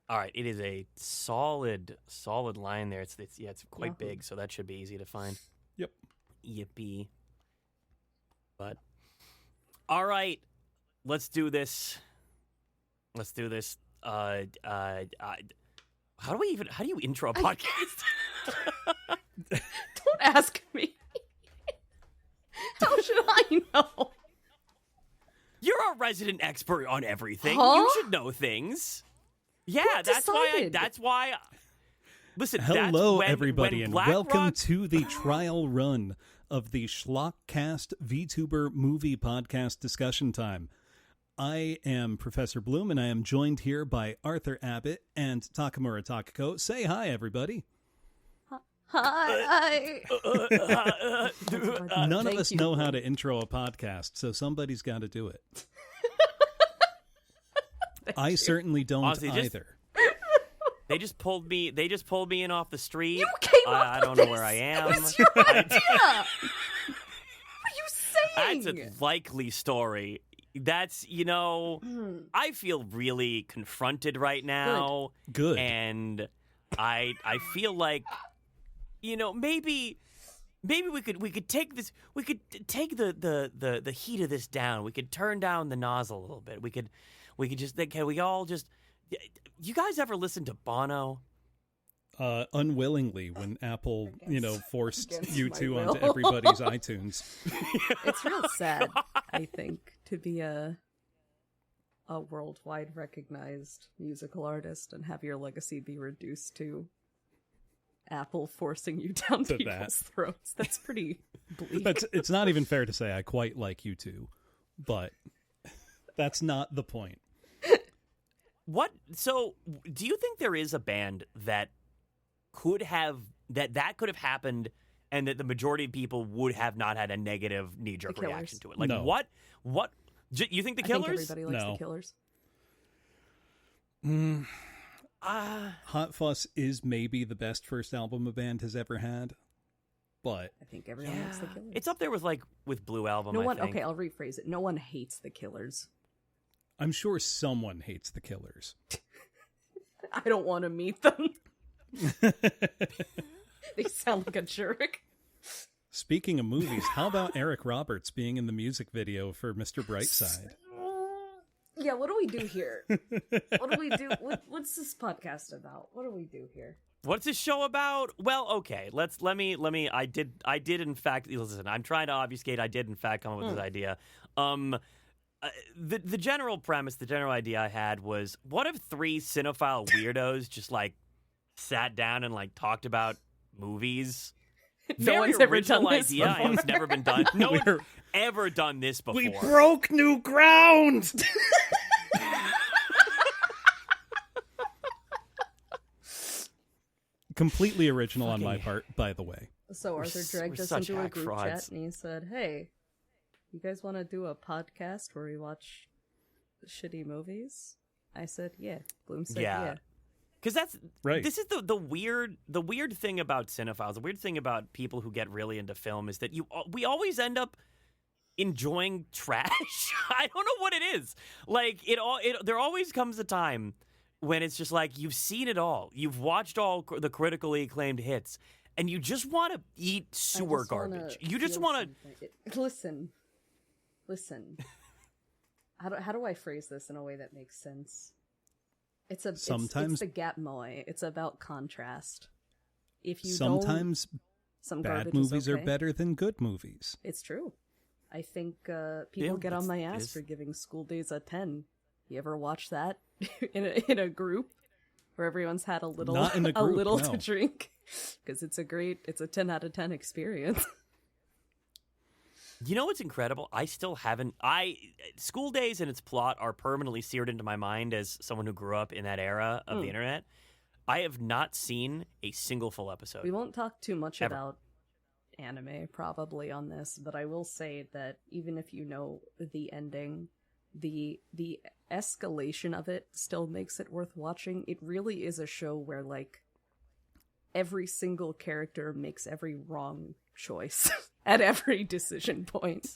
All right, it is a solid line there. It's quite big, so that should be easy to find. Yep. Yippee. But all right, let's do this. How do you intro a podcast? Don't ask me. How should I know? You're a resident expert on everything. Huh? You should know things. Yeah, that's why. Listen, hello, everybody, and welcome Rock... to the trial run of the Schlockcast Vtuber movie podcast discussion time. I am Professor Bloom, and I am joined here by Arthur Abbott and Takamura Takako. Say hi, everybody. Hi. None of us know how to intro a podcast, so somebody's got to do it. I certainly don't. Honestly, either. They just pulled me in off the street. You came up I don't know where I am. What's your idea? What are you saying? That's a likely story. That's, I feel really confronted right now. Good. And I feel like, maybe we could take this. We could take the heat of this down. We could turn down the nozzle a little bit. We could just. Can we all just? You guys ever listen to Bono? Unwillingly, when Apple, forced U2 onto everybody's iTunes. It's real sad, I think, to be a worldwide recognized musical artist and have your legacy be reduced to Apple forcing you down people's throats. That's pretty bleak. It's not even fair to say I quite like U2, but that's not the point. What? So, do you think there is a band that could have happened, and that the majority of people would have not had a negative knee-jerk reaction to it? Like, no. What? You think the Killers? I think everybody likes the Killers. Hot Fuss is maybe the best first album a band has ever had, but I think everyone likes the Killers. It's up there with Blue Album. Okay, I'll rephrase it. No one hates the Killers. I'm sure someone hates the Killers. I don't want to meet them. They sound like a jerk. Speaking of movies, how about Eric Roberts being in the music video for Mr. Brightside? Yeah, what do we do here? What do we do? What's this podcast about? What do we do here? What's this show about? Well, okay, let me. I did in fact. Listen, I'm trying to obfuscate. I did in fact come up with this idea. The general premise, the general idea I had was, what if three cinephile weirdos just sat down and talked about movies? No one's ever done this idea. before. It's never been done. No one's ever done this before. We broke new ground. Completely original on my part, by the way. So Arthur dragged us into a group chat and he said, "Hey, you guys want to do a podcast where we watch shitty movies?" I said, "Yeah." Bloom said, "Yeah." Because that's right. This is the weird thing about cinephiles. The weird thing about people who get really into film is that we always end up enjoying trash. I don't know what it is. There always comes a time when it's just you've seen it all. You've watched all the critically acclaimed hits, and you just want to eat sewer garbage. You just want to listen. How do I phrase this in a way that makes sense? It's the gap moe. It's about contrast. If you sometimes some bad movies are better than good movies. It's true. I think people get on my ass for giving School Days a 10. You ever watch that in a group where everyone's had a little to drink? Because it's a 10 out of 10 experience. You know what's incredible? I still haven't. School Days and its plot are permanently seared into my mind as someone who grew up in that era of the internet. I have not seen a single full episode. We won't talk too much about anime probably on this, but I will say that even if you know the ending, the escalation of it still makes it worth watching. It really is a show where every single character makes every wrong choice at every decision point.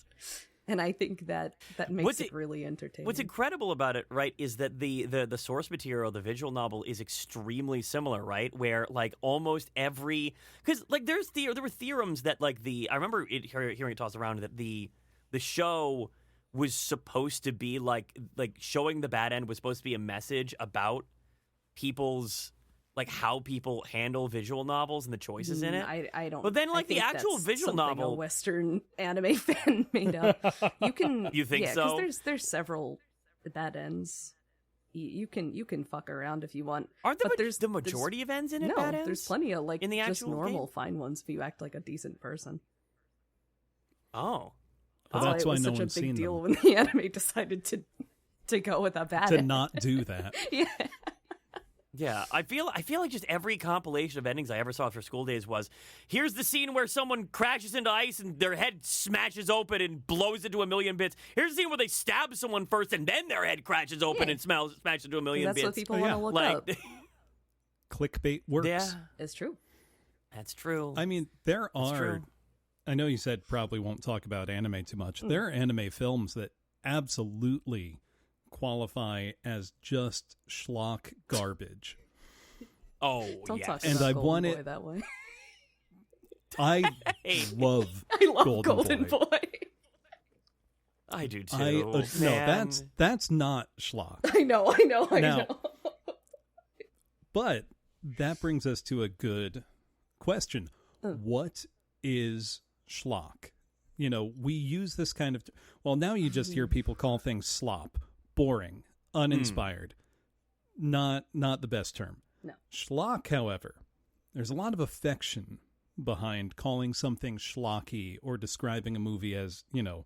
And I think that makes it really entertaining. What's incredible about it, right, is that the source material, the visual novel, is extremely similar, right? Where like almost every, because like there were theorems that like I remember hearing it tossed around that the show was supposed to be like showing the bad end was supposed to be a message about people's like how people handle visual novels and the choices in it. I don't. But then, like the actual visual novel, a Western anime fan made up. You think so? Because there's several bad ends. You can fuck around if you want. Aren't there's the majority of ends in it? No, bad ends? there's plenty of like in the just normal game? fine ones if you act like a decent person. Oh, that's why it was no such one's a big seen deal them. when the anime decided to go with a bad to end. not do that. Yeah. Yeah, I feel like just every compilation of endings I ever saw for School Days was, here's the scene where someone crashes into ice and their head smashes open and blows into a million bits. Here's the scene where they stab someone first and then their head crashes open and smashes into a million bits. That's what people want to look up. Clickbait works. Yeah, it's true. That's true. I mean, there are. I know you said probably won't talk about anime too much. There are anime films that absolutely qualify as just schlock garbage. Oh, Don't yes. talk And about I Golden want Boy it that way. I love Golden Boy. I do too. No, that's not schlock. I know. Now, but that brings us to a good question. What is schlock? You know, we use this kind of... Well, now you just hear people call things slop, boring, uninspired. Not the best term. No. Schlock, however, there's a lot of affection behind calling something schlocky or describing a movie as, you know,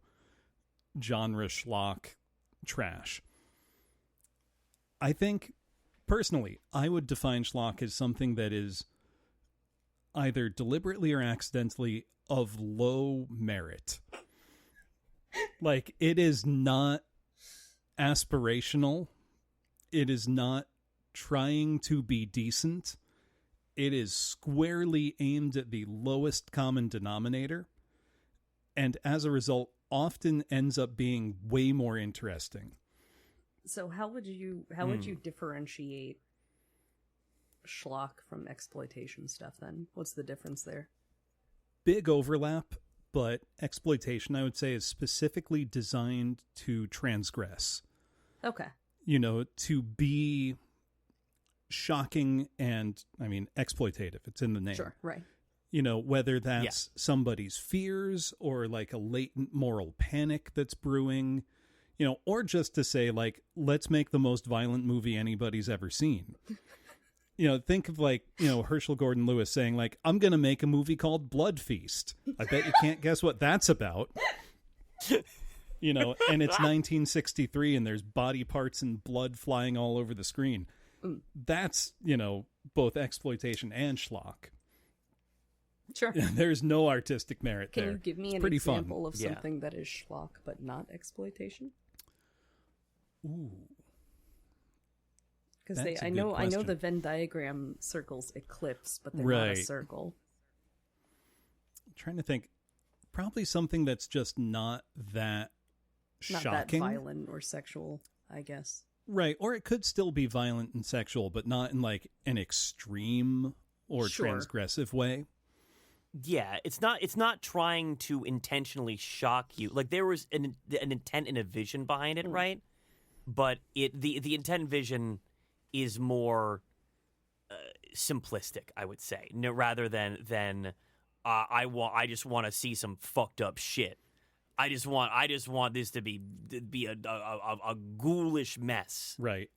genre schlock trash. I think, personally, I would define schlock as something that is either deliberately or accidentally of low merit. Like, it is not aspirational. It is not trying to be decent. It is squarely aimed at the lowest common denominator, and as a result, often ends up being way more interesting. So how would you differentiate schlock from exploitation stuff then? What's the difference there? Big overlap, but exploitation, I would say, is specifically designed to transgress. Okay. You know, to be shocking and, I mean, exploitative. It's in the name. Sure, right. You know, whether that's somebody's fears or like a latent moral panic that's brewing, you know, or just to say, like, let's make the most violent movie anybody's ever seen. You know, think of like, you know, Herschel Gordon Lewis saying like, I'm going to make a movie called Blood Feast. I bet you can't guess what that's about. You know, and it's 1963 and there's body parts and blood flying all over the screen. That's, you know, both exploitation and schlock. Sure. There's no artistic merit there. Can you give me an example of something that is schlock but not exploitation? Ooh. Because I know the Venn diagram circles eclipse, but they're not a circle. I'm trying to think. Probably something that's just not that shocking. Not that violent or sexual, I guess. Right, or it could still be violent and sexual, but not in like an extreme or transgressive way. Yeah, it's not trying to intentionally shock you. Like there was an intent and a vision behind it, right? But the intent and vision is more simplistic, I would say, rather than I just want to see some fucked up shit. I just want this to be a ghoulish mess. Right.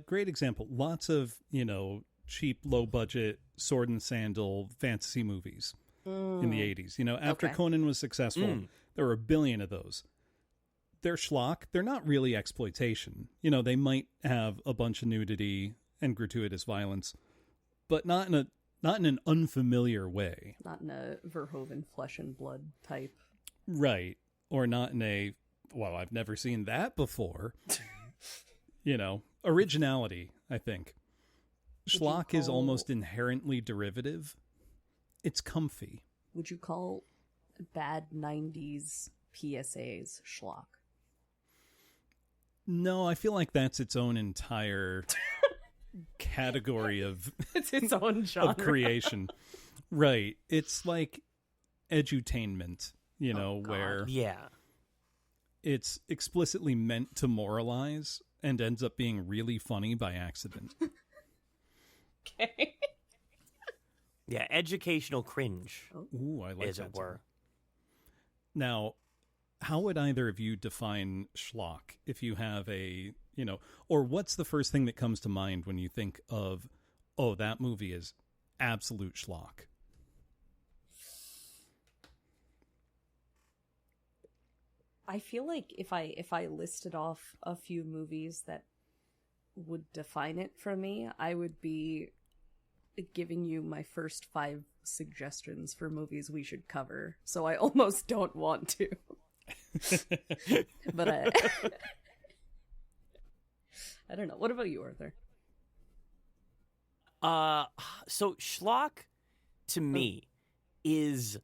Great example. Lots of, you know, cheap, low budget sword and sandal fantasy movies in the 80s. You know, after Conan was successful, there were a billion of those. They're schlock. They're not really exploitation. You know, they might have a bunch of nudity and gratuitous violence, but not in an unfamiliar way. Not in a Verhoeven flesh and blood type. Right. Or not in a, well, I've never seen that before. You know, originality, I think. Schlock is almost inherently derivative. It's comfy. Would you call bad 90s PSA's schlock. No, I feel like that's its own entire category of It's its own genre. of creation. Right. It's like edutainment, where Yeah. it's explicitly meant to moralize and ends up being really funny by accident. Okay. Yeah, educational cringe, Ooh, I like as that it were. term. Now, how would either of you define schlock if you have or what's the first thing that comes to mind when you think of, oh, that movie is absolute schlock? I feel like if I listed off a few movies that would define it for me, I would be giving you my first 5 suggestions for movies we should cover. So I almost don't want to. But I don't know. What about you, Arthur? So schlock to me is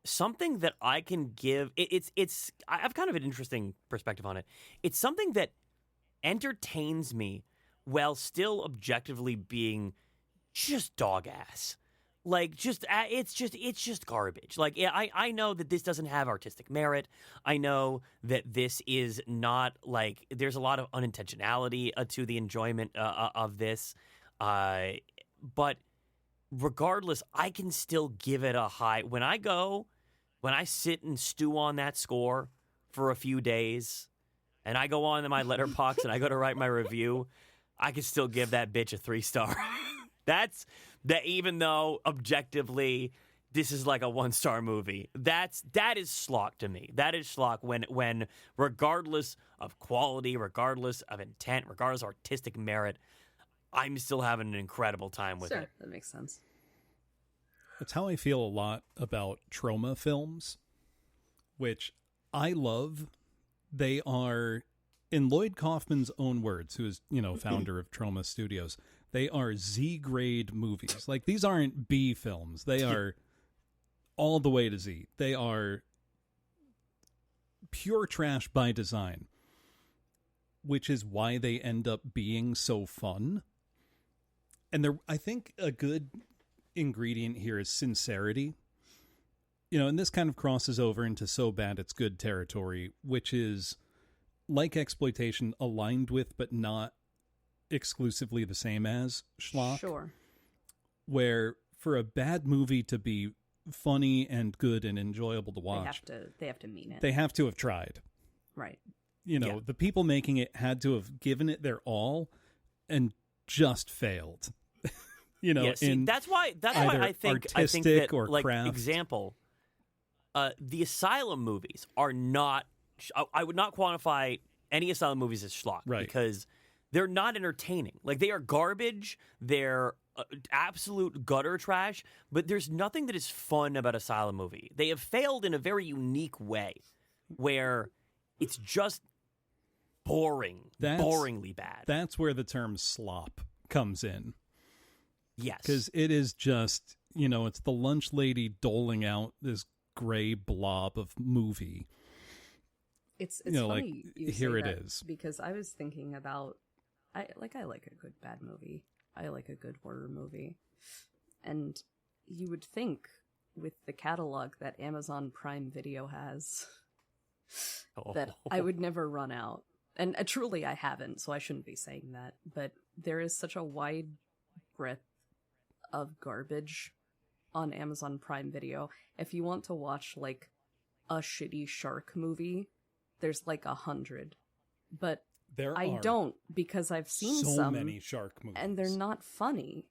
something that I can give. I have kind of an interesting perspective on it. It's something that entertains me while still objectively being just dog ass. Like, it's just garbage. Like, yeah, I know that this doesn't have artistic merit. I know that this is not, like, there's a lot of unintentionality to the enjoyment of this. But regardless, I can still give it a high. When I sit and stew on that score for a few days, and I go on to my letterbox and I go to write my review, I can still give that bitch a 3-star. That's that, even though objectively this is like a 1-star movie. That is schlock to me. That is schlock when regardless of quality, regardless of intent, regardless of artistic merit, I'm still having an incredible time with Sure, it. that makes sense. That's how I feel a lot about trauma films, which I love. They are, in Lloyd Kaufman's own words, who is, founder of Trauma Studios, they are Z-grade movies. Like, these aren't B films. They are all the way to Z. They are pure trash by design, which is why they end up being so fun. And I think a good ingredient here is sincerity. And this kind of crosses over into so bad it's good territory, which is like exploitation, aligned with but not exclusively the same as schlock. Sure. Where for a bad movie to be funny and good and enjoyable to watch, they have to mean it. They have to have tried. Right. The people making it had to have given it their all and just failed. That's why I think that, or like, craft. example, the Asylum movies are not. I would not quantify any Asylum movies as schlock, right? Because they're not entertaining. Like, they are garbage. They're absolute gutter trash. But there's nothing that is fun about Asylum movie. They have failed in a very unique way, where it's just boringly bad. That's where the term slop comes in. Yes. Because it is just, it's the lunch lady doling out this gray blob of movie. It's funny like, you here say it that, is. because I was thinking about, I like a good bad movie. I like a good horror movie. And you would think with the catalog that Amazon Prime Video has that I would never run out. And truly I haven't, so I shouldn't be saying that. But there is such a wide breadth of garbage on Amazon Prime Video. If you want to watch, like, a shitty shark movie, there's like 100. But I don't, because I've seen so many shark movies. And they're not funny.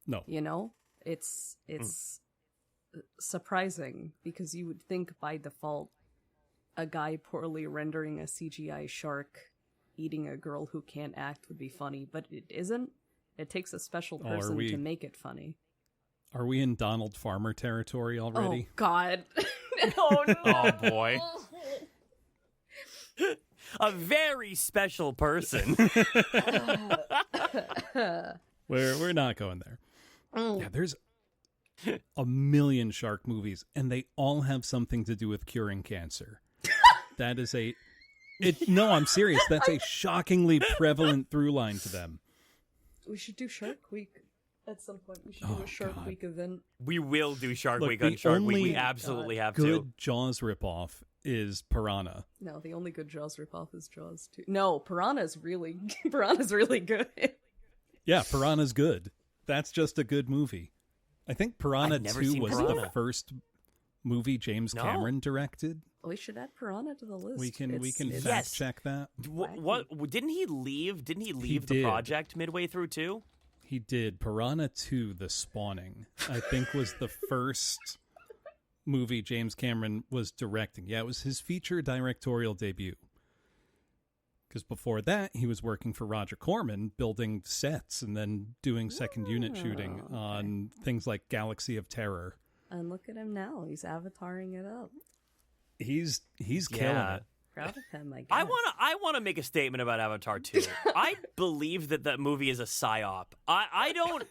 No. It's surprising, because you would think by default a guy poorly rendering a CGI shark eating a girl who can't act would be funny, but it isn't. It takes a special person to make it funny. Are we in Donald Farmer territory already? Oh, God. Oh, no. Oh, boy. A very special person. We're not going there. Yeah, there's a million shark movies, and they all have something to do with curing cancer. That is no, I'm serious. That's a shockingly prevalent through line to them. We should do Shark Week at some point. We should do a Shark Week event. We will do Shark Look, Week on Shark Week. We only absolutely have Good to. Jaws ripoff is Piranha. No, the only good Jaws ripoff is Jaws 2. No, Piranha's really good. Yeah, Piranha's good. That's just a good movie. I think Piranha I've never 2 seen was Piranha. the first movie James Cameron directed. We should add Piranha to the list. We can It's- fact check that. What didn't he leave? Didn't he leave the did. project midway through too? He did. Piranha 2, The Spawning, I think was the first movie James Cameron was directing. Yeah, it was his feature directorial debut. Because before that, he was working for Roger Corman, building sets and then doing second unit shooting on things like Galaxy of Terror. And look at him now. He's avataring it up. He's killing it. Proud of him, I guess. I wanna make a statement about Avatar 2. I believe that movie is a psyop. I don't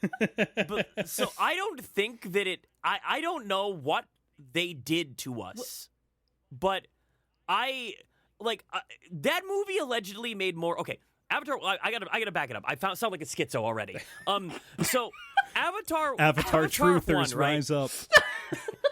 think that I don't know what they did to us, but that movie allegedly made more. Okay, Avatar. I gotta back it up. I sound like a schizo already. So Avatar Truthers 1, right? rise up.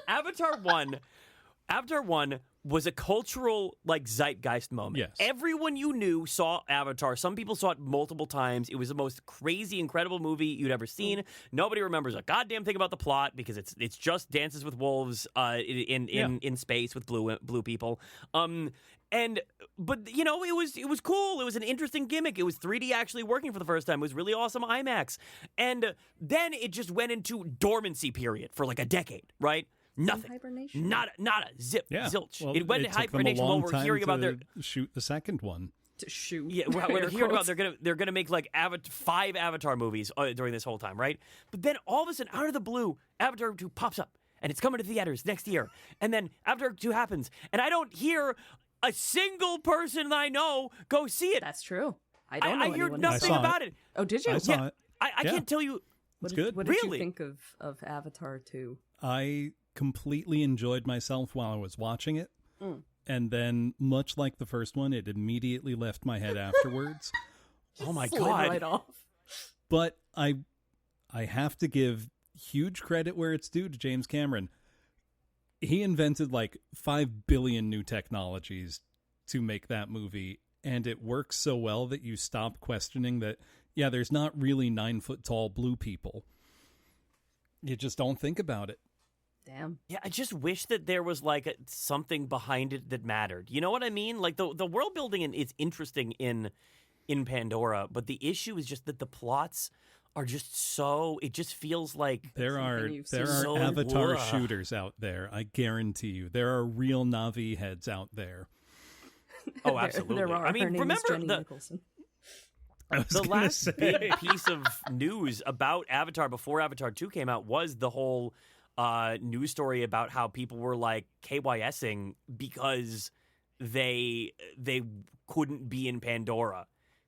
Avatar 1 was a cultural zeitgeist moment. Yes. Everyone you knew saw Avatar. Some people saw it multiple times. It was the most crazy, incredible movie you'd ever seen. Nobody remembers a goddamn thing about the plot because it's just dances with wolves in space with blue people. But it was cool. It was an interesting gimmick. It was 3D actually working for the first time. It was really awesome IMAX. And then it just went into dormancy period for like a decade, right? Nothing. Hibernation. Not a zip. Yeah. Zilch. Well, it went it into took them a hibernation long while we're time hearing about to shoot the second one. To shoot. Yeah, we're hearing about they're gonna make like 5 Avatar movies during this whole time, right? But then all of a sudden, out of the blue, Avatar 2 pops up, and it's coming to theaters next year. And then Avatar 2 happens, and I don't hear a single person that I know go see it. That's true. I don't know I hear anyone nothing saw about it. Oh, did you? I saw it. I can't tell you. What It's did, good. What did Really? you think of Avatar 2? I completely enjoyed myself while I was watching it. And then, much like the first one, it immediately left my head afterwards. Oh my Slid god! right off. But I have to give huge credit where it's due to James Cameron. He invented like 5 billion new technologies to make that movie, and it works so well that you stop questioning that, yeah, there's not really 9-foot-tall blue people. You just don't think about it. Damn. Yeah, I just wish that there was like something behind it that mattered. You know what I mean? Like the world building is interesting in Pandora, but the issue is just that the plots are just so. It just feels like There are So- Avatar Ugh. shooters out there. I guarantee you, there are real Na'vi heads out there. oh, absolutely. There are. I mean, Her name is remember Jenny the Nicholson. I was the gonna last say. big piece of news about Avatar before Avatar 2 came out was the whole news story about how people were like KYSing because they couldn't be in Pandora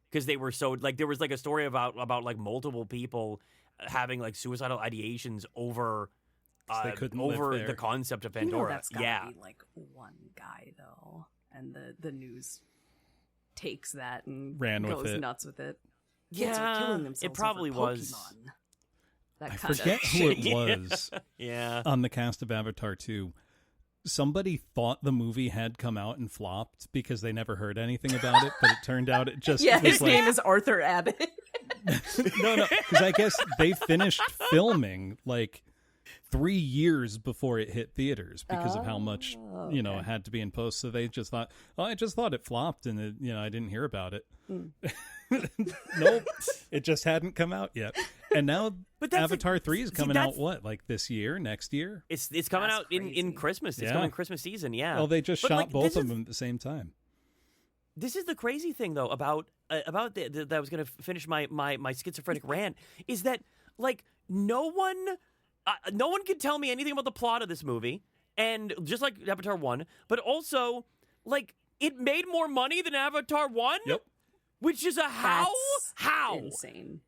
because they were so like there was like a story about like multiple people having like suicidal ideations over They couldn't live over there. the concept of You know Pandora. that's gotta Yeah. be like one guy though, and the news takes that and Ran with goes it. nuts with it. Kids are Yeah, killing themselves it probably over was. Pokemon. That I kind forget of who it Yeah. was Yeah. on the cast of Avatar 2. Somebody thought the movie had come out and flopped because they never heard anything about it, but it turned out it just Yeah, was his like, name is Arthur Abbott. no, because I guess they finished filming like 3 years before it hit theaters because of how much okay. it had to be in post. So they just thought, I just thought it flopped, and I didn't hear about it. Nope, it just hadn't come out yet. And now But that's Avatar 3 is coming out that's- like this year, next year? It's coming That's out in crazy. Christmas. It's Yeah. coming Christmas season. Yeah. Well, they just But, shot like, both this of is- them at the same time. This is the crazy thing, though, about that I was going to finish my schizophrenic rant, is that, like, no one can tell me anything about the plot of this movie, and just like Avatar 1, but also, like, it made more money than Avatar 1? Yep. Which is a how? That's How? insane.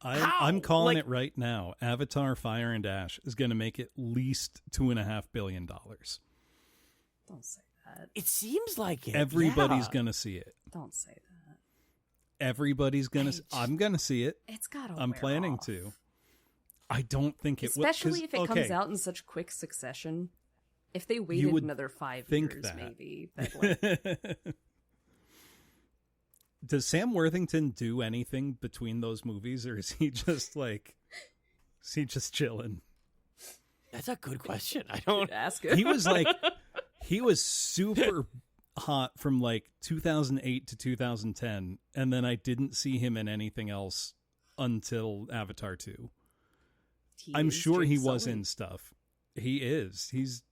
I'm calling Like- it right now. Avatar Fire and Ash is going to make at least $2.5 billion. Don't say that. that. It seems like it. Everybody's yeah. gonna see it. Don't say that. Everybody's gonna. I'm gonna see it. It's gotta. I'm wear planning off. to. I don't think it will. Especially if it comes out in such quick succession. If they waited another 5 years, that. maybe. But like, does Sam Worthington do anything between those movies, or is he just like, is he just chilling? That's a good question. I don't ask it. He was super hot from like 2008 to 2010, and then I didn't see him in anything else until Avatar 2. I'm sure he was in stuff. He is. He's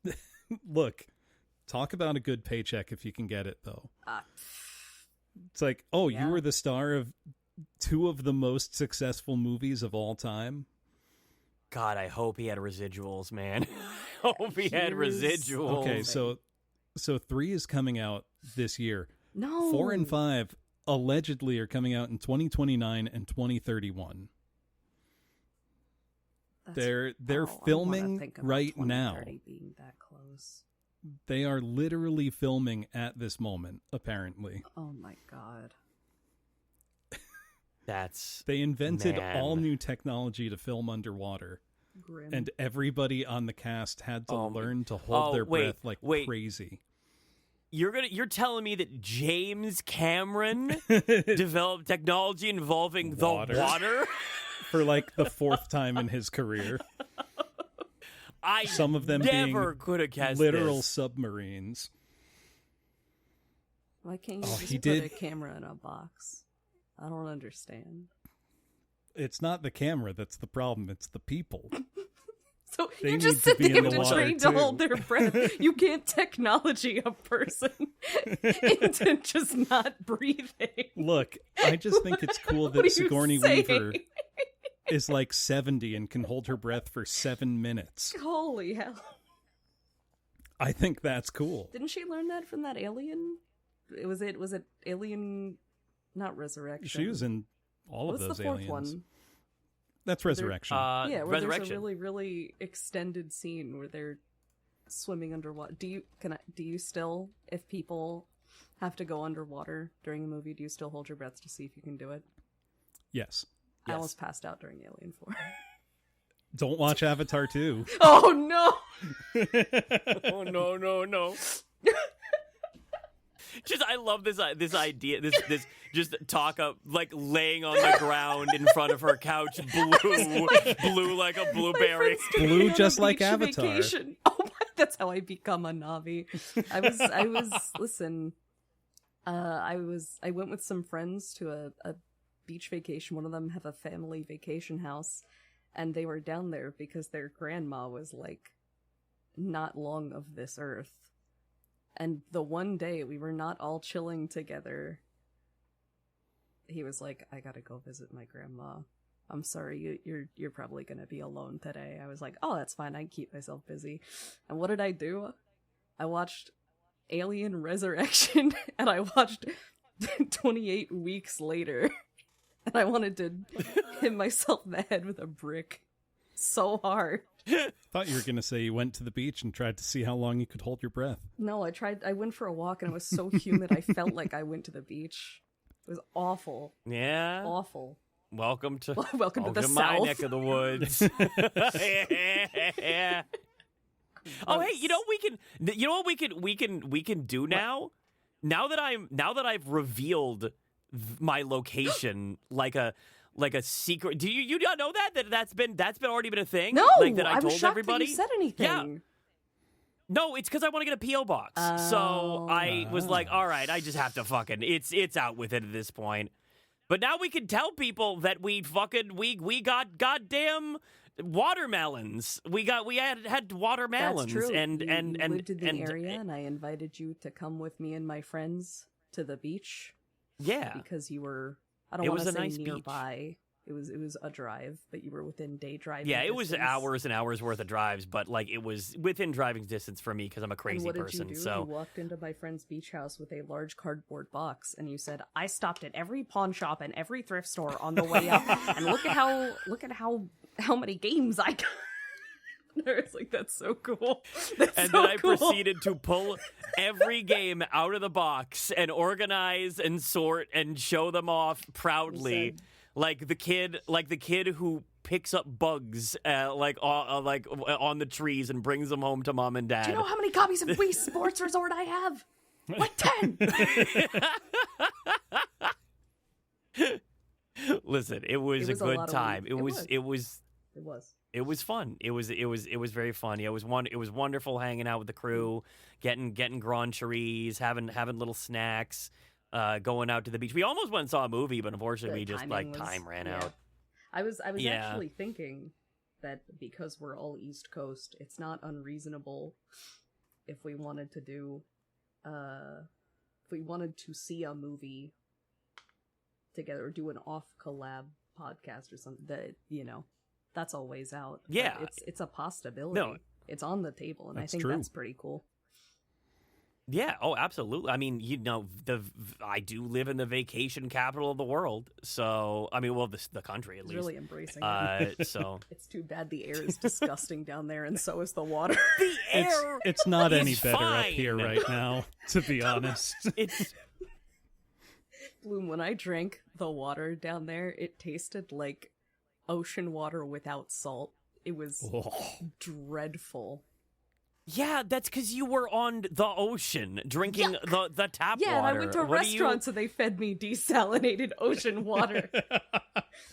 look, talk about a good paycheck if you can get it, though. It's like, oh, you were the star of 2 of the most successful movies of all time. God, I hope he had residuals, man. I hope he had residuals. Okay, so 3 is coming out this year. No. 4 and 5 allegedly are coming out in 2029 and 2031. They're filming right now. Being that close. They are literally filming at this moment, apparently. Oh my god. They invented all new technology to film underwater. Grim. And everybody on the cast had to learn to hold their breath like crazy. You're telling me that James Cameron developed technology involving the water? For like the 4th time in his career. Some of them never being could have guessed literal this. submarines. Why can't you just put a camera in a box? I don't understand. It's not the camera that's the problem, it's the people. So they you just sit them to train to too. hold their breath. You can't technology a person into just not breathing. Look, I just think it's cool that Sigourney Weaver is like 70 and can hold her breath for 7 minutes. Holy hell. I think that's cool. Didn't she learn that from that Alien? Was it Alien, not Resurrection? She was in all of those What's the 4th aliens. One? That's Resurrection. Yeah, where Resurrection. there's a really, really extended scene where they're swimming underwater. Do you still, if people have to go underwater during a movie, do you still hold your breath to see if you can do it? Yes. I almost passed out during Alien 4. Don't watch Avatar 2. Oh no! Oh no. Just I love this idea, this just talk up like laying on the ground in front of her couch, blue like a blueberry, blue just like Avatar. Vacation. Oh my, that's how I become a Navi. I was listen. I went with some friends to a beach vacation. One of them have a family vacation house, and they were down there because their grandma was like not long of this earth. And the one day we were not all chilling together, he was like, I gotta go visit my grandma. I'm sorry, you're probably gonna be alone today. I was like, oh, that's fine, I can keep myself busy. And what did I do? I watched Alien Resurrection, and I watched 28 Weeks Later. And I wanted to hit myself in the head with a brick so hard. Thought you were going to say you went to the beach and tried to see how long you could hold your breath. No, I went for a walk and it was so humid I felt like I went to the beach. It was awful. Yeah. Awful. Welcome to the my South. neck of the woods. Yeah. Oh, hey, you know what we can do now? Now that I've revealed my location like a secret. Do you not know that's already been a thing? No, like that I was told shocked everybody. that you said anything. Yeah. No, it's because I want to get a P.O. box. So I was like, all right, I just have to fucking it's out with it at this point. But now we can tell people that we got goddamn watermelons. We had watermelons. That's true. And you lived in the area, and I invited you to come with me and my friends to the beach. Yeah, because you were. I don't want to say nice nearby. Beach. It was a drive, but you were within day driving. Yeah, it distance. was hours and hours worth of drives, but like it was within driving distance for me because I'm a crazy and what person. Did you do? So you walked into my friend's beach house with a large cardboard box, and you said, "I stopped at every pawn shop and every thrift store on the way up, and look at how many games I got." I was like, that's so cool. That's And so then I cool. proceeded to pull every game out of the box and organize and sort and show them off proudly, like the kid who picks up bugs on the trees and brings them home to mom and dad. Do you know how many copies of Wii Sports Resort I have? Like 10. Listen, it was a good time. It was fun. It was very fun. It was wonderful hanging out with the crew, getting grand cheries, having little snacks, going out to the beach. We almost went and saw a movie, but unfortunately, time ran out. I was actually thinking that because we're all East Coast, it's not unreasonable if we wanted to do, if we wanted to see a movie together or do an off collab podcast or something. That that's always out. Yeah, but it's a possibility. No, it's on the table, and I think true. that's pretty cool. Yeah, oh, absolutely. I mean, I do live in the vacation capital of the world, so I mean, well, the country at least. Really embracing it. So it's too bad the air is disgusting down there, and so is the water. The air, it's not any better fine. up here right now, to be honest. It's Bloom, when I drank the water down there, it tasted like ocean water without salt. It was dreadful. Yeah, that's because you were on the ocean drinking the tap water. Yeah, and I went to a restaurant, so they fed me desalinated ocean water.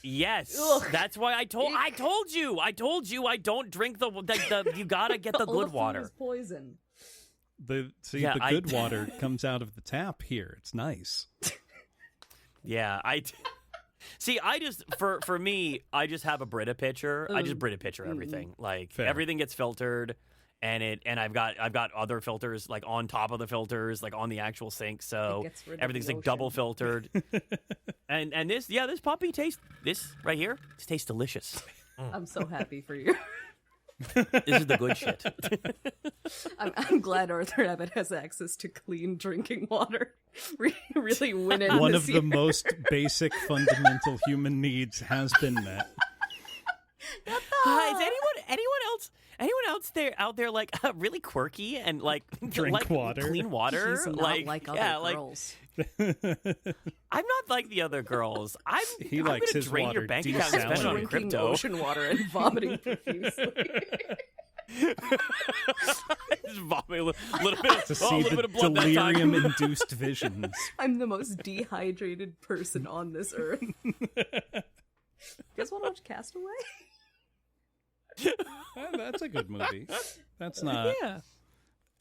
Yes, Ugh. that's why I told you I don't drink the you gotta get the good water. Is poison. The good water comes out of the tap here. It's nice. Yeah, see. I just for me, I just have a Brita pitcher. I just Brita pitcher everything. Like Fair. Everything gets filtered. And I've got other filters like on top of the filters, like on the actual sink, so everything's like double filtered. and this puppy tastes right here. This tastes delicious. I'm so happy for you. This is the good shit. I'm glad Arthur Abbott has access to clean drinking water. Really winning. One this of year. the most basic fundamental human needs has been met. Is anyone else out there like really quirky and like Drink like water. Clean water? He's not like other girls. I'm not like the other girls. I'm likes gonna his drain water your bank account and spend it on Drinking crypto. ocean water and vomiting profusely. Just vomiting a little bit To of, see a little bit of blood that time. delirium-induced visions. I'm the most dehydrated person on this earth. You guys want to watch Castaway? That's a good movie. That's not... Yeah.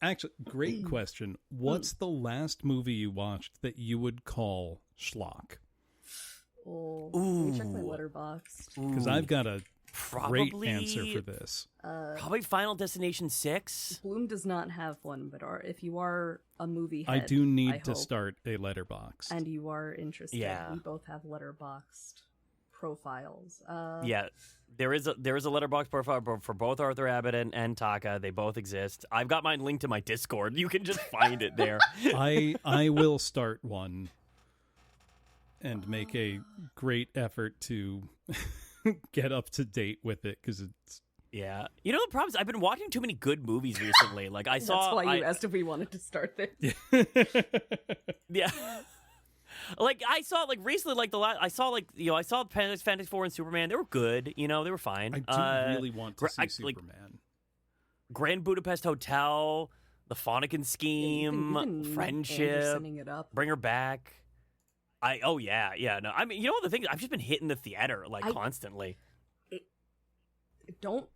Actually, great question. What's the last movie you watched that you would call schlock? Oh, let me check my letterbox. Because I've got a great Probably- answer for this. Probably Final Destination 6. Bloom does not have one, but if you are a movie head, I do need to hope, start a letterbox. and you are interested, Yeah. we both have letterboxed profiles. Yeah. There is a letterbox profile for both Arthur Abbott and Taka. They both exist. I've got mine linked to my Discord. You can just find it there. I will start one and make a great effort to get up to date with it because it's... Yeah. You know the problem is I've been watching too many good movies recently. Like I saw That's why you asked if we wanted to start there. Yeah. Like I saw like recently like I saw Fantastic Four and Superman. They were good, they were fine. I do really want to see Superman. Like, Grand Budapest Hotel, The Fonnegan Scheme, You've been Friendship, Andersoning it up. Bring Her Back. No. I mean, the thing, I've just been hitting the theater constantly. Don't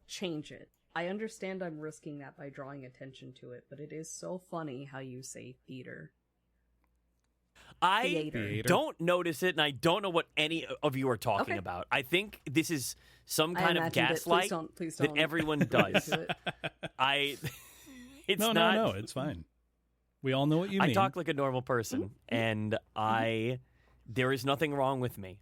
change it. I understand I'm risking that by drawing attention to it, but it is so funny how you say theater. I Theater. don't notice it, and I don't know what any of you are talking about. I think this is some kind of gaslight please that don't everyone does. It's No, not. it's fine. We all know what you mean. I talk like a normal person, and there is nothing wrong with me,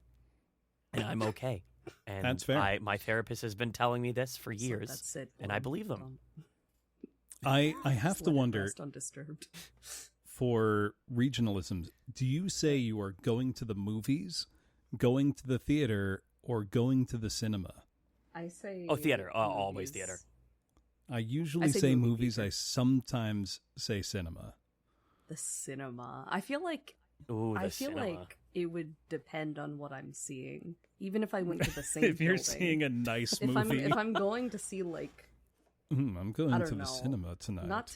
and I'm okay. And That's fair. My therapist has been telling me this for years, That's it, and I believe them. I have Just to let it wonder, rest undisturbed. for regionalisms, do you say you are going to the movies, going to the theater, or going to the cinema? I say Oh, theater. Always theater. I usually say movies. I sometimes say cinema. The cinema. I feel like cinema. like it would depend on what I'm seeing. Even if I went to the same if you're building. seeing a nice movie. If I'm going to see like I'm going to the cinema tonight. Not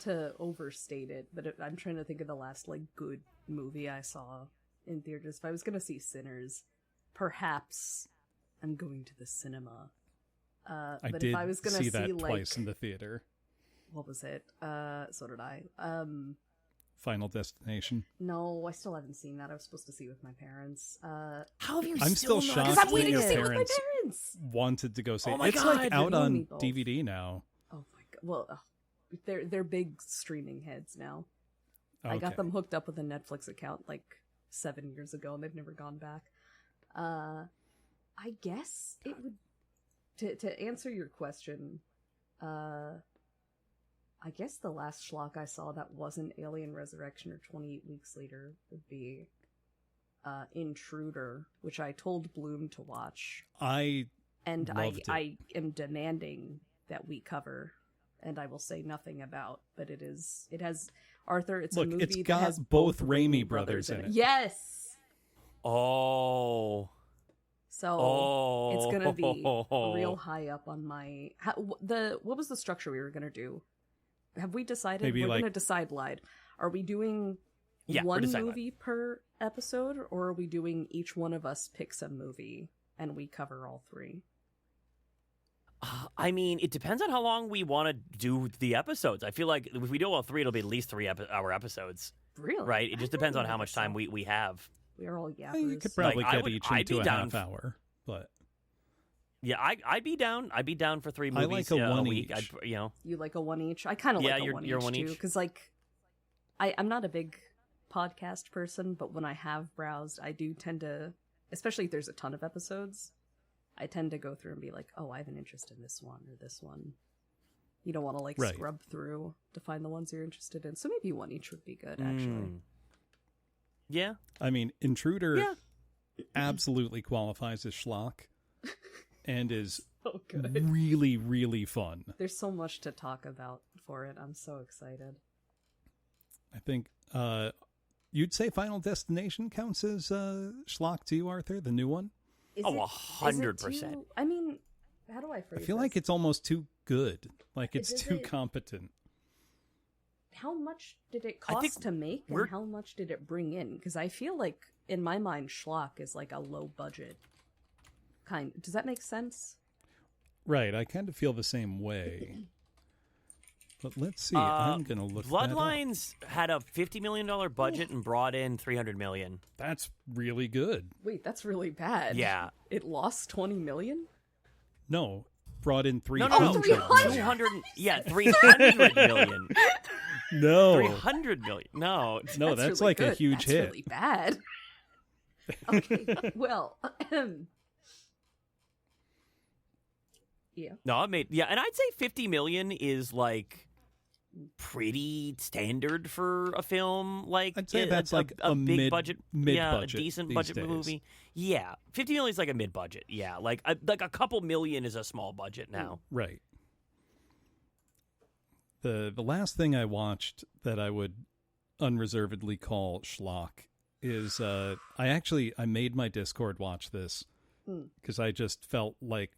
to overstate it, but I'm trying to think of the last like good movie I saw in theaters. If I was going to see Sinners, perhaps I'm going to the cinema. But did if I was going to see that like, twice in the theater. What was it? So did I. Final Destination. No, I still haven't seen that. I was supposed to see with my parents. How have you? I'm still shocked because I'm waiting your to see it with my parents parents. wanted to go see. Oh my it's God, like out on me both. DVD now. Oh my god! Well, they're big streaming heads now. Okay. I got them hooked up with a Netflix account like 7 years ago, and they've never gone back. I guess it would. To answer your question, I guess the last schlock I saw that wasn't Alien Resurrection or 28 Weeks Later would be Intruder, which I told Bloom to watch. I am demanding that we cover, and I will say nothing about, but it has Arthur, it's a movie it's that got has both Raimi brothers in it. Yes! Oh. So it's gonna be real high up on my... what was the structure we were gonna do? Have we decided? Maybe we're gonna decide live. Are we doing one movie per episode, or are we doing each one of us picks a movie and we cover all three? I mean, it depends on how long we want to do the episodes. I feel like if we do all three, it'll be at least 3 hour episodes. Really? Right? It just depends on how much time we have. We are all yappers. You could probably Like, get each into a half hour, but... Yeah, I'd be down. I'd be down for 3 movies. I like a one week. each. You like a one each? I kind of like a one each too, because like, I'm not a big podcast person, but when I have browsed, I do tend to, especially if there's a ton of episodes, I tend to go through and be like, oh, I have an interest in this one or this one. You don't want to like scrub through to find the ones you're interested in, so maybe one each would be good, actually. Yeah, I mean, Intruder absolutely qualifies as schlock. And is really, really fun. There's so much to talk about for it. I'm so excited. I think you'd say Final Destination counts as schlock to you, Arthur, the new one? 100%. I mean, how do I phrase I feel this? like it's almost too good. Like it's too competent. How much did it cost to make, and how much did it bring in? Because I feel like, in my mind, schlock is like a low budget kind. Does that make sense? Right, I kind of feel the same way. But let's see. I'm gonna look. Bloodlines had a $50 million budget and brought in $300 million. That's really good. Wait, that's really bad. Yeah, it lost $20 million. No, brought in 300. No, 200. Yeah, $300 million. No, $300 million. No, that's really like good. a huge that's hit. Really bad. Okay, well. Yeah. No, I made and I'd say 50 million is like pretty standard for a film. Like I'd say that's like a big budget, a budget decent budget movie. Yeah, 50 million is like a mid budget. Yeah, like a couple million is a small budget now. Right. The last thing I watched that I would unreservedly call schlock is I made my Discord watch this because I just felt like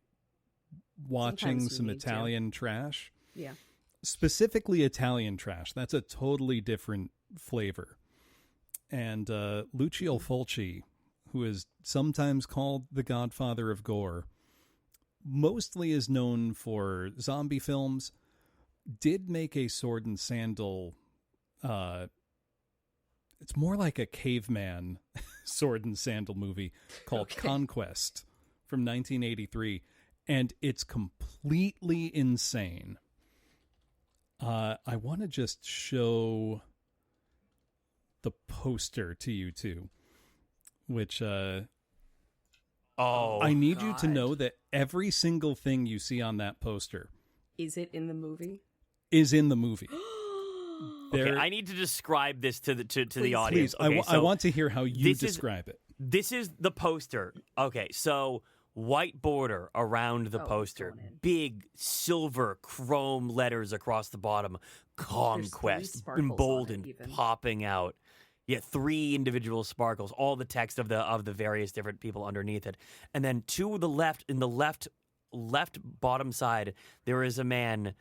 watching some Italian trash. Yeah. Specifically Italian trash. That's a totally different flavor. And Lucio Fulci, who is sometimes called the Godfather of Gore, mostly is known for zombie films, did make a sword and sandal it's more like a caveman sword and sandal movie called Conquest from 1983. And it's completely insane. I want to just show the poster to you two, which I need you to know that every single thing you see on that poster is it in the movie? Is in the movie. Okay, I need to describe this to the audience. Please, okay, I want to hear how you describe it. This is the poster. Okay, so white border around the poster, big silver chrome letters across the bottom, Conquest in bold and popping out. Yeah, 3 individual sparkles, all the text of the various different people underneath it. And then to the left, in the left bottom side, there is a man,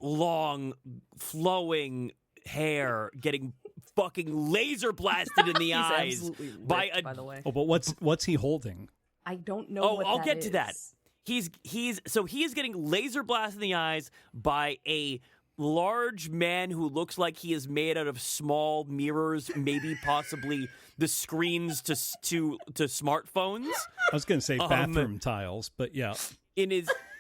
long, flowing hair, getting fucking laser blasted in the eyes by the way. Oh, but what's he holding? I don't know. Oh, I'll get to that. He is getting laser blasted in the eyes by a large man who looks like he is made out of small mirrors, maybe possibly the screens to smartphones. I was going to say bathroom tiles, but yeah. In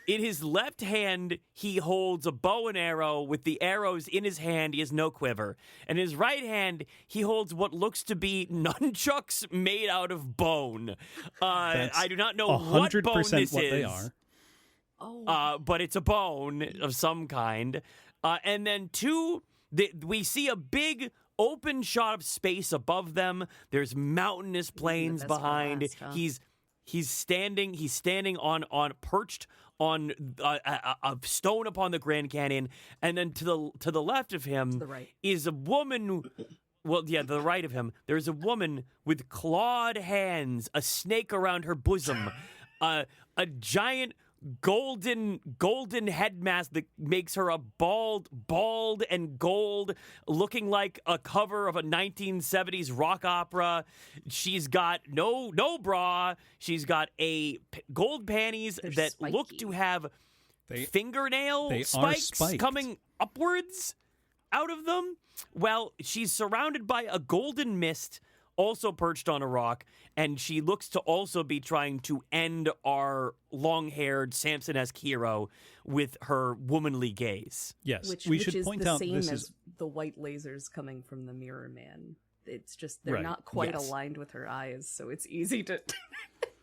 his left hand, he holds a bow and arrow. With the arrows in his hand, he has no quiver. And in his right hand, he holds what looks to be nunchucks made out of bone. I do not know what bone this what is. They are. But it's a bone of some kind. And then we see a big open shot of space above them. There's mountainous plains behind. He's standing on perched on a stone upon the Grand Canyon, and then to the left of him is a woman. Well, yeah, to the right of him, there's a woman with clawed hands, a snake around her bosom, a giant golden head mask that makes her a bald and gold, looking like a cover of a 1970s rock opera. She's got no bra. She's got gold panties that spiky. Look to have fingernail spikes coming upwards out of them. Well, she's surrounded by a golden mist, also perched on a rock, and she looks to also be trying to end our long-haired Samson-esque hero with her womanly gaze. Yes, we should point out this is the white lasers coming from the Mirror Man. It's just they're not quite aligned with her eyes, so it's easy to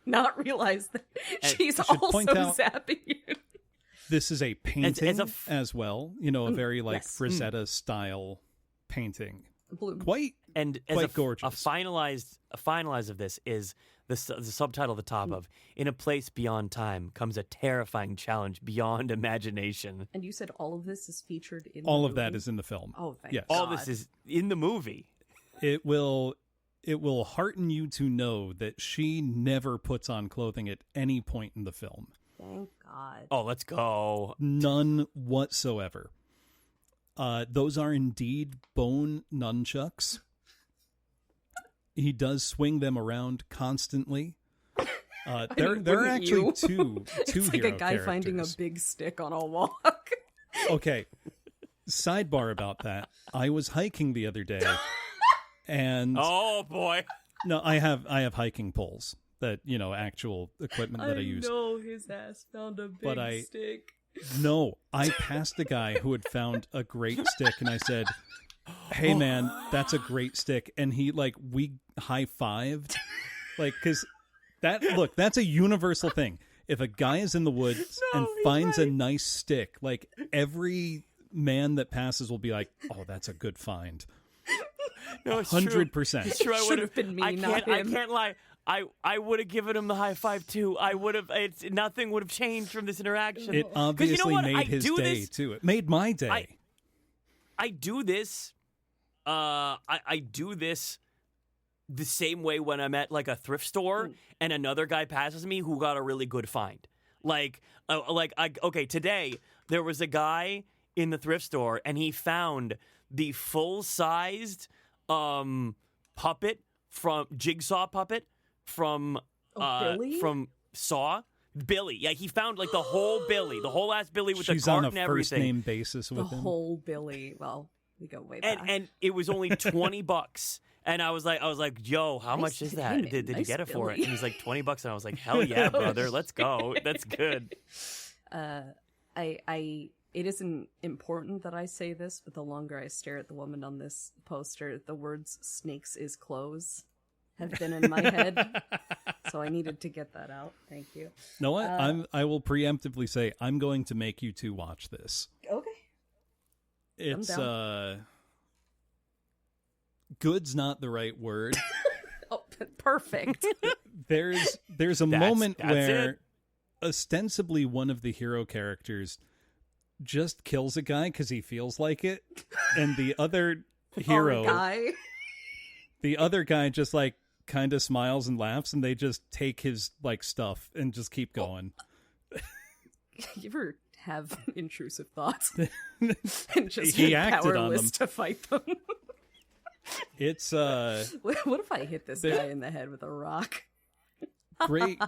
not realize that she's also zapping. This is a painting as well, a very Frazetta style painting. Quite gorgeous. A finalized of this is the subtitle at the top of "In a Place Beyond Time comes a terrifying challenge beyond imagination." And you said all of this is featured in all of that is in the film. Oh, thank yes. God. All this is in the movie. It will hearten you to know that she never puts on clothing at any point in the film. Thank God. Oh, let's go. None whatsoever. Those are indeed bone nunchucks. He does swing them around constantly. There are actually two It's like hero a guy characters. finding a big stick on a walk. Okay, sidebar about that. I was hiking the other day, and oh boy, no, I have hiking poles that actual equipment that I use. I know his ass found a big stick. No, I passed a guy who had found a great stick, and I said, "Hey, man, that's a great stick." And he we high-fived, because that's a universal thing. If a guy is in the woods and finds a nice stick, every man that passes will be like, "Oh, that's a good find." No, it's 100%. It's true. Should have been me, not him. I can't lie. I would have given him the high five too. I would have. Nothing would have changed from this interaction. It obviously made his day too. It made my day. I do this. I do this the same way when I'm at a thrift store and another guy passes me who got a really good find. Today there was a guy in the thrift store and he found the full-sized jigsaw puppet from Billy? From Saw. Billy, yeah, he found the whole Billy, the whole ass Billy with She's the cart on a and everything. first name basis with the him. whole Billy. Well, we go way back. And it was only $20. And I was like, yo, how much is that? Did you get it for it? And he's like, $20. And I was like, hell yeah, brother, let's go. That's good. It isn't important that I say this, but the longer I stare at the woman on this poster, the words "snakes is clothes" have been in my head. So I needed to get that out. Thank you. Know what? I will preemptively say I'm going to make you two watch this. Okay. It's good's not the right word. Perfect. There's a moment that's where it. ostensibly one of the hero characters just kills a guy because he feels like it, and the other hero, the other guy just like kind of smiles and laughs, and they just take his like stuff and just keep going. You ever have intrusive thoughts and just He been acted on powerless them. to fight them? It's What if I hit this guy in the head with a rock?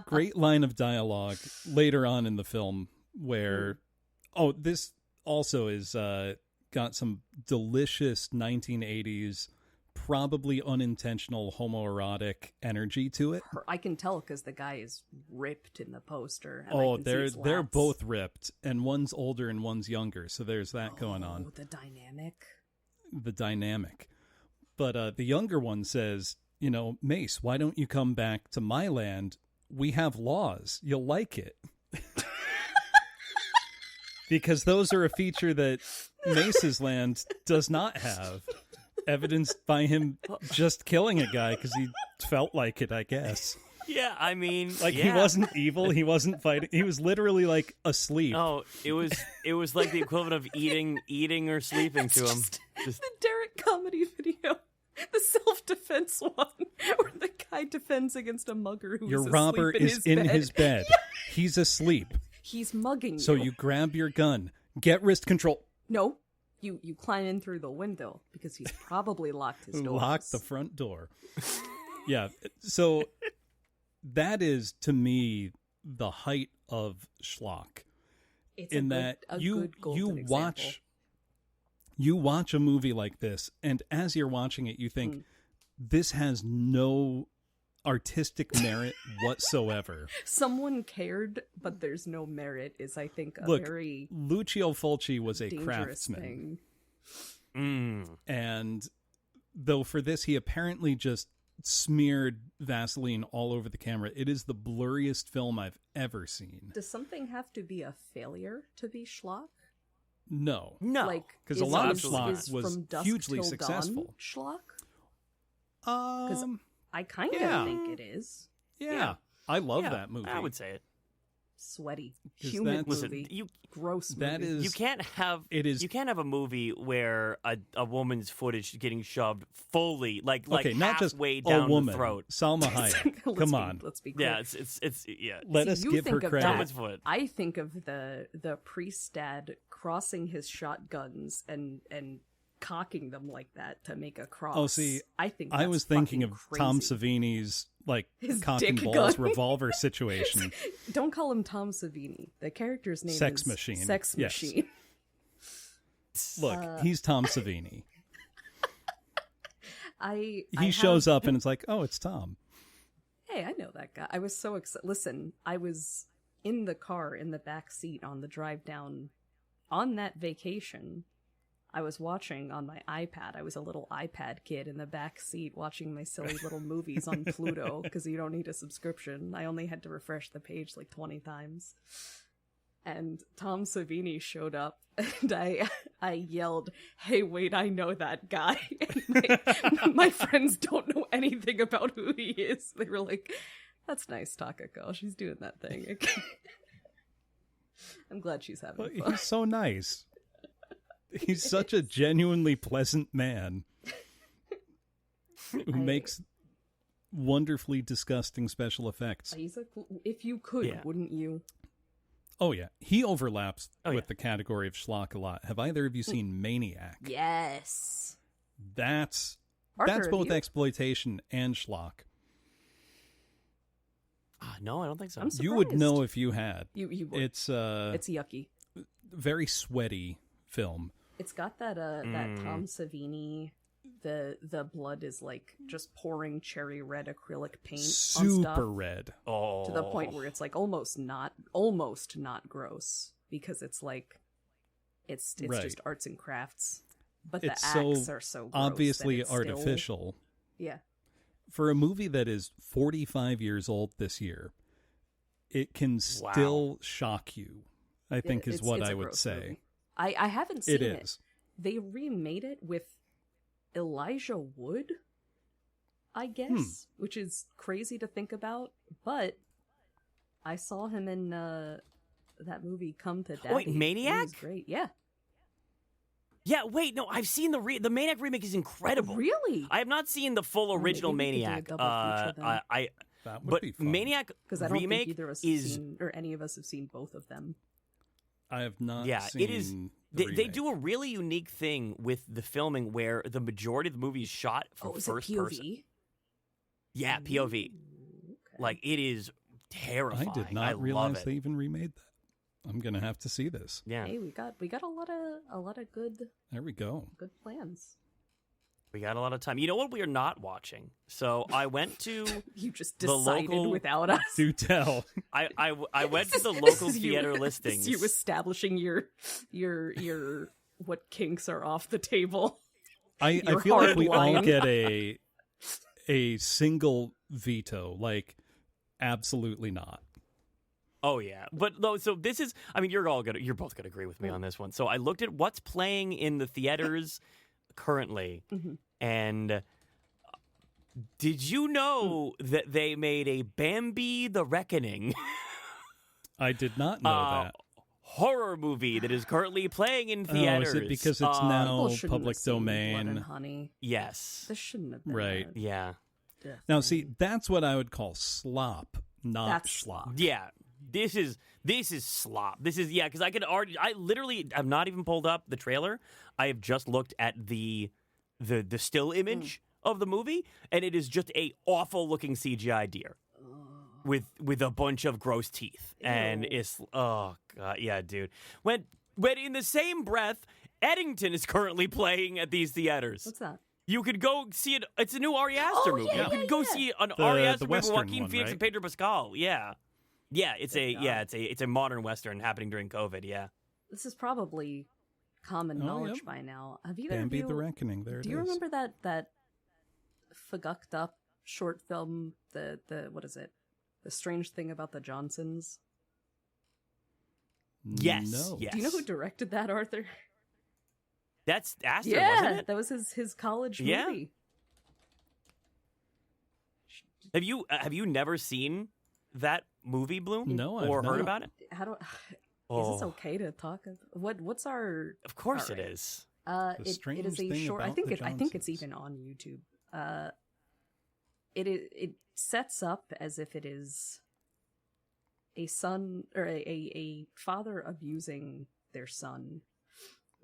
great line of dialogue later on in the film where this also is got some delicious 1980s, probably unintentional homoerotic energy to it. I can tell because the guy is ripped in the poster. And I can see his They're lats. both ripped, and one's older and one's younger, so there's that going on. Oh, the dynamic. But the younger one says, Mace, why don't you come back to my land? We have laws. You'll like it. Because those are a feature that Mace's land does not have. Evidenced by him just killing a guy because he felt like it, I guess. Yeah, I mean, He wasn't evil. He wasn't fighting. He was literally like asleep. Oh, it was like the equivalent of eating or sleeping to him. Just the Derek comedy video. The self-defense one, where the guy defends against a mugger who's Your asleep robber in is his in bed. his bed. He's asleep. He's mugging you. So you grab your gun. Get wrist control. No, you climb in through the window because he's probably locked his doors. Lock the front door. Yeah. So that is, to me, the height of schlock. It's in a good golden example. You watch a movie like this, and as you're watching it, you think, this has no artistic merit whatsoever. Someone cared, but there's no merit is, I think, a very Lucio Fulci was a dangerous craftsman. thing. And though for this, he apparently just smeared Vaseline all over the camera. It is the blurriest film I've ever seen. Does something have to be a failure to be schlock? No. Like, because a is- lot of is- schlock is was From Dusk hugely Till successful. Dawn schlock? Because I kind of yeah. think it is. Yeah. I love Yeah, that movie. I would say it. Sweaty, 'Cause humid that's- movie. Listen, Gross movie. that is- You can't have It is- You can't have a movie where a woman's footage getting shoved fully like okay, not just halfway a down woman. the throat. Salma Hayek. Come on. Let's be clear. Yeah, it's yeah. Let See, us you give her think of credit. that. Someone's foot. I think of the priest dad crossing his shotguns and cocking them like that to make a cross. Oh, see, I think I that's was thinking of fucking Tom crazy. Savini's like His cock and dick balls gun. revolver situation. Don't call him Tom Savini. The character's name Sex is Machine. Sex Yes. Machine. Look, he's Tom Savini. I He shows up and it's like, oh, it's Tom. Hey, I know that guy. I was so excited. Listen, I was in the car in the back seat on the drive down on that vacation. I was watching on my iPad. I was a little iPad kid in the back seat watching my silly little movies on Pluto because you don't need a subscription. I only had to refresh the page like 20 times. And Tom Savini showed up and I yelled, "Hey, wait, I know that guy." And my friends don't know anything about who he is. They were like, "That's nice, Takako. She's doing that thing." I'm glad she's having But fun. he's so nice. He's such a genuinely pleasant man who makes wonderfully disgusting special effects. If you could, Yeah. wouldn't you? Oh, yeah. He overlaps Oh, with yeah. the category of schlock a lot. Have either of you seen Maniac? Yes. That's Arthur, that's have both you? exploitation and schlock. No, I don't think so. I'm You would surprised. know if you had. You would. It's It's yucky. very sweaty film. It's got that Tom Savini. The blood is like just pouring cherry red acrylic paint on stuff Super red. Oh, to the point where it's like almost not gross because it's like it's Right. just arts and crafts. But It's the so acts are so gross that obviously it's still- artificial. Yeah. For a movie that is 45 years old this year, it can still shock you, I think is what it's I a would gross say. movie. I haven't seen It it. is. They remade it with Elijah Wood. I guess, which is crazy to think about, but I saw him in that movie Come to Daddy. Wait, Maniac? He's great. Yeah. Yeah, wait, no, I've seen the Maniac remake is incredible. Really? I have not seen the full original maybe we could Maniac. do a double feature then. That would But be fun. Maniac Because I don't remake think either of us is have seen, or any of us have seen both of them. I have not seen it is. the They remake. do a really unique thing with the filming where the majority of the movie is shot from Is first it POV? person. Yeah, POV. Ooh, okay. Like it is terrifying. I did not love realize it. they even remade that. I'm gonna have to see this. Yeah, Hey, we got a lot of good There we go. plans. we got a lot of time. You know what we are not watching? So I went to You just The decided local- without us. Do tell. I went to the This local is you- theater this listings. is you establishing your what kinks are off the table. I You're feel like we all hardline. get a single veto. Like, absolutely not. Oh yeah, but though, so this is. I mean, you're both gonna agree with me on this one. So I looked at what's playing in the theaters currently, and did you know that they made a Bambi: The Reckoning I did not know that. horror movie that is currently playing in Oh, theaters? is it because it's now People shouldn't public have seen Blood domain? and Honey. Yes. This shouldn't have been Right. a Yeah. death Now, thing. see, that's what I would call slop, not That's slop. slop. Yeah. This is slop. This is because I literally have not even pulled up the trailer. I have just looked at the still image of the movie, and it is just a awful looking CGI deer with a bunch of gross teeth, and Ew. it's oh god, yeah, dude. When in the same breath, Eddington is currently playing at these theaters. What's that? You could go see it. It's a new Ari Aster movie. yeah, You could yeah, go yeah. see an The Ari Aster movie with Western Joaquin one, Phoenix right? and Pedro Pascal. Yeah, yeah. It's God. a modern Western happening during COVID. Yeah. This is probably common Oh, knowledge yep. by now. Have either Bambi of you, the Reckoning. There it is. do you remember that fucked up short film? The what is it? The Strange Thing About the Johnsons. Yes. No. Yes. Do you know who directed that, Arthur? That's Aster, yeah, wasn't it? that was his college Yeah. movie. Have you never seen that movie, Bloom? No, I've or heard not. about it? How do? Oh, Is this okay to talk? What's our? of course All it right. is. It Strange is a Thing short. I About think the I think it's Johnsons. even on YouTube. It sets up as if it is a son or a father abusing their son,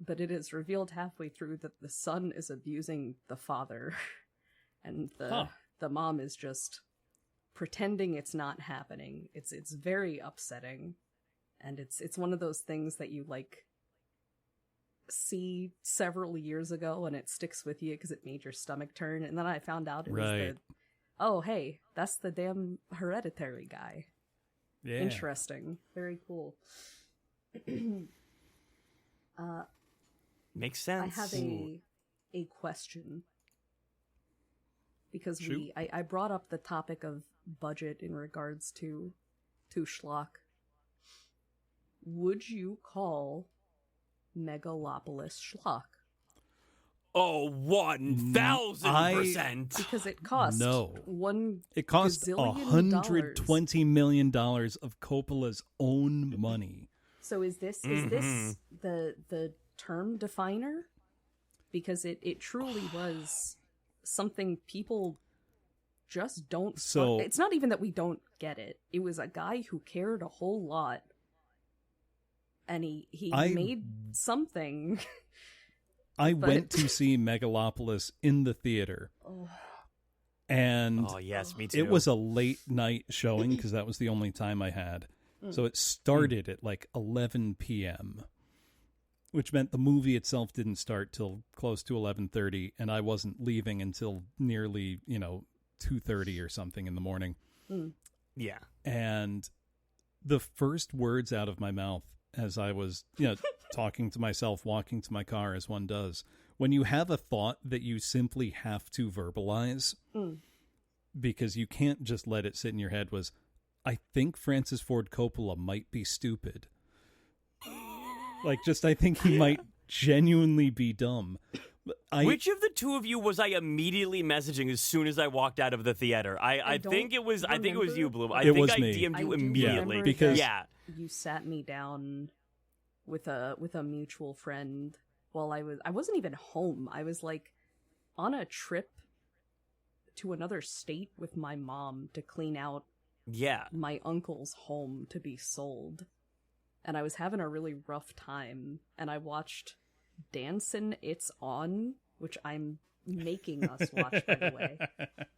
but it is revealed halfway through that the son is abusing the father, and the mom is just pretending it's not happening. It's very upsetting, and it's one of those things that you like see several years ago and it sticks with you because it made your stomach turn. And then I found out it was Right. oh hey, that's the damn Hereditary guy. Yeah. Interesting, very cool. Makes sense. I have a question because Shoot. I brought up the topic of budget in regards to Schlock. Would you call Megalopolis Schlock? Oh, 1,000%. Because it cost No. one It cost gazillion $120 million of Coppola's own money. So is this the term definer? Because it truly was something people just don't. So- it's not even that we don't get it. It was a guy who cared a whole lot, and he made something. I But- went to see Megalopolis in the theater, and Oh, yes, me too. it was a late night showing because that was the only time I had. So it started at like 11 p.m., which meant the movie itself didn't start till close to 11:30, and I wasn't leaving until nearly 2:30 or something in the morning. Yeah. And the first words out of my mouth as I was, talking to myself, walking to my car as one does, when you have a thought that you simply have to verbalize because you can't just let it sit in your head, was, I think Francis Ford Coppola might be stupid. I think he might genuinely be dumb. Which of the two of you was I immediately messaging as soon as I walked out of the theater? I think it was you, Bloom. I think I DM'd you immediately. Because you sat me down with a mutual friend while I wasn't even home. I was like on a trip to another state with my mom to clean out my uncle's home to be sold. And I was having a really rough time, and I watched Dancin' It's On, which I'm making us watch, by the way.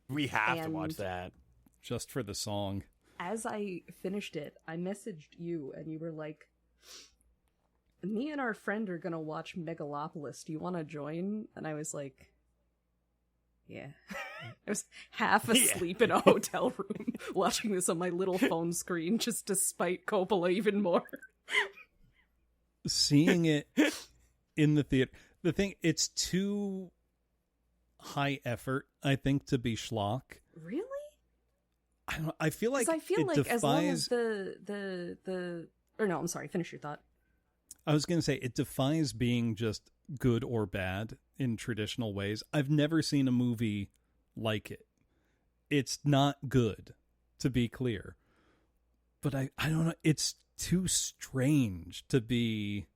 We have to watch that. Just for the song. As I finished it, I messaged you, and you were like, me and our friend are gonna watch Megalopolis. Do you want to join? And I was like, yeah. I was half asleep in a hotel room watching this on my little phone screen just to spite Coppola even more. Seeing it in the theater, the thing, it's too high effort, I think, to be schlock. Really? I don't know. I feel like defies... as long as or no, I'm sorry, finish your thought. I was going to say, it defies being just good or bad in traditional ways. I've never seen a movie like it. It's not good, to be clear. But I don't know, it's too strange to be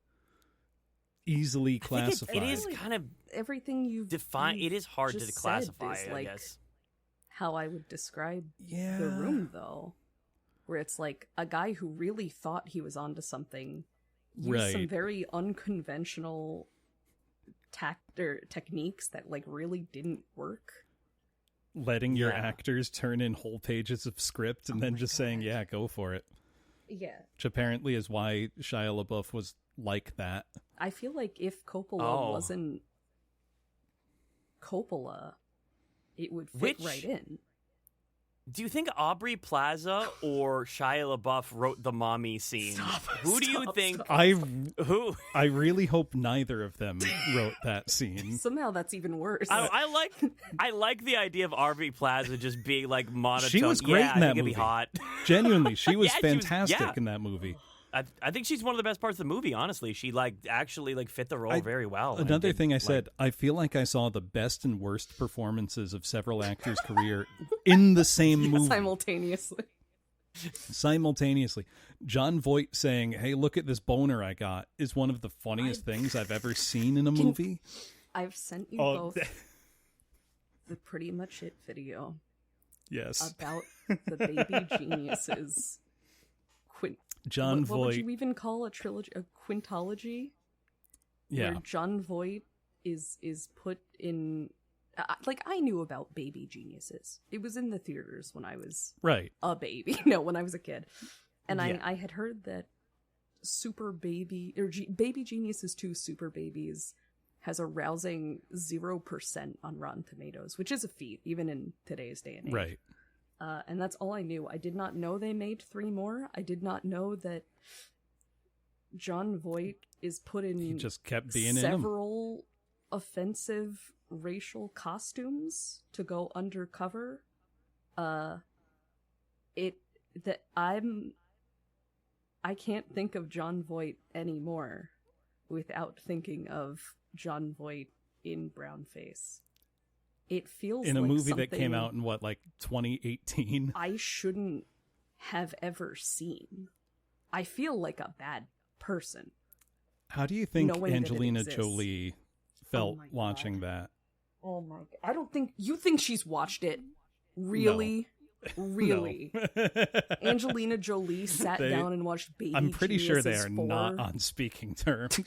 easily classified. It is kind of everything you've defined. It is hard to classify, I guess. How I would describe The Room, though, where it's like a guy who really thought he was onto something, used some very unconventional techniques that like really didn't work. Letting your actors turn in whole pages of script and then just saying, yeah, go for it. Yeah. Which apparently is why Shia LaBeouf was like that. I feel like if Coppola wasn't Coppola, it would fit right in. Do you think Aubrey Plaza or Shia LaBeouf wrote the mommy scene? Who do you think? Who? I really hope neither of them wrote that scene. Somehow that's even worse. I like the idea of Aubrey Plaza just being like monotone. She was great in that movie. It'd be hot. Genuinely, she was fantastic in that movie. I think she's one of the best parts of the movie, honestly. She actually fit the role very well. Another thing I said, I feel like I saw the best and worst performances of several actors' career in the same movie. Simultaneously. John Voight saying, hey, look at this boner I got, is one of the funniest things I've ever seen in a movie. I've sent you both the Pretty Much It video. Yes. About the baby geniuses. John Voight. What would you even call a trilogy? A quintology? Yeah. Where John Voight is put in... I knew about baby geniuses. It was in the theaters when I was a baby. No, when I was a kid. And I had heard that Super Baby... or Baby Geniuses 2 Super Babies has a rousing 0% on Rotten Tomatoes, which is a feat, even in today's day and age. Right. And that's all I knew. I did not know they made 3 more. I did not know that John Voight is put in he just kept being several offensive racial costumes to go undercover. I can't think of John Voight anymore without thinking of John Voight in brownface. It feels in a like movie that came out in 2018. I shouldn't have ever seen. I feel like a bad person. How do you think Angelina Jolie felt watching that? Oh my god. I don't think you think she's watched it. Really? No. Really? No. Angelina Jolie sat down and watched Baby I'm pretty Geniuses sure they are 4. not on speaking terms.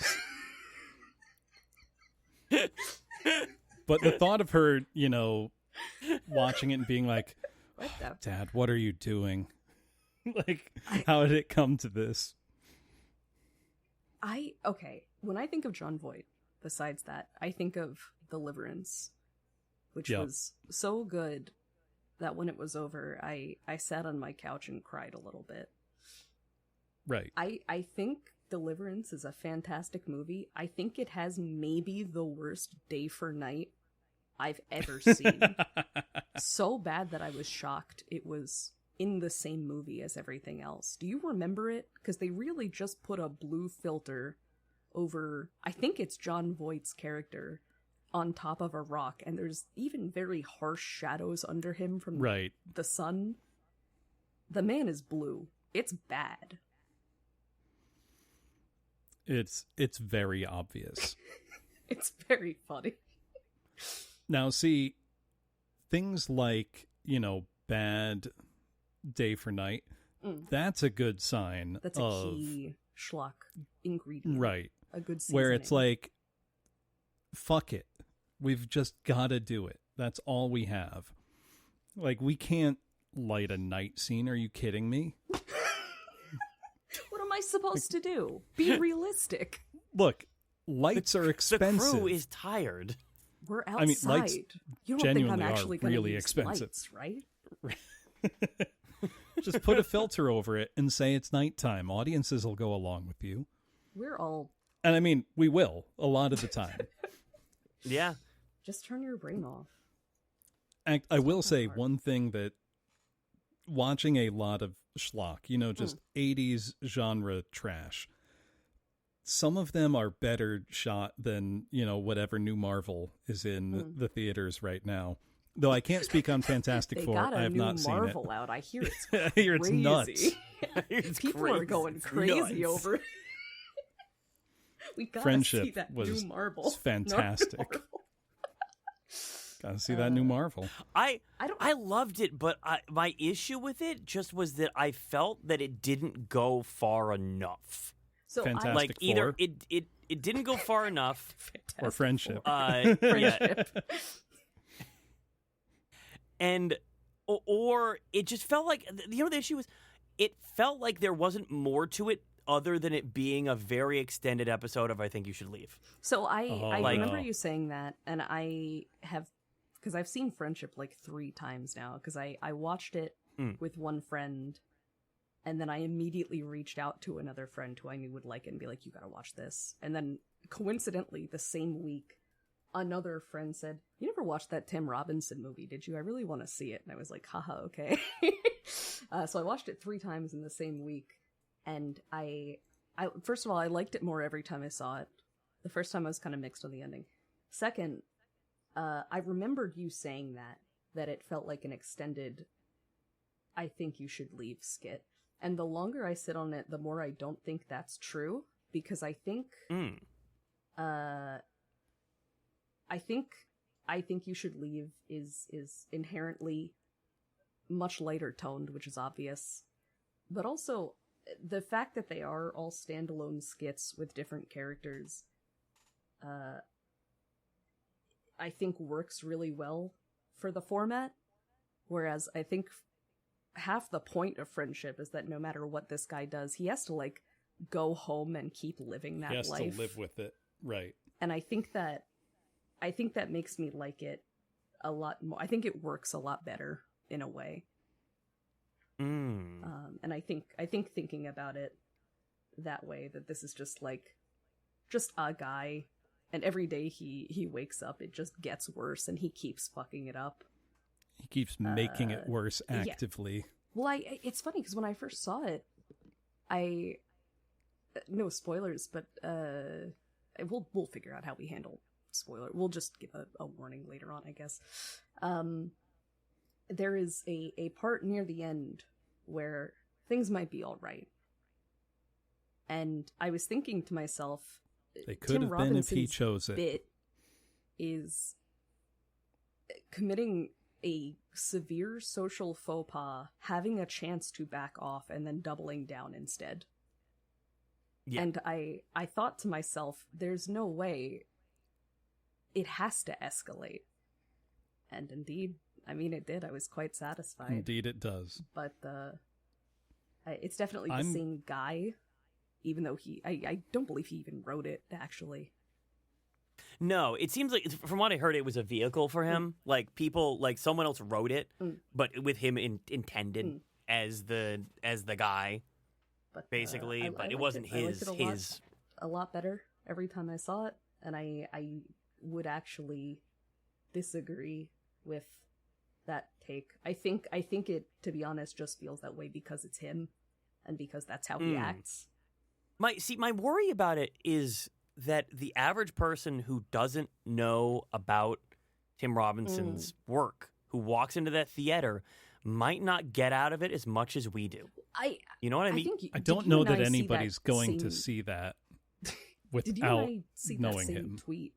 But the thought of her, watching it and being like, Dad, what are you doing? How did it come to this? When I think of John Voight, besides that, I think of Deliverance, which was so good that when it was over, I sat on my couch and cried a little bit. Right. I think Deliverance is a fantastic movie. I think it has maybe the worst day for night I've ever seen. So bad that I was shocked it was in the same movie as everything else. Do you remember it? Because they really just put a blue filter over, I think it's John Voight's character, on top of a rock, and there's even very harsh shadows under him from the sun. The man is blue. It's bad. It's very obvious. It's very funny. Now, see, things like, bad day for night, that's a good sign. That's a key schlock ingredient. Right. A good seasoning. Where it's like, fuck it. We've just got to do it. That's all we have. Like, we can't light a night scene. Are you kidding me? What am I supposed to do? Be realistic. Look, lights are expensive. The crew is tired. We're outside. I mean, lights you don't think I'm genuinely actually are going to really use expensive. lights, right? Just put a filter over it and say it's nighttime. Audiences will go along with you. We're all... And I mean, we will, a lot of the time. Yeah. Just turn your brain off. I will say one thing that watching a lot of schlock, just 80s genre trash, some of them are better shot than, whatever new Marvel is in the theaters right now. Though I can't speak on Fantastic Four. I have not seen it. They got a new Marvel out. I hear it's I hear it's nuts. People are going crazy over it. We gotta Friendship see that was new Marvel. Fantastic. Gotta see that new Marvel. I loved it, but my issue with it just was that I felt that it didn't go far enough. So Fantastic Four. Either it didn't go far enough, or Friendship. Friendship. Yeah. And or it just felt like the issue was it felt like there wasn't more to it other than it being a very extended episode of I Think You Should Leave. So I remember you saying that, and I have, because I've seen Friendship like 3 times now, because I watched it with one friend, and then I immediately reached out to another friend who I knew would like it and be like, you gotta watch this. And then coincidentally, the same week, another friend said, you never watched that Tim Robinson movie, did you? I really want to see it. And I was like, haha, okay. So I watched it 3 times in the same week. And I first of all, I liked it more every time I saw it. The first time I was kind of mixed on the ending. Second, I remembered you saying that it felt like an extended I Think You Should Leave skit. And the longer I sit on it, the more I don't think that's true. Because I think I Think You Should Leave is inherently much lighter toned, which is obvious. But also, the fact that they are all standalone skits with different characters, I think works really well for the format. Whereas I think half the point of Friendship is that no matter what this guy does, he has to, like, go home and keep living that life. He has to live with it, right. And I think that makes me like it a lot more. I think it works a lot better in a way. And I think thinking about it that way, that this is just a guy, and every day he wakes up, it just gets worse, and he keeps fucking it up. He keeps making it worse actively. Yeah. Well, it's funny because when I first saw it, no spoilers, but we'll figure out how we handle spoiler. We'll just give a warning later on, I guess. There is a part near the end where things might be all right. And I was thinking to myself, they could have been if he chose it. Bit is committing a severe social faux pas, having a chance to back off, and then doubling down instead. Yeah. And I thought to myself, there's no way. It has to escalate. And indeed, I mean, it did. I was quite satisfied. Indeed it does. But it's definitely the same guy, even though I don't believe he even wrote it, actually. No, it seems like, from what I heard, it was a vehicle for him. Like, someone else wrote it, but with him intended as the guy, but, basically. But it wasn't his. A lot better every time I saw it, and I would actually disagree with that take. I think it, to be honest, just feels that way because it's him and because that's how he acts. My worry about it is that the average person who doesn't know about Tim Robinson's work, who walks into that theater, might not get out of it as much as we do. You know what I mean? I don't know that anybody's going to see that without did you and I see knowing that same him. tweet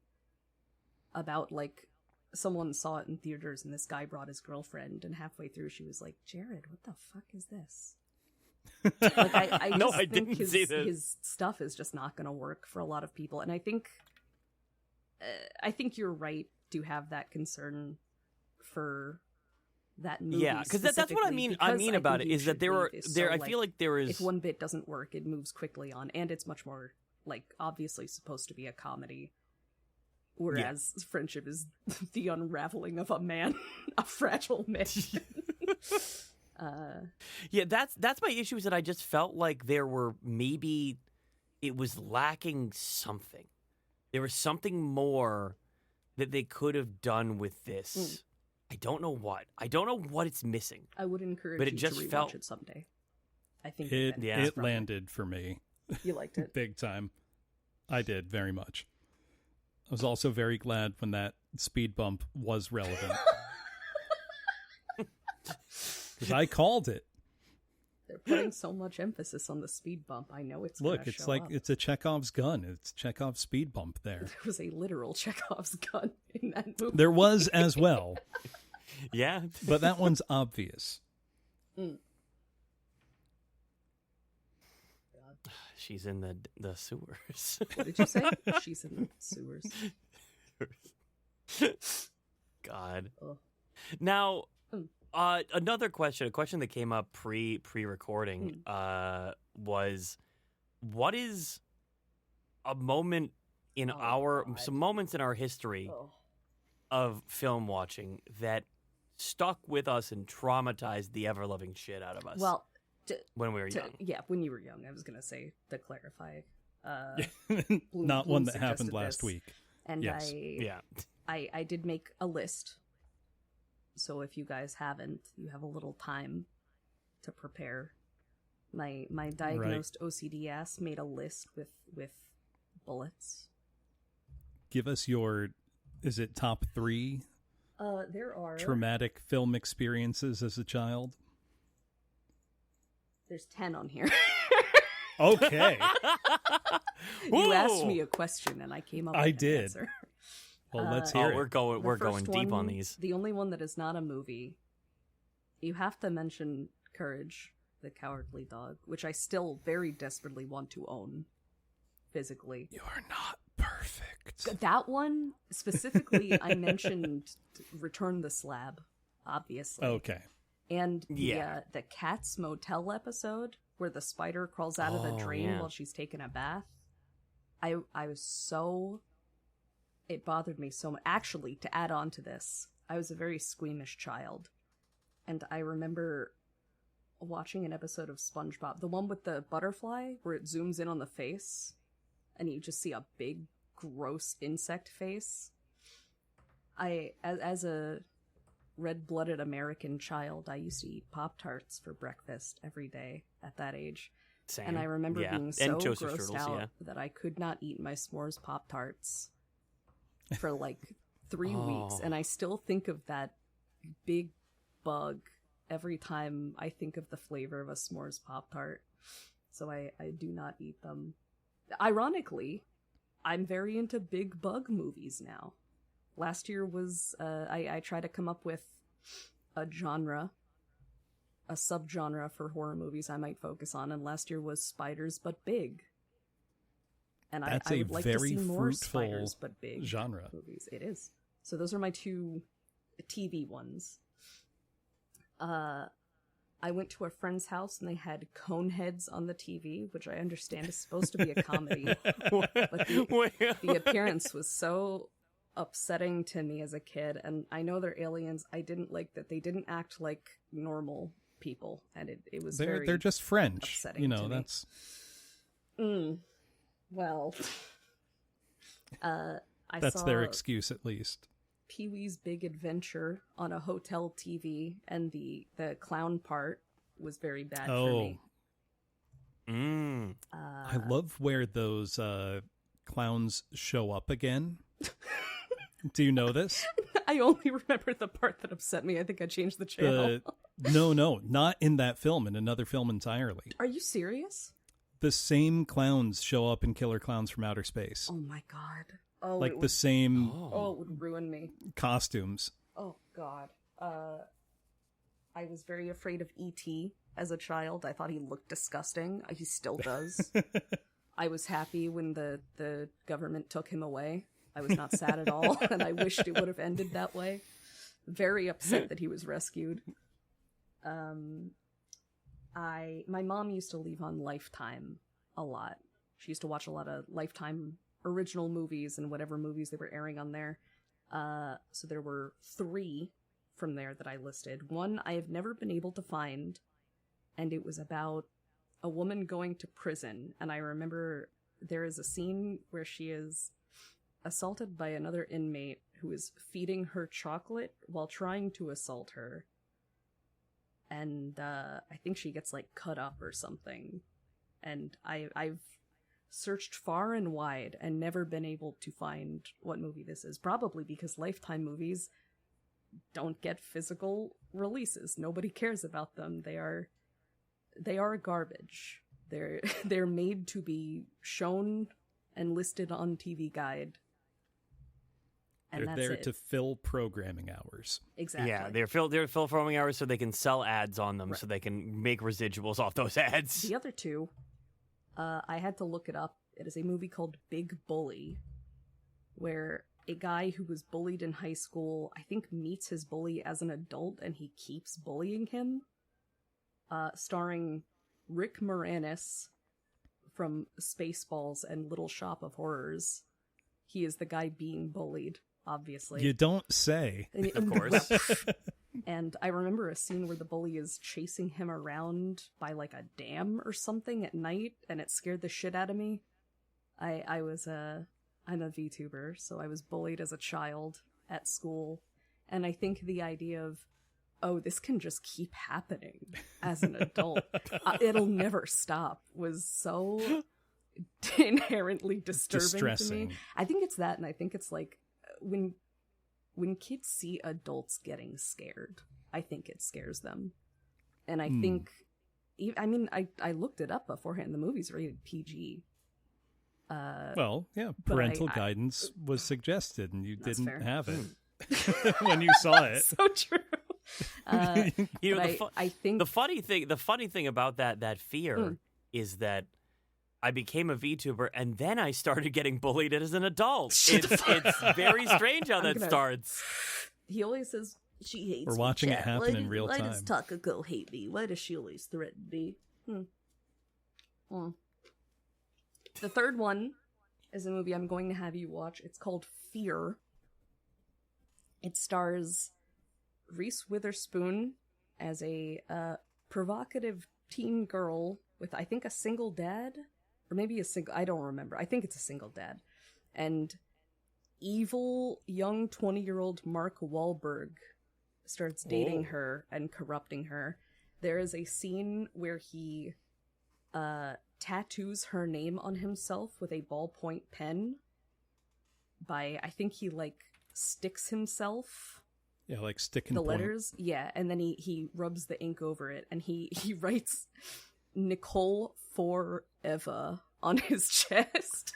about, like, someone saw it in theaters and this guy brought his girlfriend, and halfway through she was like, Jared, what the fuck is this? Like, I No, just I think didn't see this. his stuff is just not going to work for a lot of people, and I think you're right to have that concern for that movie. Yeah, because that's what I mean. I mean about it is that I feel like there is. If one bit doesn't work, it moves quickly on, and it's much more, like, obviously supposed to be a comedy. Whereas friendship is the unraveling of a man, a fragile man. Yeah, that's my issue, is that I just felt like there were maybe it was lacking something. There was something more that they could have done with this. I don't know what. I don't know what it's missing. I would encourage but it you just to rewatch felt... it someday. I think it landed for me. You liked it? Big time. I did, very much. I was also very glad when that speed bump was relevant. Because I called it. They're putting so much emphasis on the speed bump. I know it's Look, it's like up. it's a Chekhov's gun. It's Chekhov's speed bump there. There was a literal Chekhov's gun in that movie. There was as well. Yeah. But that one's obvious. She's in the sewers. What did you say? She's in the sewers. God. Ugh. Now, another question, a question that came up pre-recording, was, what is a moment in some moments in our history of film watching that stuck with us and traumatized the ever-loving shit out of us? Well, when we were young. Yeah, when you were young, I was going to say, to clarify. Not one that happened last week. And yes. I did make a list. So if you guys haven't, you have a little time to prepare. My diagnosed OCD ass made a list with bullets. Give us your, is it top 3? There are traumatic film experiences as a child. There's 10 on here. Okay. You asked me a question and I came up with an answer. Well, let's hear it. We're going deep on these. The only one that is not a movie, you have to mention Courage, the Cowardly Dog, which I still very desperately want to own physically. You are not perfect. That one, specifically, I mentioned Return the Slab, obviously. Okay. And the Cat's Motel episode, where the spider crawls out of the drain while she's taking a bath. I was so... It bothered me so much. Actually, to add on to this, I was a very squeamish child. And I remember watching an episode of SpongeBob, the one with the butterfly, where it zooms in on the face, and you just see a big, gross insect face. As a red-blooded American child, I used to eat Pop-Tarts for breakfast every day at that age. Same. And I remember being so grossed Strudels, out that I could not eat my s'mores Pop-Tarts for like 3 weeks. And I still think of that big bug every time I think of the flavor of a s'mores Pop-Tart. So I do not eat them. Ironically, I'm very into big bug movies now. Last year was, I tried to come up with a genre, a subgenre for horror movies I might focus on, and last year was Spiders But Big. And I would like to see more Spiders But Big genre movies. It is. So those are my 2 TV ones. I went to a friend's house and they had Coneheads on the TV, which I understand is supposed to be a comedy. But the appearance was so upsetting to me as a kid, and I know they're aliens. I didn't like that they didn't act like normal people, and it was they're just French, upsetting to me. That's well, that's their excuse, at least. Pee-wee's Big Adventure on a hotel TV, and the clown part was very bad for me. I love where those clowns show up again. Do you know this? I only remember the part that upset me. I think I changed the channel. No, not in that film, in another film entirely. Are you serious? The same clowns show up in Killer Clowns from Outer Space. Oh my god. Oh, like the same it would ruin me. costumes. Oh god. I was very afraid of E.T. as a child. I thought he looked disgusting. He still does. I was happy when the government took him away. I was not sad at all, and I wished it would have ended that way. Very upset that he was rescued. My mom used to leave on Lifetime a lot. She used to watch a lot of Lifetime original movies and whatever movies they were airing on there. So there were 3 from there that I listed. One I have never been able to find, and it was about a woman going to prison. And I remember there is a scene where she is assaulted by another inmate who is feeding her chocolate while trying to assault her. And I think she gets like cut up or something. And I've searched far and wide and never been able to find what movie this is. Probably because Lifetime movies don't get physical releases. Nobody cares about them. They are garbage. They're made to be shown and listed on TV Guide. And they're there to fill programming hours. Exactly. Yeah, they're fill programming hours so they can sell ads on them, so they can make residuals off those ads. The other 2, I had to look it up. It is a movie called Big Bully, where a guy who was bullied in high school, I think, meets his bully as an adult, and he keeps bullying him. Starring Rick Moranis from Spaceballs and Little Shop of Horrors. He is the guy being bullied, obviously. You don't say. Of course. And I remember a scene where the bully is chasing him around by like a dam or something at night, and it scared the shit out of me. I'm a Vtuber, so I was bullied as a child at school, and I think the idea of, oh, this can just keep happening as an adult, it'll never stop, was so inherently disturbing to me. I think it's that, and I think it's like when kids see adults getting scared, I think it scares them. And I think, I mean, I looked it up beforehand. The movie's rated PG. Well, yeah, parental guidance was suggested, and you didn't fair. have it when you saw it. So true. You know, I think the funny thing about that fear is that I became a VTuber, and then I started getting bullied as an adult. It's very strange how that starts. He always says, she hates We're watching me, it happen in real Why time. does Takako hate me? Why does she always threaten me? The third one is a movie I'm going to have you watch. It's called Fear. It stars Reese Witherspoon as a provocative teen girl with, I think, a single dad? Or maybe I don't remember. I think it's a single dad. And evil young 20-year-old Mark Wahlberg starts dating her and corrupting her. There is a scene where he tattoos her name on himself with a ballpoint pen. I think he, like, sticks himself. Yeah, like stick and the point. letters. Yeah, and then he rubs the ink over it, and he writes Nicole Forever on his chest.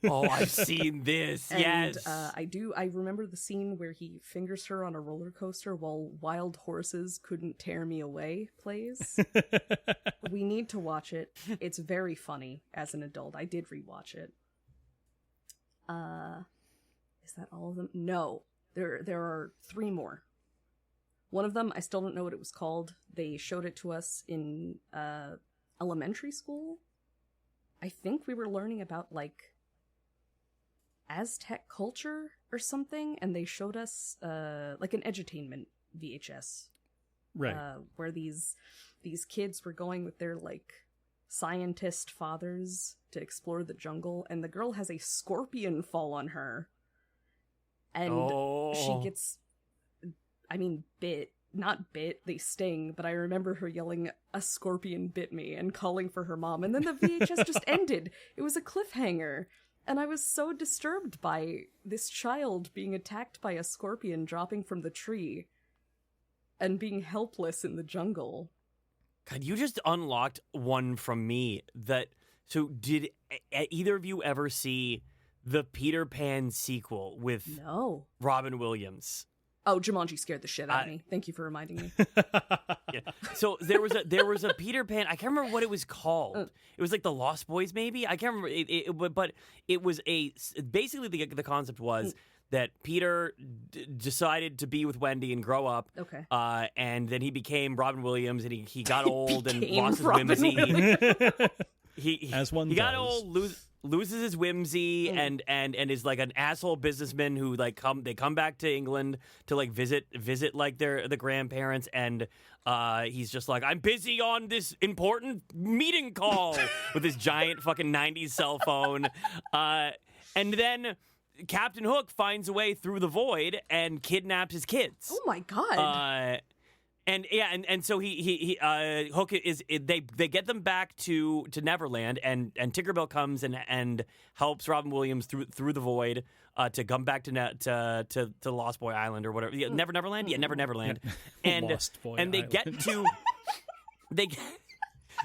Oh, I've seen this. And, yes. I remember the scene where he fingers her on a roller coaster while Wild Horses Couldn't Tear Me Away plays. We need to watch it. It's very funny as an adult. I did rewatch it. Is that all of them? No. There are 3 more. One of them, I still don't know what it was called. They showed it to us in elementary school. I think we were learning about, like, Aztec culture or something, and they showed us like an edutainment VHS, right? Where these kids were going with their, like, scientist fathers to explore the jungle, and the girl has a scorpion fall on her, and she gets, I mean, not bit, they sting, but I remember her yelling, "A scorpion bit me," and calling for her mom, and then the VHS just ended. It was a cliffhanger. And I was so disturbed by this child being attacked by a scorpion dropping from the tree and being helpless in the jungle. God, you just unlocked one from me. So did either of you ever see the Peter Pan sequel with Robin Williams? Oh, Jumanji scared the shit out of me. Thank you for reminding me. Yeah. So there was a Peter Pan. I can't remember what it was called. It was like the Lost Boys, maybe. I can't remember. But it was basically the concept was that Peter decided to be with Wendy and grow up. Okay. And then he became Robin Williams, and he got old and lost his Robin whimsy. He got old, loses his whimsy, and is like an asshole businessman who like they come back to England to like visit like the grandparents, and he's just like, I'm busy on this important meeting call with this giant fucking 90s cell phone, and then Captain Hook finds a way through the void and kidnaps his kids. Oh my god. And so he Hook they get them back to Neverland, and Tinkerbell comes and helps Robin Williams through the void to come back to Lost Boy Island or whatever. Yeah, Neverland. Yeah, Neverland. And Lost Boy and they Island. get to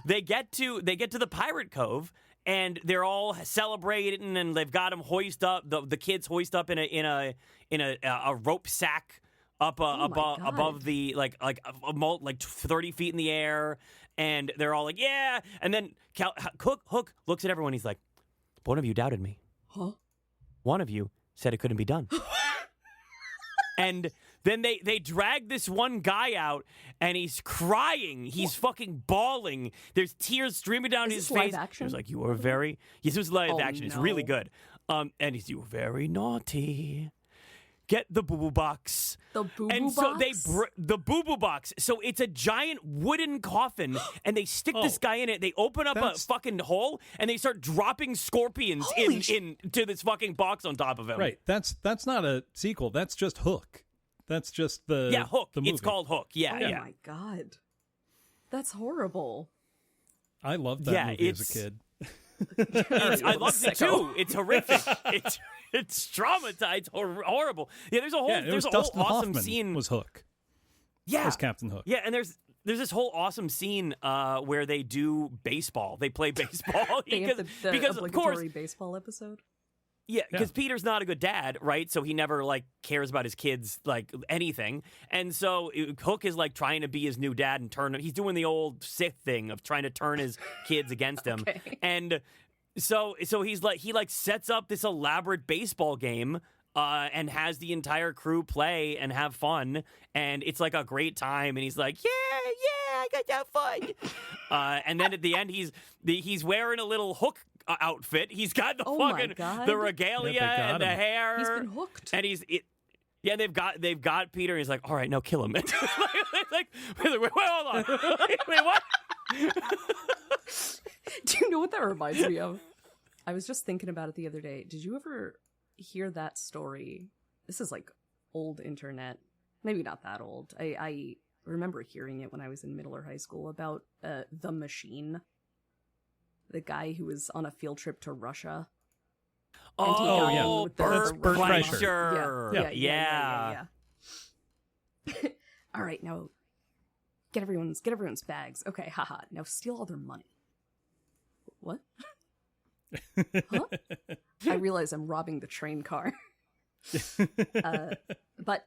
they get to the Pirate Cove. And they're all celebrating, and they've got them hoist up. The kids hoist up in a rope sack up above the like 30 feet in the air, and they're all like, yeah. And then Hook looks at everyone. He's like, one of you doubted me. Huh? One of you said it couldn't be done. And then they drag this one guy out, and he's crying. He's fucking bawling. There's tears streaming down his face. Live action? He was like, "You were very." Yes, it was live action. It's no. really good. And you were very naughty. Get the boo-boo box. The boo-boo and so box? the boo-boo box. So it's a giant wooden coffin, and they stick this guy in it. They open up a fucking hole, and they start dropping scorpions into this fucking box on top of him. Right. That's not a sequel. That's just Hook. That's just the Hook. The movie. It's called Hook. Yeah, Oh my god. That's horrible. I loved that movie as a kid. I loved it too. It's horrific. It's traumatized. Horrible. Yeah, there's a whole Dustin awesome Hoffman scene. was Hook. Yeah, as Captain Hook. Yeah, and there's this whole awesome scene where they do baseball. They play baseball They have the because of course obligatory baseball episode. Yeah, because Peter's not a good dad, right? So he never like cares about his kids like anything, and so Hook is like trying to be his new dad and he's doing the old Sith thing of trying to turn his kids against him, and so he's like he sets up this elaborate baseball game. And has the entire crew play and have fun, and it's like a great time. And he's like, "Yeah, I got that fun." And then at the end, he's wearing a little Hook outfit. He's got the the regalia and the hair. He's been hooked, and they've got Peter. And he's like, "All right, now kill him." wait, hold on, wait, what? Do you know what that reminds me of? I was just thinking about it the other day. Did you ever hear that story? This is like old internet, maybe not that old. I remember hearing it when I was in middle or high school about The Machine, the guy who was on a field trip to Russia. Bert Kreischer. Yeah. All right, now get everyone's bags. Okay, haha. Now steal all their money. What? Huh? I realize I'm robbing the train car. But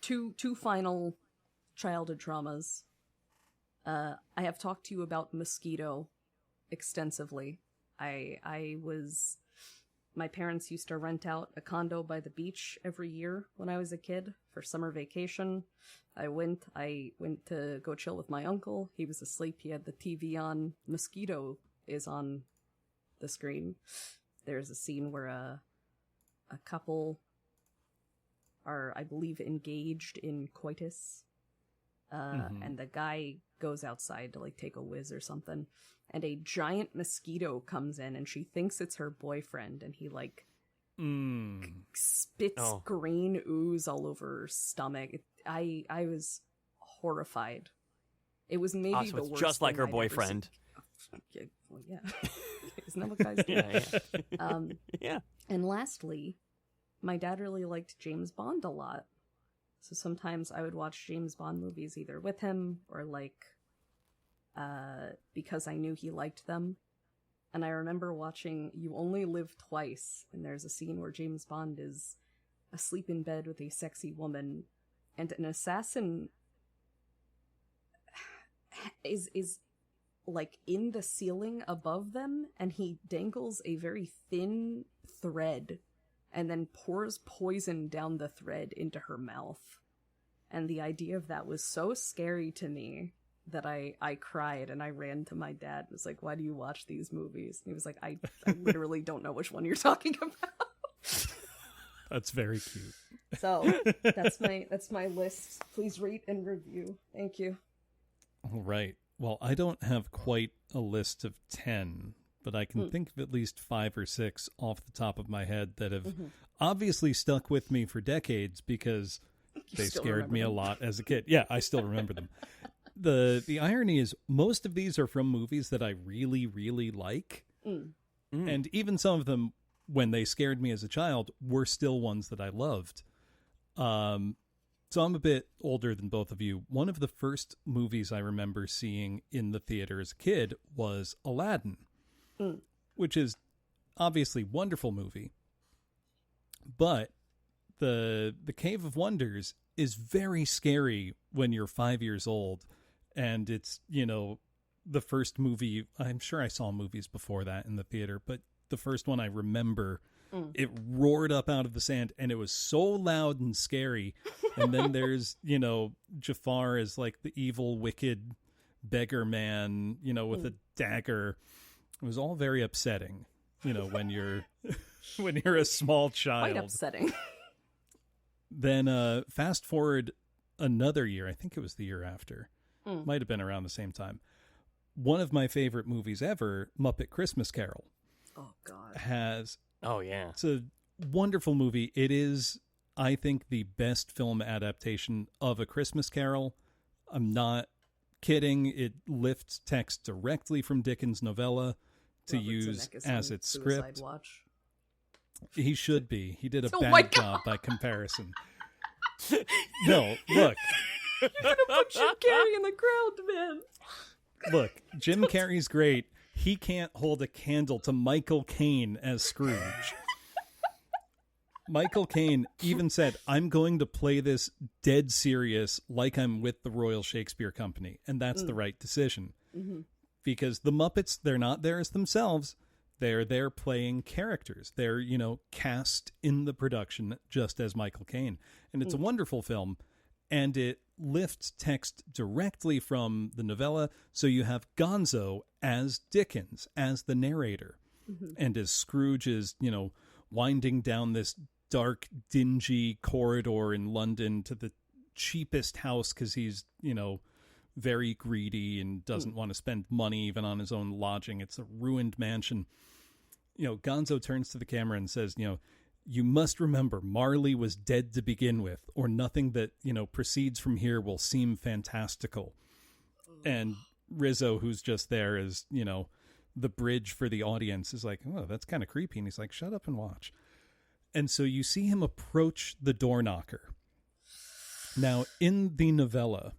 two final childhood traumas. I have talked to you about Mosquito extensively. My parents used to rent out a condo by the beach every year when I was a kid for summer vacation. I went to go chill with my uncle. He was asleep. He had the TV on. Mosquito is on the screen. There's a scene where a couple are, I believe, engaged in coitus, and the guy goes outside to like take a whiz or something, and a giant mosquito comes in, and she thinks it's her boyfriend, and he like spits green ooze all over her stomach. I was horrified. It was maybe the worst. Just like her I'd boyfriend. Well, yeah. Isn't that what guys do? Yeah. And lastly, my dad really liked James Bond a lot. So sometimes I would watch James Bond movies either with him or because I knew he liked them. And I remember watching You Only Live Twice, and there's a scene where James Bond is asleep in bed with a sexy woman, and an assassin is like in the ceiling above them, and he dangles a very thin thread and then pours poison down the thread into her mouth. And the idea of that was so scary to me that I cried, and I ran to my dad and was like, why do you watch these movies? And he was like, I literally don't know which one you're talking about. That's very cute. So that's my list. Please rate and review. Thank you. All right. Well, I don't have quite a list of 10, but I can think of at least 5 or 6 off the top of my head that have obviously stuck with me for decades because they scared me a lot as a kid. Yeah, I still remember them. The irony is most of these are from movies that I really, really like. And even some of them, when they scared me as a child, were still ones that I loved. So I'm a bit older than both of you. One of the first movies I remember seeing in the theater as a kid was Aladdin, which is obviously a wonderful movie. But the Cave of Wonders is very scary when you're 5 years old. And it's, the first movie, I'm sure I saw movies before that in the theater, but the first one I remember, it roared up out of the sand and it was so loud and scary. And then there's, Jafar as like the evil, wicked beggar man, with a dagger. It was all very upsetting, when you're when you're a small child. Quite upsetting. Then fast forward another year, I think it was the year after. Might have been around the same time. One of my favorite movies ever, Muppet Christmas Carol. Oh, God. Oh, yeah. It's a wonderful movie. It is, I think, the best film adaptation of A Christmas Carol. I'm not kidding. It lifts text directly from Dickens' novella to use as its script. Watch. He should be. He did a bad job by comparison. No, look. You're going to put Jim Carrey in the ground, man. Look, Jim Carrey's great. He can't hold a candle to Michael Caine as Scrooge. Michael Caine even said, I'm going to play this dead serious like I'm with the Royal Shakespeare Company. And that's the right decision. Because the Muppets, they're not there as themselves. They're there playing characters. They're, cast in the production just as Michael Caine. And it's a wonderful film. And it lifts text directly from the novella. So you have Gonzo as Dickens, as the narrator. And as Scrooge is, winding down this dark, dingy corridor in London to the cheapest house because he's, very greedy and doesn't want to spend money even on his own lodging. It's a ruined mansion. Gonzo turns to the camera and says, you must remember Marley was dead to begin with, or nothing that, proceeds from here will seem fantastical. And Rizzo, who's just there as, the bridge for the audience, is like, oh, that's kind of creepy. And he's like, shut up and watch. And so you see him approach the door knocker. Now, in the novella,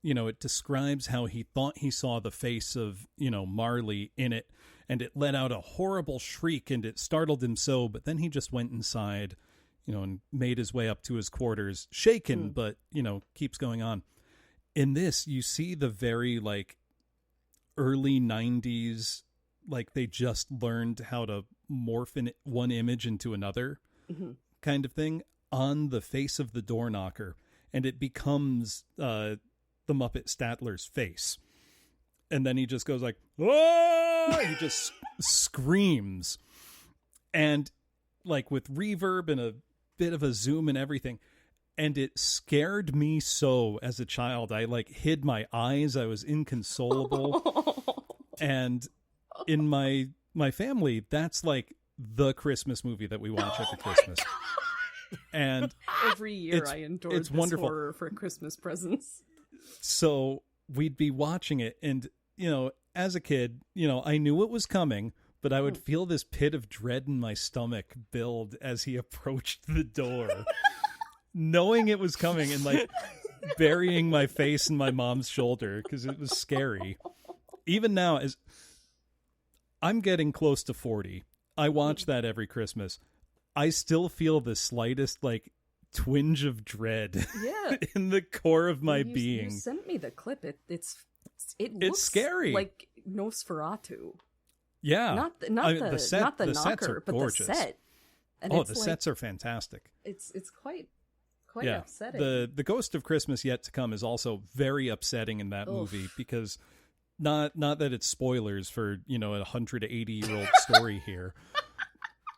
it describes how he thought he saw the face of, Marley in it, and it let out a horrible shriek, and it startled him so, but then he just went inside, and made his way up to his quarters, shaken, but, keeps going on. In this, you see the very, early 90s, they just learned how to morph in one image into another kind of thing on the face of the door knocker, and it becomes the Muppet Statler's face. And then he just goes like, oh! He just screams. And with reverb and a bit of a zoom and everything. And it scared me so as a child. I hid my eyes. I was inconsolable. And in my family, that's the Christmas movie that we watch every Christmas. And every year I endured this wonderful horror for Christmas presents. So we'd be watching it, and as a kid, I knew it was coming, but I would feel this pit of dread in my stomach build as he approached the door, knowing it was coming and like burying my face in my mom's shoulder because it was scary. Even now, as I'm getting close to 40, I watch that every Christmas. I still feel the slightest like twinge of dread in the core of my being. You sent me the clip. It looks scary, like Nosferatu. Yeah, not the knocker, sets are but gorgeous. the set. And the sets are fantastic. It's quite upsetting. The Ghost of Christmas Yet to Come is also very upsetting in that movie because not that it's spoilers for, a 180-year-old story here,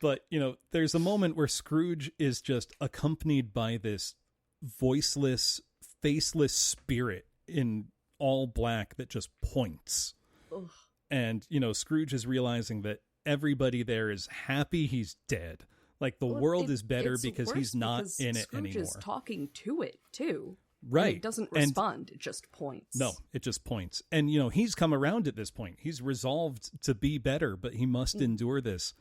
but there's a moment where Scrooge is just accompanied by this voiceless, faceless spirit in all black that just points. Ugh. And, Scrooge is realizing that everybody there is happy he's dead. Like, the world is better because he's not in it Scrooge anymore. Scrooge is talking to it, too. Right. And it doesn't respond, it just points. No, it just points. And, he's come around at this point. He's resolved to be better, but he must endure this.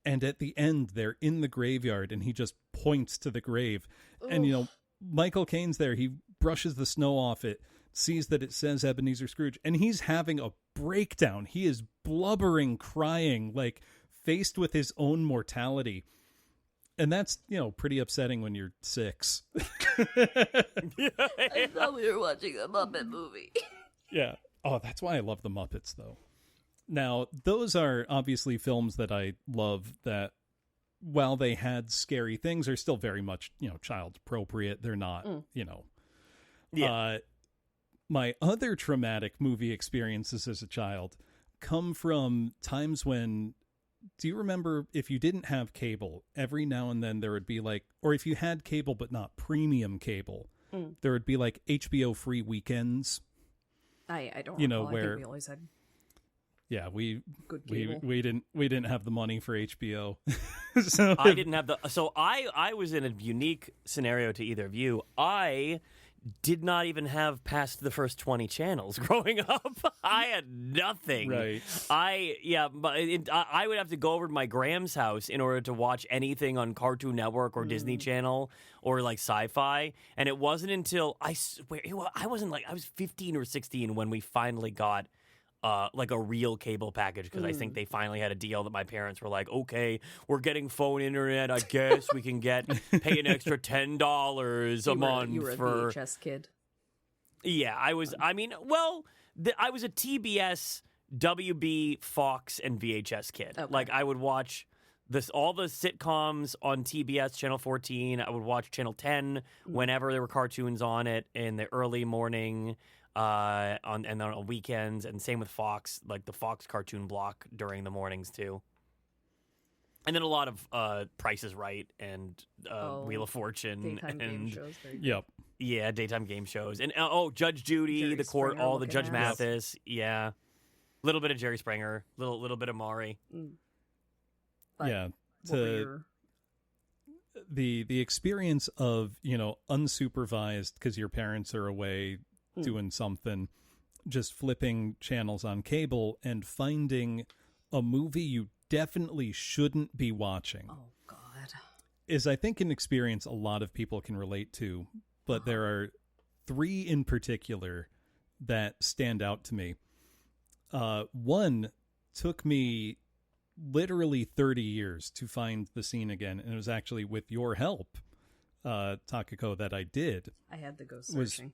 And at the end, they're in the graveyard, and he just points to the grave. Ugh. And, Michael Caine's there. He brushes the snow off it, sees that it says Ebenezer Scrooge, and he's having a breakdown. He is blubbering, crying, like faced with his own mortality. And that's, pretty upsetting when you're 6. I thought we were watching a Muppet movie. Yeah. Oh, that's why I love the Muppets, though. Now, those are obviously films that I love that, while they had scary things, are still very much, child appropriate. They're not, Yeah. My other traumatic movie experiences as a child come from times when, do you remember if you didn't have cable, every now and then there would be like, or if you had cable but not premium cable, there would be like HBO free weekends. I don't know, recall. where I think we always had we cable. we didn't have the money for HBO. So I didn't have I was in a unique scenario to either of you. I did not even have past the first 20 channels growing up. I had nothing. Right. I would have to go over to my Graham's house in order to watch anything on Cartoon Network or Disney Channel or like Sci-Fi. And it wasn't until I was 15 or 16 when we finally got like a real cable package, because I think they finally had a deal that my parents were like, okay, we're getting phone internet. I guess we can pay an extra $10 a month. You were a for VHS kid. Yeah, I was. I mean, I was a TBS, WB, Fox, and VHS kid. Okay. Like I would watch all the sitcoms on TBS Channel 14. I would watch Channel 10 whenever there were cartoons on it in the early morning. On weekends, and same with Fox, like the Fox cartoon block during the mornings too. And then a lot of Price is Right and Wheel of Fortune daytime game and shows. yeah, daytime game shows and Judge Judy, Jerry the court, Springer all the Judge looking Mathis, a little bit of Jerry Springer, little bit of Maury. But the experience of unsupervised because your parents are away doing something, just flipping channels on cable and finding a movie you definitely shouldn't be watching. Oh, God. Is, I think, an experience a lot of people can relate to, but there are 3 in particular that stand out to me. One took me literally 30 years to find the scene again, and it was actually with your help, Takako, that I did. I had to go searching.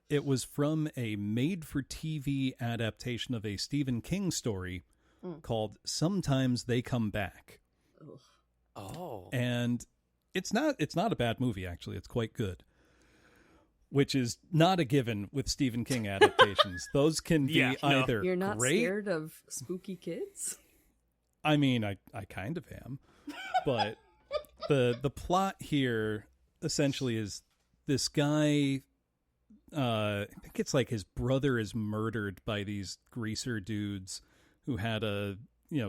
It was from a made-for-TV adaptation of a Stephen King story called Sometimes They Come Back. Ugh. Oh. And it's not a bad movie, actually. It's quite good. Which is not a given with Stephen King adaptations. Those can be either You're not great. scared of spooky kids? I mean, I kind of am. But the plot here essentially is this guy... I think it's like his brother is murdered by these greaser dudes who had a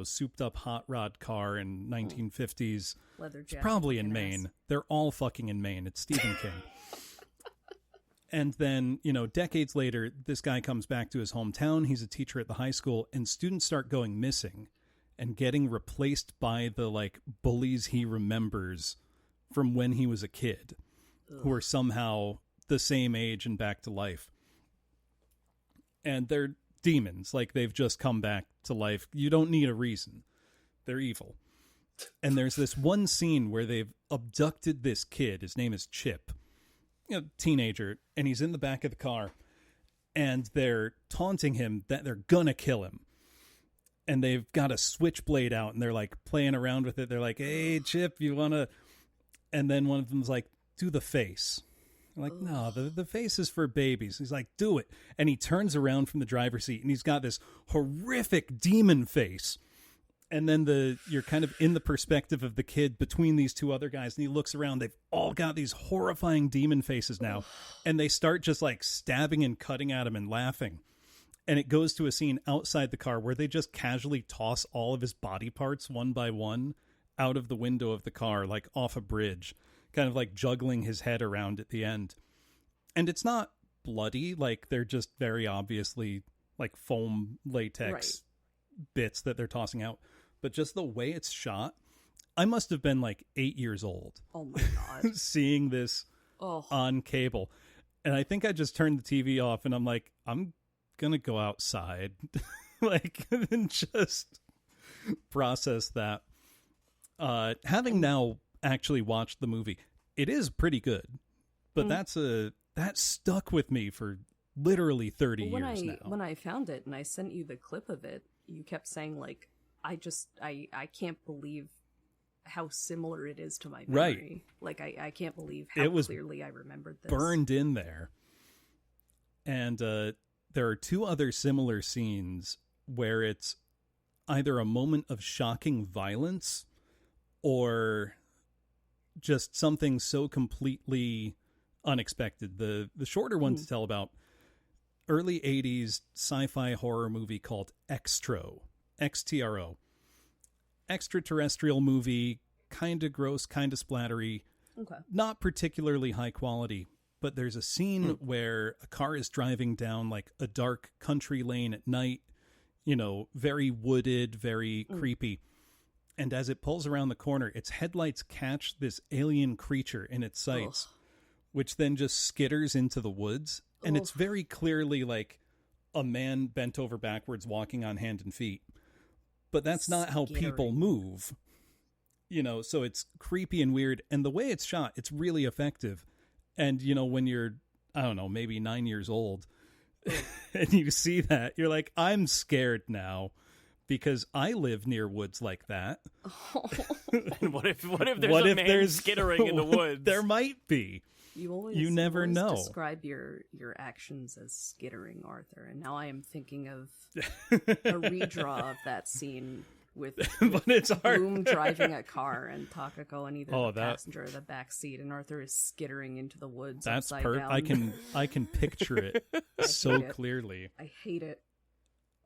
souped up hot rod car in 1950s. Leather jacket. It's probably in Maine. They're all fucking in Maine. It's Stephen King. And then, decades later, this guy comes back to his hometown. He's a teacher at the high school, and students start going missing. and getting replaced by the like bullies he remembers from when he was a kid, who are somehow the same age and back to life. And they're demons, like they've just come back to life. You don't need a reason. They're evil. And there's this one scene where they've abducted this kid. His name is Chip, teenager, and he's in the back of the car, and they're taunting him that they're gonna kill him. And they've got a switchblade out, and they're like playing around with it. They're like, "Hey, Chip, you wanna?" And then one of them's like, "Do the face." I'm like, "No, the face is for babies." He's like, "Do it." And he turns around from the driver's seat, and he's got this horrific demon face. And then you're kind of in the perspective of the kid between these two other guys, and he looks around. They've all got these horrifying demon faces now, and they start just like stabbing and cutting at him and laughing. And it goes to a scene outside the car where they just casually toss all of his body parts one by one out of the window of the car, like off a bridge, kind of like juggling his head around at the end. And it's not bloody, like they're just very obviously like foam latex bits that they're tossing out. But just the way it's shot, I must have been like 8 years old. Oh my God. Seeing this on cable. And I think I just turned the TV off and I'm like, I'm going to go outside like and just process that. Having now actually watched the movie, it is pretty good. But that stuck with me for literally 30 years now. When I found it and I sent you the clip of it, you kept saying like, I can't believe how similar it is to my memory. Like I can't believe how clearly I remembered this. Burned in there. And there are two other similar scenes where it's either a moment of shocking violence or just something so completely unexpected. The shorter one to tell about early 80s sci-fi horror movie called Xtro. XTRO. Extraterrestrial movie, kind of gross, kind of splattery. Okay. Not particularly high quality, but there's a scene where a car is driving down like a dark country lane at night, very wooded, very creepy. And as it pulls around the corner, its headlights catch this alien creature in its sights, which then just skitters into the woods. And it's very clearly like a man bent over backwards walking on hand and feet. But that's not how people move, so it's creepy and weird. And the way it's shot, it's really effective. And, when you're, I don't know, maybe 9 years old and you see that, you're like, I'm scared now because I live near woods like that. And what if there's a man skittering in the woods? There might be. You never know. Describe your actions as skittering, Arthur, and now I am thinking of a redraw of that scene with but it's Bloom driving a car and Takako in either the passenger or the back seat, and Arthur is skittering into the woods. That's perfect. I can picture it so clearly. I hate it.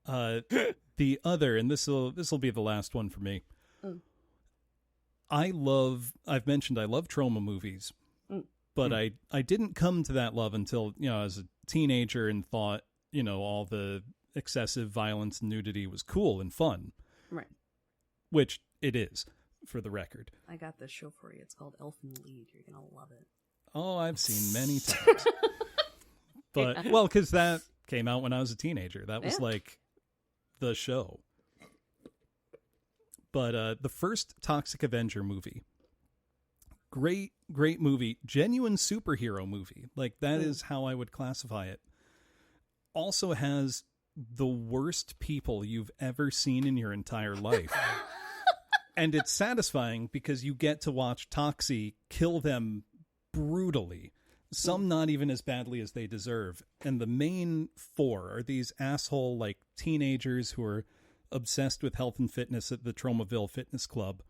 The other, and this will be the last one for me. I've mentioned I love trauma movies. But I didn't come to that love until, as a teenager and thought, all the excessive violence and nudity was cool and fun. Right. Which it is, for the record. I got this show for you. It's called Elfin Lied. You're going to love it. Oh, I've seen many times. But, because that came out when I was a teenager. That was like the show. But the first Toxic Avenger movie, great movie, genuine superhero movie. Like that is how I would classify it. Also has the worst people you've ever seen in your entire life. And it's satisfying because you get to watch Toxie kill them brutally. Some not even as badly as they deserve. And the main four are these asshole like teenagers who are obsessed with health and fitness at the Tromaville Fitness Club.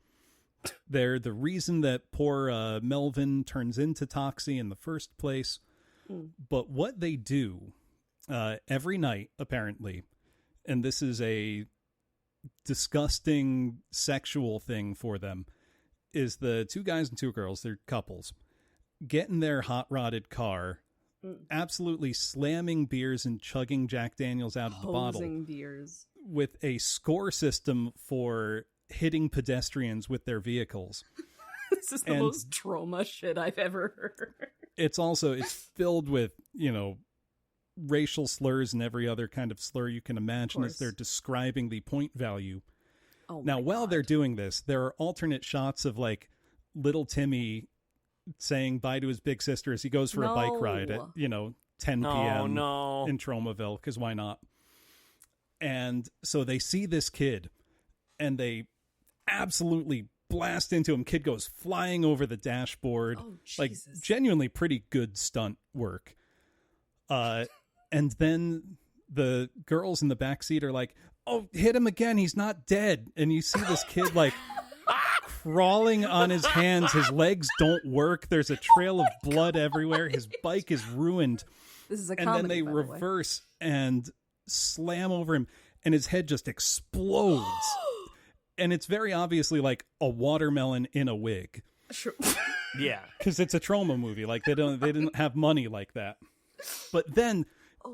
They're the reason that poor Melvin turns into Toxie in the first place. But what they do every night, apparently, and this is a disgusting sexual thing for them, is the two guys and two girls, they're couples, get in their hot-rodded car absolutely slamming beers and chugging Jack Daniels out of the bottle. Posing beers. With a score system for hitting pedestrians with their vehicles. This is the most trauma shit I've ever heard. It's filled with, racial slurs and every other kind of slur you can imagine as they're describing the point value. Oh now, while they're doing this, there are alternate shots of like little Timmy saying bye to his big sister as he goes for a bike ride at, 10 p.m. in Tromaville, because why not? And so they see this kid and they absolutely blast into him. Kid goes flying over the dashboard. Oh, like Jesus. genuinely pretty good stunt work. And then the girls in the back seat are like, "Oh, hit him again. He's not dead." And you see this kid like crawling on his hands. His legs don't work. There's a trail of blood everywhere. His bike is ruined. This is a and comedy, then they reverse and slam over him, and his head just explodes. And it's very obviously like a watermelon in a wig. Sure. Yeah, because it's a trauma movie. Like they didn't have money like that. But then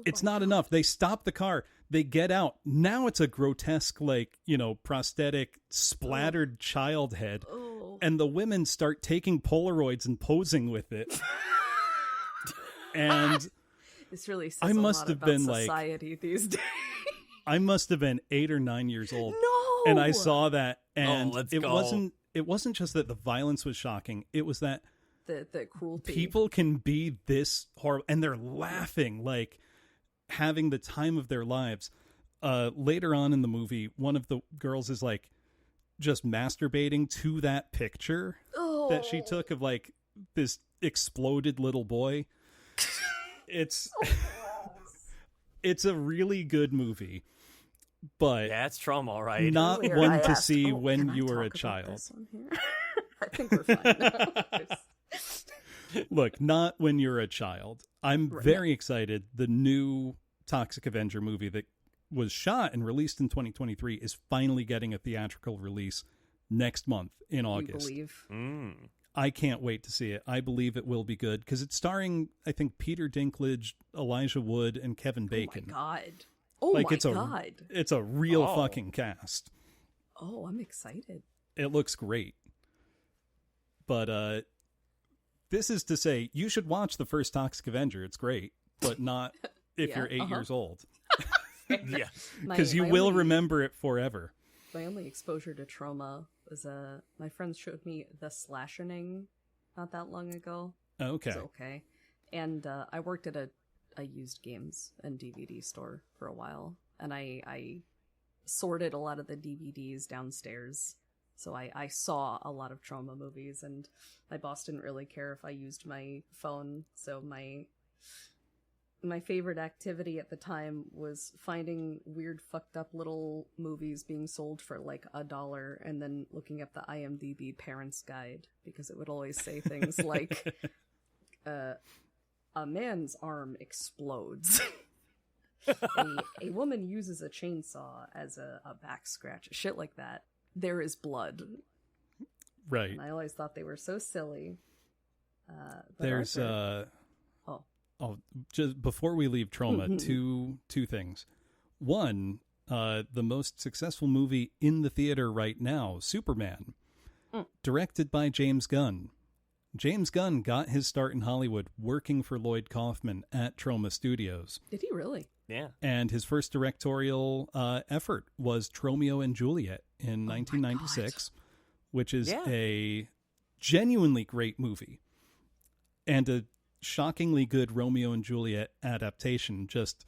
it's not enough. They stop the car. They get out. Now it's a grotesque, like, prosthetic splattered child head. Oh. And the women start taking Polaroids and posing with it. And this really says I must a lot have about been society these days. I must have been 8 or 9 years old. No. And I saw that, and let's it go. wasn't just that the violence was shocking. It was that the cruelty. people can be this horrible, and they're laughing, like having the time of their lives. Later on in the movie, one of the girls is like just masturbating to that picture that she took of like this exploded little boy. It's a really good movie, but yeah, it's trauma, all right. not Earlier one I to asked, see "Oh, when can I you were a talk about child. this on here?" I think we're fine now. Look, not when you're a child. I'm very excited. The new Toxic Avenger movie that was shot and released in 2023 is finally getting a theatrical release next month in August. You believe? I can't wait to see it. I believe it will be good because it's starring, I think, Peter Dinklage, Elijah Wood, and Kevin Bacon. Oh my god! Oh like my it's god! It's a real fucking cast. Oh, I'm excited. It looks great. But this is to say, you should watch the first Toxic Avenger. It's great, but not if you're 8 years old. Yeah, Because you will remember it forever. My only exposure to trauma was my friends showed me The Slashing not that long ago. Okay. It's okay. And I worked at a used games and DVD store for a while, and I sorted a lot of the DVDs downstairs. So I saw a lot of trauma movies, and my boss didn't really care if I used my phone. So my favorite activity at the time was finding weird, fucked up little movies being sold for like $1, and then looking up the IMDb Parents Guide, because it would always say things like, a man's arm explodes. a woman uses a chainsaw as a back scratch. Shit like that. There is blood. Right. And I always thought they were so silly. But There's Arthur... just before we leave trauma, two things. One, the most successful movie in the theater right now, Superman, directed by James Gunn. James Gunn got his start in Hollywood working for Lloyd Kaufman at Troma Studios. Did he really? yeah. And his first directorial effort was Tromeo and Juliet in 1996, which is a genuinely great movie. And a shockingly good Romeo and Juliet adaptation, just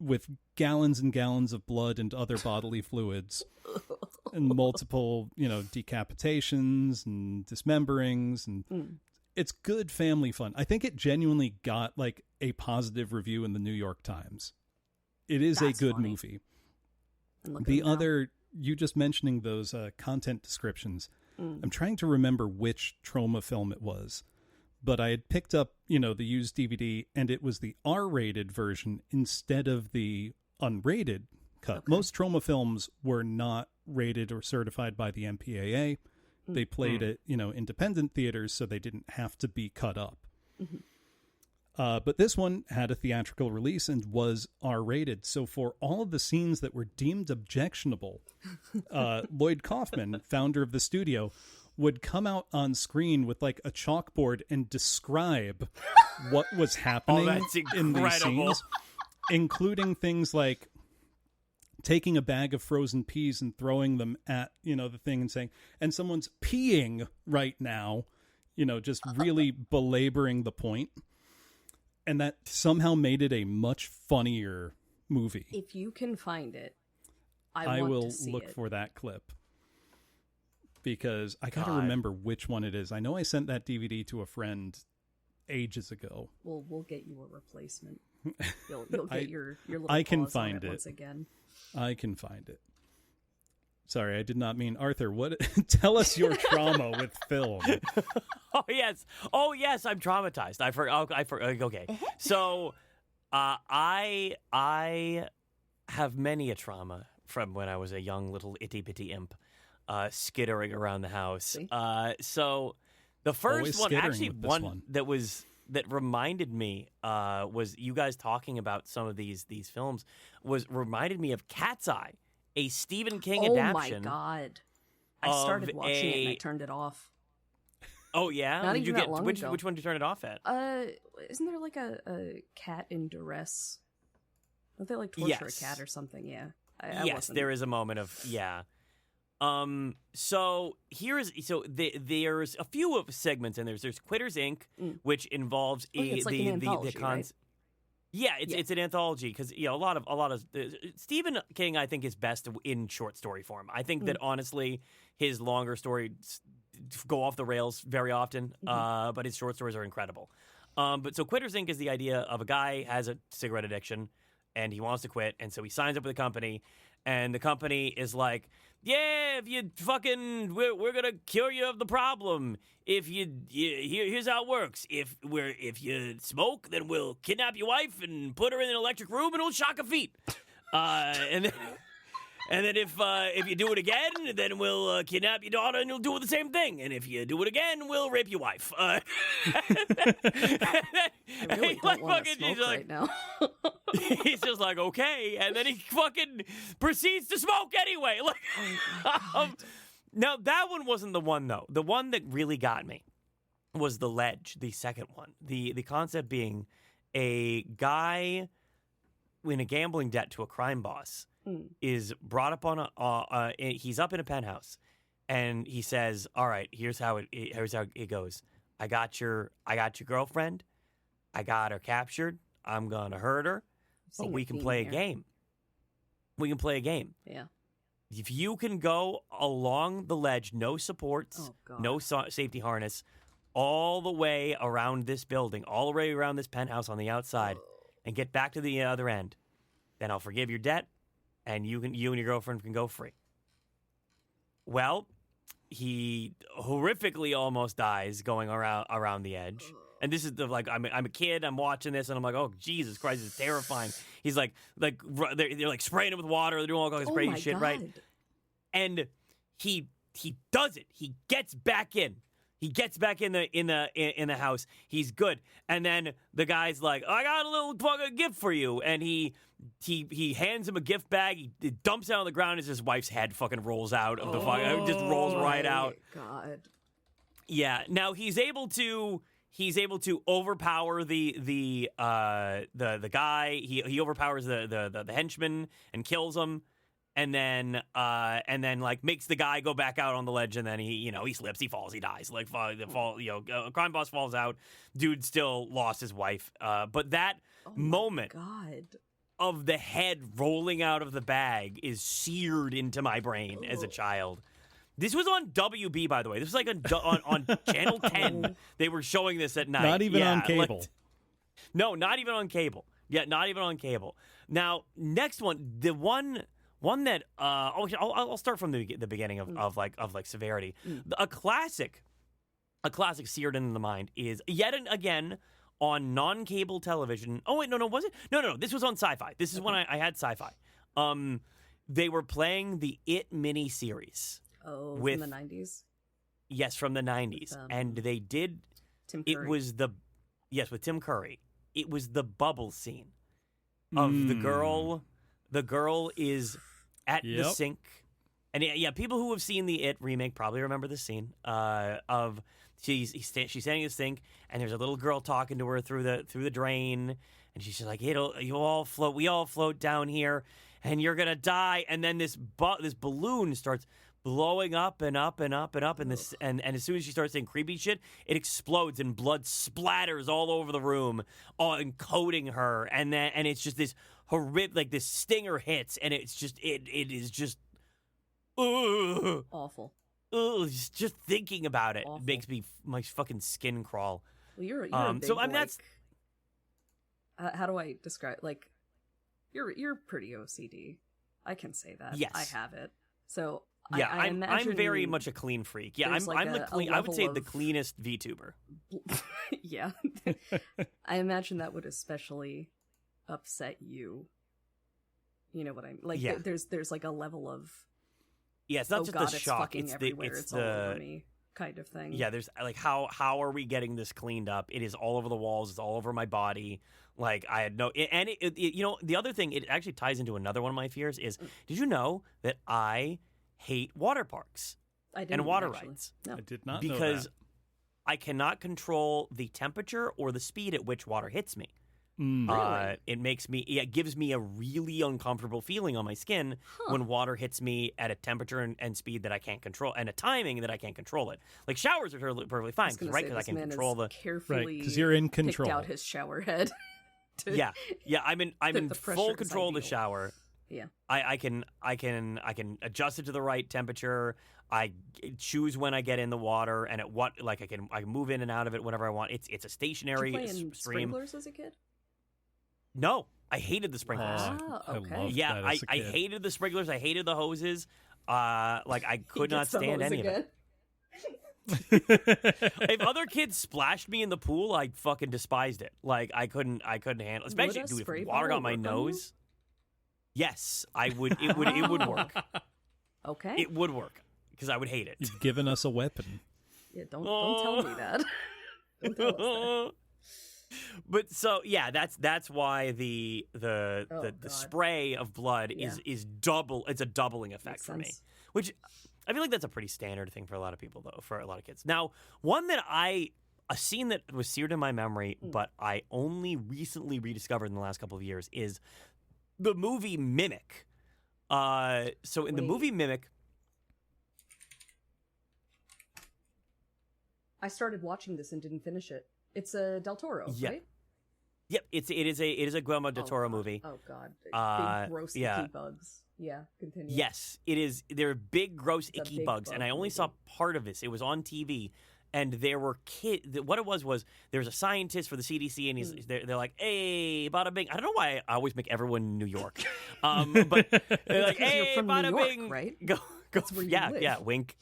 with gallons and gallons of blood and other bodily fluids and multiple, decapitations and dismemberings, and it's good family fun. I think it genuinely got like a positive review in the New York Times. It is a good movie. The other, you just mentioning those content descriptions, I'm trying to remember which trauma film it was. But I had picked up, the used DVD, and it was the R-rated version instead of the unrated cut. Okay. Most trauma films were not rated or certified by the MPAA. They played at, independent theaters, so they didn't have to be cut up. But this one had a theatrical release and was R-rated. So for all of the scenes that were deemed objectionable, Lloyd Kaufman, founder of the studio, would come out on screen with like a chalkboard and describe what was happening in these scenes, including things like taking a bag of frozen peas and throwing them at, the thing and saying, and someone's peeing right now, just really belaboring the point. And that somehow made it a much funnier movie. If you can find it, I want will to see look it. for that clip. Because I got to remember which one it is. I know I sent that DVD to a friend ages ago. We'll get you a replacement. You'll get your little I can paws on find it it once again. I can find it. Sorry, I did not mean Arthur. What? Tell us your trauma with film. Oh yes, I'm traumatized. Okay. So, I have many a trauma from when I was a young little itty bitty imp, skittering around the house. So, the first one, actually, one that reminded me was you guys talking about some of these films reminded me of Cat's Eye, a Stephen King adaptation. Oh my God. I started watching it and I turned it off. Oh yeah? Not even that long which ago. one did you turn it off at? Isn't there like a cat in duress? Don't they like torture a cat or something? Yeah. Yes, there is a moment of So there's a few of segments in there's Quitters Inc., which involves it's like an anthology, right? Yeah, it's an anthology because a lot of Stephen King, I think, is best in short story form. I think that honestly his longer stories go off the rails very often, but his short stories are incredible. But so Quitters Inc. is the idea of a guy has a cigarette addiction and he wants to quit, and so he signs up with a company, and the company is like, yeah, if you fucking, we're gonna cure you of the problem. If here's how it works. If you smoke, then we'll kidnap your wife and put her in an electric room and we'll shock her feet. And then if you do it again, then we'll kidnap your daughter and you'll do it the same thing. And if you do it again, we'll rape your wife. I really don't want to smoke right now. He's just like, okay. And then he fucking proceeds to smoke anyway. Now, that one wasn't the one, though. The one that really got me was The Ledge, the second one. The concept being a guy in a gambling debt to a crime boss is brought up on he's up in a penthouse, and he says, all right, here's how it goes. I got your girlfriend. I got her captured. I'm going to hurt her. But we can play a game. We can play a game. Yeah. If you can go along the ledge, no supports, no safety harness, all the way around this building, all the way around this penthouse on the outside, and get back to the other end, then I'll forgive your debt, and you and your girlfriend can go free. Well, he horrifically almost dies going around the edge. And this is I'm a kid, I'm watching this, and I'm like, oh, Jesus Christ, it's terrifying. He's like they're like spraying it with water, they're doing all this crazy shit, right? And he does it. He gets back in. He gets back in the house. He's good. And then the guy's like, I got a little fucking gift for you. And he hands him a gift bag. He dumps it on the ground as his wife's head fucking rolls out of the fucking, just rolls right out. God. Yeah. Now he's able to overpower the guy. He overpowers the henchman and kills him. And then like makes the guy go back out on the ledge, and then he slips, he falls, he dies. Like crime boss falls out, dude still lost his wife. But that moment of the head rolling out of the bag is seared into my brain as a child. This was on WB, by the way. This was like on Channel 10. They were showing this at night. Not even on cable. No, not even on cable. Yeah, not even on cable. Now, next one, the one that I'll start from the beginning of severity. A classic seared into the mind is yet again on non-cable television. Oh wait, no, was it? No. This was on Sci-Fi. This is when I had Sci-Fi. They were playing the It miniseries. Oh, from the 90s? Yes, from the 90s. And they did... Tim Curry. It was with Tim Curry. it was the bubble scene of the girl. The girl is at the sink. And yeah, people who have seen the It remake probably remember the scene of she's standing in the sink, and there's a little girl talking to her through the drain, and she's just like, we all float down here, and you're gonna die. And then this balloon starts blowing up and up and up and up, and as soon as she starts saying creepy shit, it explodes and blood splatters all over the room, encoding her, and it's just this horrific, like this stinger hits, and it's just it is just. Ugh. Awful. Ugh, just thinking about it Awful. makes my fucking skin crawl. Well, you're a big, so I mean, that's how do I describe? Like, you're pretty OCD. I can say that. Yes, I have it. So yeah, I imagine I'm very much a clean freak. Yeah, I'm the clean. I would say the cleanest VTuber. Yeah, I imagine that would especially upset you. You know what I mean? Like, yeah. there's like a level of. Yeah, it's not just God, the shock. It's everywhere. It's all over me, kind of thing. Yeah, there's like how are we getting this cleaned up? It is all over the walls. It's all over my body. Like I had you know, the other thing, it actually ties into another one of my fears is, did you know that I hate water parks and water rides? No. I did not because know that. I cannot control the temperature or the speed at which water hits me. Really? It gives me a really uncomfortable feeling on my skin when water hits me at a temperature and speed that I can't control, and a timing that I can't control it. Like showers are perfectly fine, right? Because I can control the carefully because you're in control. Picked out his shower head. Yeah, I'm in full control of the shower. Yeah, I can adjust it to the right temperature. I choose when I get in the water and at what, like I can move in and out of it whenever I want. It's a stationary Did you play in stream. sprinklers as a kid? No, I hated the sprinklers. Okay. Yeah, I hated the sprinklers. I hated the hoses. Like I could not stand any of it. If other kids splashed me in the pool, I fucking despised it. Like I couldn't handle, especially if water got my nose. Yes, I would. It would work. Okay. It would work because I would hate it. You've given us a weapon. Yeah, don't tell me that. Don't tell us that. But so yeah, that's why the spray of blood is double. It's a doubling effect for me, which I feel like that's a pretty standard thing for a lot of people, though, for a lot of kids. Now, a scene that was seared in my memory, but I only recently rediscovered in the last couple of years is the movie Mimic. So in the movie Mimic, I started watching this and didn't finish it. It's a Del Toro, right? Yep, it is a Guillermo del Toro movie. Oh god, big gross icky bugs. Yeah, continue. Yes, it is. There are big gross icky bugs, and I only saw part of this. It was on TV, and there were kids. What it was there was a scientist for the CDC, and they're like, "Hey, bada bing." I don't know why I always make everyone in New York, but they're like, "Hey, you're from bada New York, bing." Right? Go. That's where you live. Yeah, wink.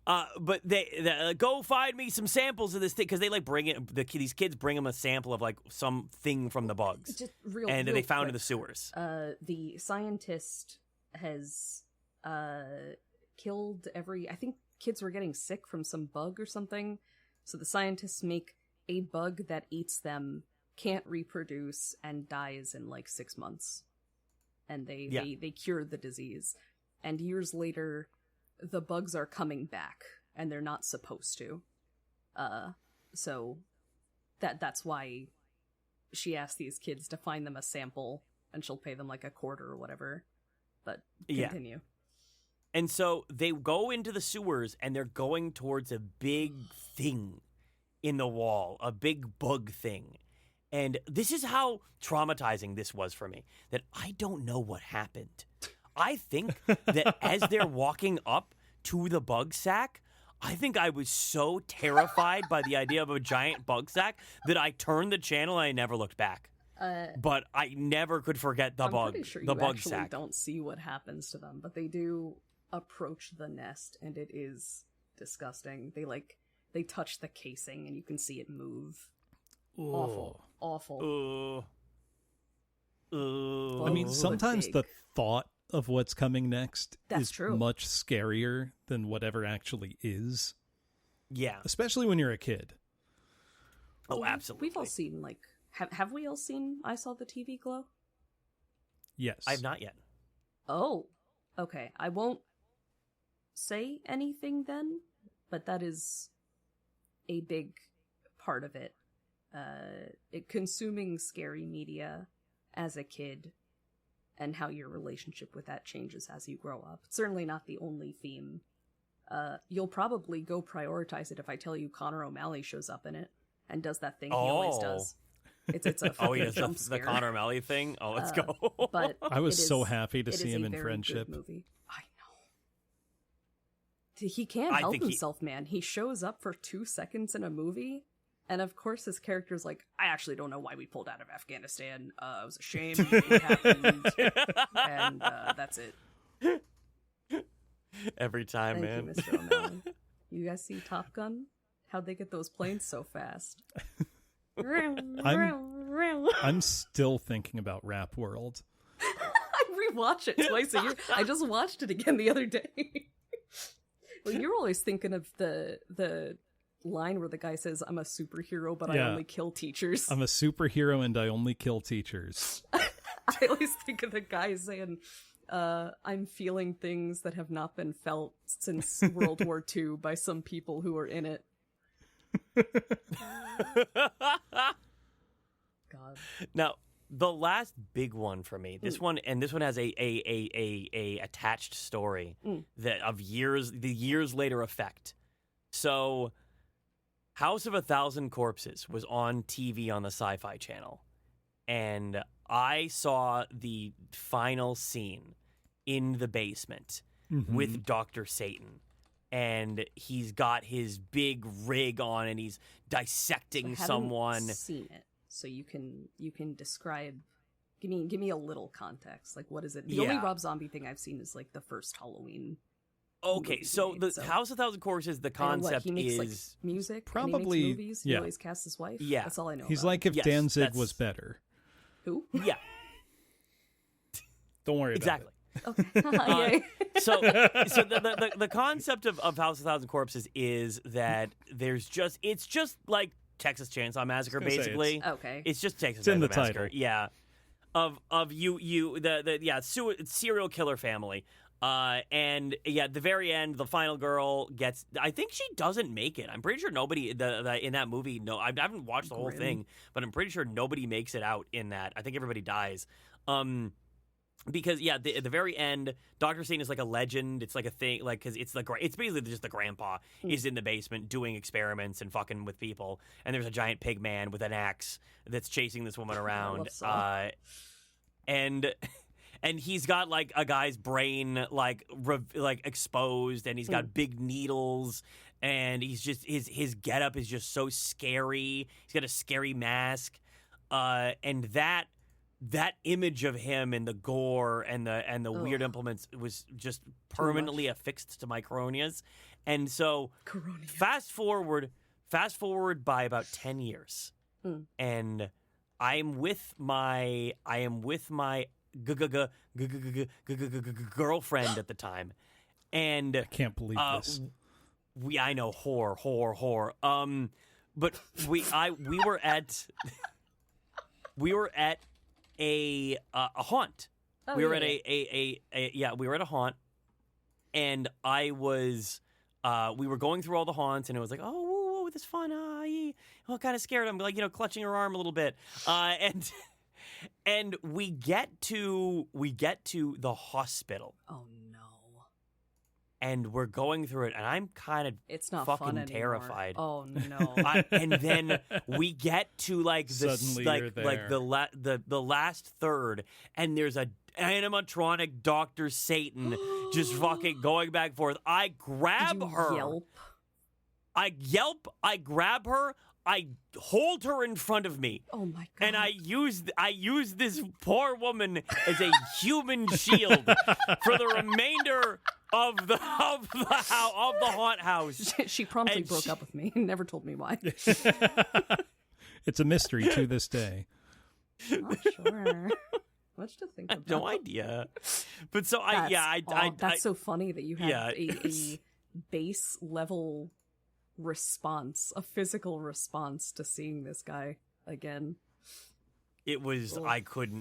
But they go find me some samples of this thing because they like bring it. These kids bring them a sample of like something from the bugs, Just they found in the sewers. The scientist has killed I think kids were getting sick from some bug or something. So the scientists make a bug that eats them, can't reproduce, and dies in like 6 months. And they cure the disease. And years later, the bugs are coming back, and they're not supposed to. So that's why she asked these kids to find them a sample, and she'll pay them like $25 or whatever. But continue. Yeah. And so they go into the sewers, and they're going towards a big thing in the wall, a big bug thing. And this is how traumatizing this was for me, that I don't know what happened. I think that as they're walking up to the bug sack, I think I was so terrified by the idea of a giant bug sack that I turned the channel and I never looked back. But I never could forget the bug, pretty sure the you bug actually sack. Don't see what happens to them, but they do approach the nest, and it is disgusting. They touch the casing, and you can see it move. Ooh. Awful. I mean, sometimes the thought of what's coming next is true. Much scarier than whatever actually is. Yeah. Especially when you're a kid. Oh, absolutely. We've all seen, like, have we all seen I Saw the TV Glow? Yes. I have not yet. Oh, okay. I won't say anything then, but that is a big part of it. Consuming scary media as a kid and how your relationship with that changes as you grow up. It's certainly not the only theme. You'll probably go prioritize it if I tell you Connor O'Malley shows up in it and does that thing he always does. It's a fucking jump scare. The Connor O'Malley thing. Oh, let's go. But I was so happy to see him in very Friendship. good movie. I know. He can't help himself, man. He shows up for 2 seconds in a movie, and of course his character's like, I actually don't know why we pulled out of Afghanistan. It was a shame. It happened. And that's it. Every time, Thank man. you, Mr. O'Malley. You guys see Top Gun? How'd they get those planes so fast? I'm still thinking about Rap World. I rewatch it twice a year. I just watched it again the other day. Well, you're always thinking of the line where the guy says, I'm a superhero, but I only kill teachers. I'm a superhero and I only kill teachers. I always think of the guy saying, I'm feeling things that have not been felt since World War II by some people who are in it. God. Now, the last big one for me, this one has a attached story that of the years later effect. So, House of a Thousand Corpses was on TV on the Sci-Fi Channel, and I saw the final scene in the basement with Dr. Satan. And he's got his big rig on, and he's dissecting someone. Seen it, so you can describe. Give me a little context. Like, what is it? The only Rob Zombie thing I've seen is like the first Halloween. Okay, so the House of Thousand Corpses, the concept he makes, is like, music. Probably and he makes movies. He always casts his wife. Yeah, that's all I know. He's about like if Danzig was better. Who? Yeah. Don't worry about it. Okay. So the concept of House of Thousand Corpses is that it's just like Texas Chainsaw Massacre, basically. It's just Texas Chainsaw Massacre. Title. Yeah. Serial killer family. And at the very end, the final girl gets. I think she doesn't make it. I'm pretty sure nobody in that movie. No, I haven't watched the whole thing, but I'm pretty sure nobody makes it out in that. I think everybody dies. Because at the very end, Dr. Satan is like a legend. It's like a thing, like because it's basically just the grandpa is in the basement doing experiments and fucking with people, and there's a giant pig man with an axe that's chasing this woman around, and he's got like a guy's brain like exposed, and he's got big needles, and he's just his getup is just so scary. He's got a scary mask, and that image of him and the gore and the weird implements was just permanently affixed to my coronias. And so fast forward by about 10 years. And I am with my girlfriend at the time. And I can't believe this. I know, horror. But we were at a haunt. We were at we were at a haunt, and I was we were going through all the haunts, and it was like, oh, this is fun. Kind of scared. I'm like, clutching her arm a little bit, and we get to the hospital. Oh no. And we're going through it, and I'm kind of fucking terrified. Oh no! And then we get to the last third, and there's a animatronic Dr. Satan just fucking going back and forth. I grab her. Yelp? I yelp. I grab her. I hold her in front of me. Oh my god! And I use this poor woman as a human shield for the remainder of the haunt house. She promptly broke up with me and never told me why. It's a mystery to this day. Not sure. Much to think about. No idea. But so that's so funny that you have a base level response, a physical response to seeing this guy again. It was, I could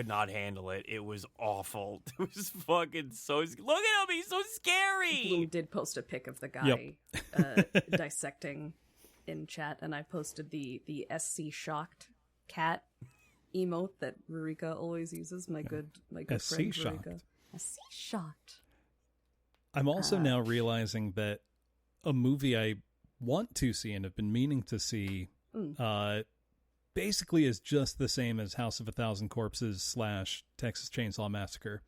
not handle it. It was awful. It was fucking so, look at him, he's so scary! Bloom did post a pic of the guy dissecting in chat, and I posted the SC shocked cat emote that Rurika always uses, my good SC friend shocked. Rurika. SC shocked. I'm also now realizing that a movie I want to see and have been meaning to see basically is just the same as House of a Thousand Corpses / Texas Chainsaw Massacre,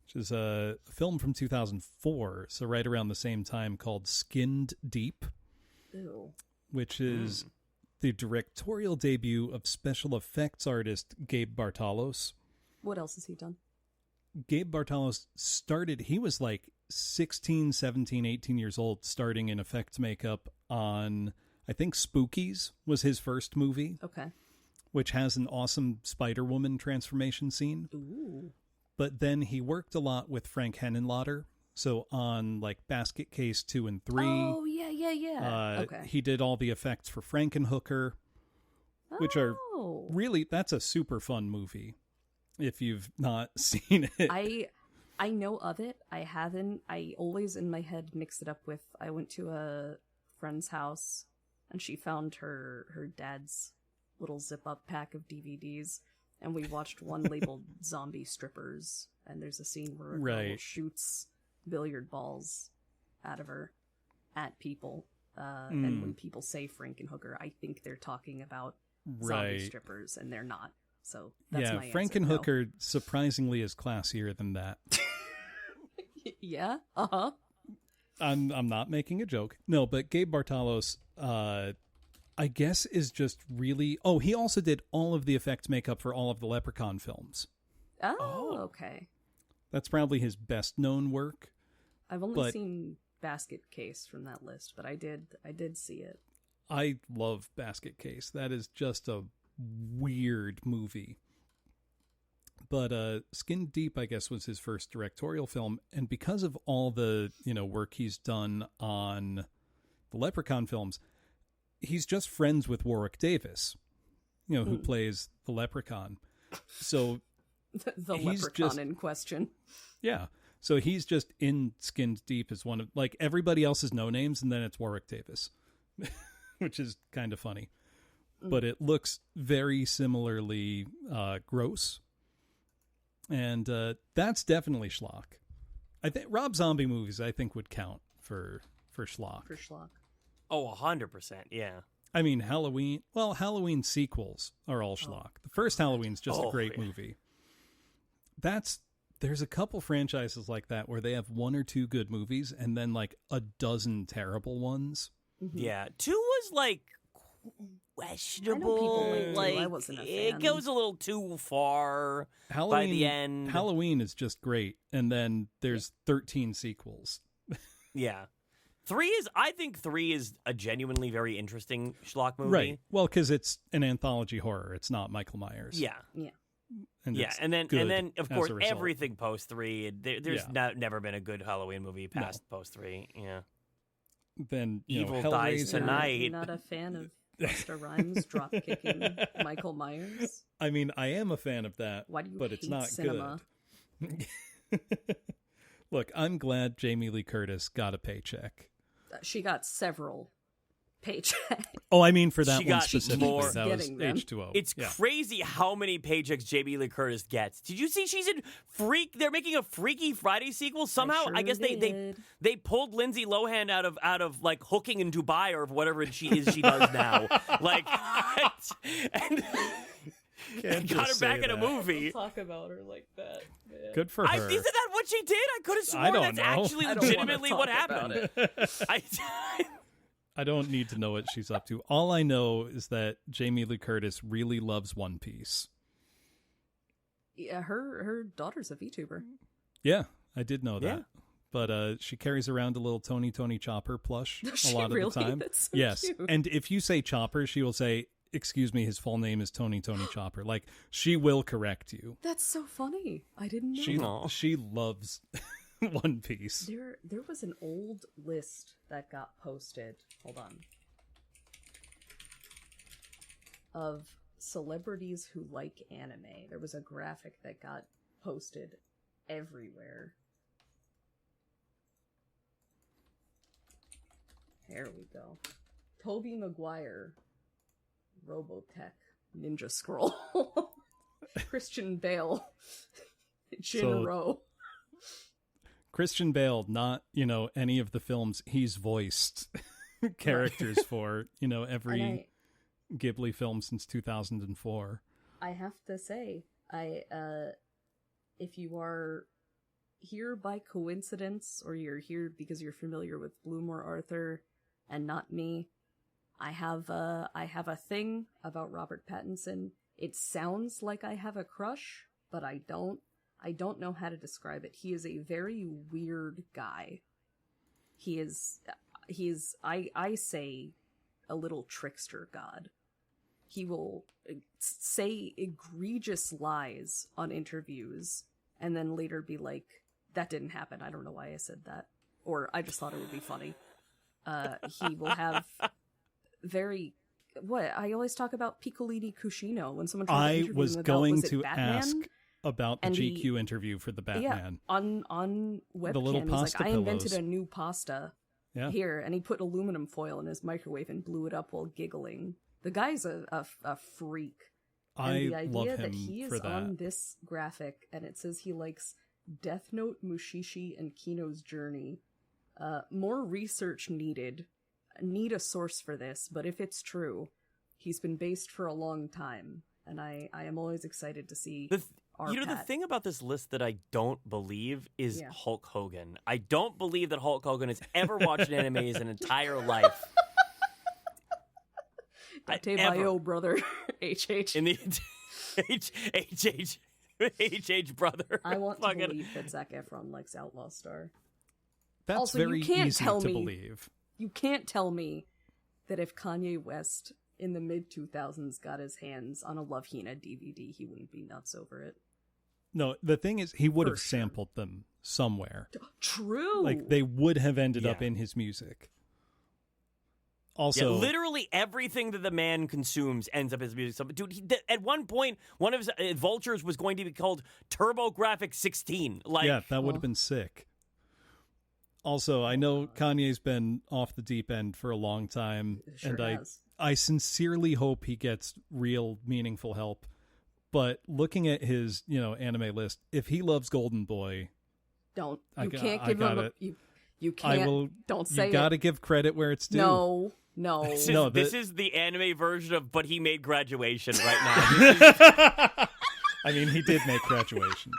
which is a film from 2004, so right around the same time, called Skinned Deep, Ew. which is the directorial debut of special effects artist Gabe Bartalos. What else has he done? Gabe Bartalos he was like 16, 17, 18 years old, starting in effects makeup on, I think Spookies was his first movie. Okay. Which has an awesome Spider-Woman transformation scene. Ooh. But then he worked a lot with Frank Henenlotter. So on like Basket Case 2 and 3. Oh, yeah. Okay. He did all the effects for Frankenhooker, which are really, that's a super fun movie if you've not seen it. I know of it. I haven't. I always in my head mix it up with, I went to a friend's house and she found her dad's little zip-up pack of DVDs, and we watched one labeled Zombie Strippers, and there's a scene where a girl shoots billiard balls out of her at people, and when people say Frankenhooker, I think they're talking about zombie strippers, and they're not. So that's my answer. Frankenhooker surprisingly is classier than that. Yeah? Uh-huh. I'm not making a joke. No, but Gabe Bartalos, I guess, is just really... Oh, he also did all of the effects makeup for all of the Leprechaun films. Oh, okay. That's probably his best-known work. I've only seen Basket Case from that list, but I did see it. I love Basket Case. That is just a weird movie. But Skin Deep, I guess, was his first directorial film, and because of all the work he's done on the Leprechaun films, he's just friends with Warwick Davis, who plays the Leprechaun. So the Leprechaun in question. Yeah. So he's just in Skinned Deep as one of, like, everybody else is no names, and then it's Warwick Davis, which is kind of funny. But it looks very similarly gross. And that's definitely schlock. I think Rob Zombie movies, I think, would count for schlock. For schlock. Oh, 100%, yeah. I mean, Halloween sequels are all schlock. The first Halloween's just a great movie. There's a couple franchises like that where they have one or two good movies and then like a dozen terrible ones. Mm-hmm. Yeah, 2 was like questionable. I wasn't a fan. It goes a little too far by the end. Halloween is just great, and then there's 13 sequels. Yeah. I think 3 is a genuinely very interesting schlock movie. Right. Well, because it's an anthology horror. It's not Michael Myers. Yeah. Yeah. And then of course everything post 3. There's never been a good Halloween movie past post 3. Yeah. Then Evil Dies Tonight. You're not a fan of Busta Rhymes drop kicking Michael Myers? I mean, I am a fan of that. Why do you but hate it's not cinema? Good. Look, I'm glad Jamie Lee Curtis got a paycheck. She got several paychecks. Oh, I mean for that She one got specifically. more. That was Them. H2O. It's crazy how many paychecks Jamie Lee Curtis gets. Did you see she's in They're making a Freaky Friday sequel somehow? I guess they pulled Lindsay Lohan out of like hooking in Dubai or whatever she does now. Like and got her back in a movie. Don't talk about her like that, man. Good for her. Isn't that what she did? I could have sworn that's actually legitimately what happened. I don't need to know what she's up to. All I know is that Jamie Lee Curtis really loves One Piece. Yeah, her daughter's a VTuber. Yeah, I did know that. But she carries around a little Tony Chopper plush a lot of the time. That's so yes, cute. and if you say Chopper, she will say, "Excuse me, his full name is Tony Chopper." Like, she will correct you. That's so funny. I didn't know. She loves One Piece. There was an old list that got posted. Hold on. Of celebrities who like anime. There was a graphic that got posted everywhere. There we go. Tobey Maguire, Robotech, Ninja Scroll, Christian Bale, Jinro. Christian Bale, not, any of the films he's voiced characters for, every Ghibli film since 2004. I have to say, if you are here by coincidence, or you're here because you're familiar with Bloom or Arthur, and not me, I have a thing about Robert Pattinson. It sounds like I have a crush, but I don't. I don't know how to describe it. He is a very weird guy. He is, I say, a little trickster god. He will say egregious lies on interviews, and then later be like, that didn't happen, I don't know why I said that. Or, I just thought it would be funny. He will have I always talk about Piccolini Cuscino when someone tries to interview him about, going to Batman? Ask about the GQ interview for the Batman. Yeah, on webcam, the little he's pasta like, I invented pillows. a new pasta here, and he put aluminum foil in his microwave and blew it up while giggling. The guy's a freak. And I the idea love him that he is for that. on this graphic, and it says he likes Death Note, Mushishi, and Kino's Journey. More research needed. Need a source for this, but if it's true, he's been based for a long time, and I am always excited to see the thing about this list that I don't believe is Hulk Hogan. I don't believe that Hulk Hogan has ever watched an anime his entire life. Bayo brother, HH. In the HH brother. I want to believe that Zac Efron likes Outlaw Star. That's also, very you can't easy tell to me, believe. You can't tell me that if Kanye West in the mid-2000s got his hands on a Love Hina DVD, he wouldn't be nuts over it. No, the thing is, he would have sure. sampled them somewhere. True. Like, they would have ended up in his music. Also, literally everything that the man consumes ends up in his music. So, dude, at one point, one of his Vultures was going to be called TurboGrafx 16. That would have been sick. Also, I know Kanye's been off the deep end for a long time, and I sincerely hope he gets real, meaningful help. But looking at his, anime list, if he loves Golden Boy, don't you can't give him you can't. I will. Don't say you got to give credit where it's due. No. This is the anime version of "But He Made Graduation" right now. I mean, he did make Graduation.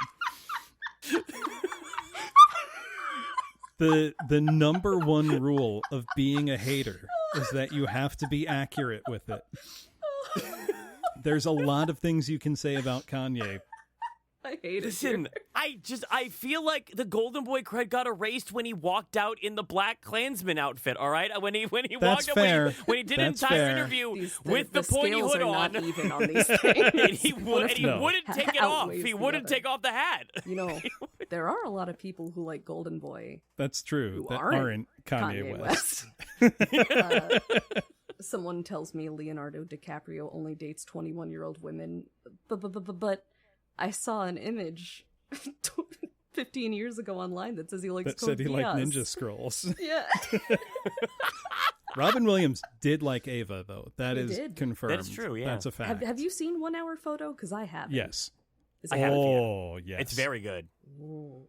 The number one rule of being a hater is that you have to be accurate with it. There's a lot of things you can say about Kanye. I hate it. Listen, I feel like the Golden Boy cred got erased when he walked out in the Black Klansman outfit. All right, when he walked out when he did an entire interview with the pointy hood on. Not even on these things. and he wouldn't take it off. He wouldn't take off the hat. There are a lot of people who like Golden Boy. That's true. That aren't Kanye West. Someone tells me Leonardo DiCaprio only dates 21-year-old women, but I saw an image 15 years ago online that says he likes that said he liked Ninja Scrolls. Yeah. Robin Williams did like Ava, though. That is confirmed. That's true, yeah. That's a fact. Have you seen 1 Hour Photo? Because I haven't. Yes. I haven't. Yes. It's very good. Ooh.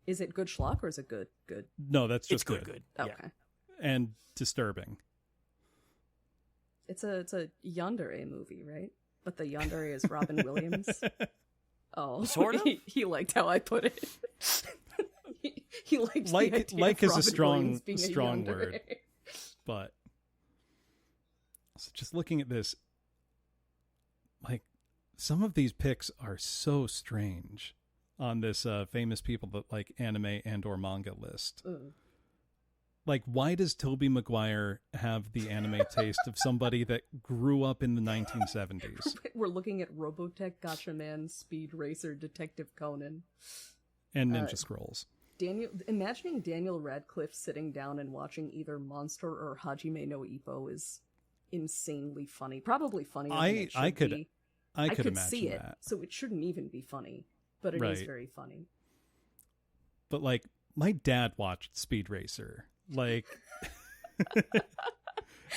Is it good schlock or is it good? Good. No, that's just good. Okay. Yeah. And disturbing. It's a yandere movie, right? But the yandere is Robin Williams. Oh, sort of. He liked how I put it. he liked like is a strong a word. But so just looking at this, like, some of these picks are so strange on this famous people that like anime and or manga list. Like, why does Tobey Maguire have the anime taste of somebody that grew up in the 1970s? We're looking at Robotech, Gatchaman, Speed Racer, Detective Conan. And Ninja Scrolls. imagining Daniel Radcliffe sitting down and watching either Monster or Hajime no Ippo is insanely funny. Probably funnier than it should be. I could imagine see it, that. so it shouldn't even be funny, but it is very funny. But like, my dad watched Speed Racer, like,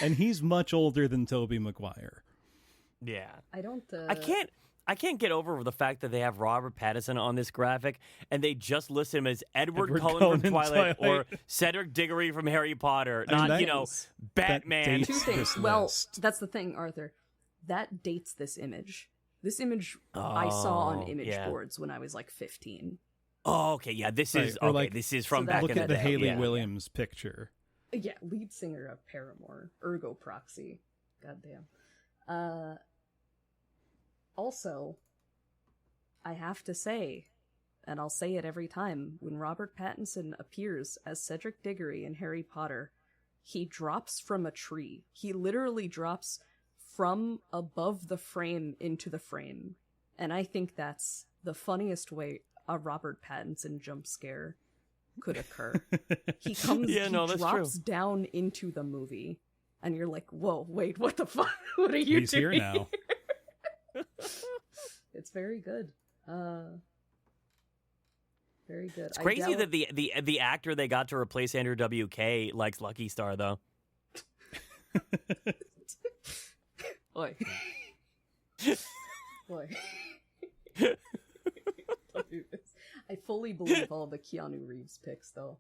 and he's much older than Tobey Maguire. Yeah, I can't get over the fact that they have Robert Pattinson on this graphic, and they just list him as Edward Cullen from Twilight or Cedric Diggory from Harry Potter, Batman. Two things. Well, that's the thing, Arthur. That dates this image. This image I saw on image boards when I was like 15. Oh, okay, yeah. This is this is from back in the day. Look at the Hayley Williams picture. Yeah, lead singer of Paramore, ergo proxy. Goddamn. Also, I have to say, and I'll say it every time, when Robert Pattinson appears as Cedric Diggory in Harry Potter, he drops from a tree. He literally drops from above the frame into the frame. And I think that's the funniest way a Robert Pattinson jump scare could occur. He comes, he drops down into the movie, and you're like, whoa, wait, what the fuck? What are you doing? He's here now. It's very good. Very good. It's crazy that the actor they got to replace Andrew WK likes Lucky Star, though. Oi. Oi. Don't do this. I fully believe all the Keanu Reeves picks, though.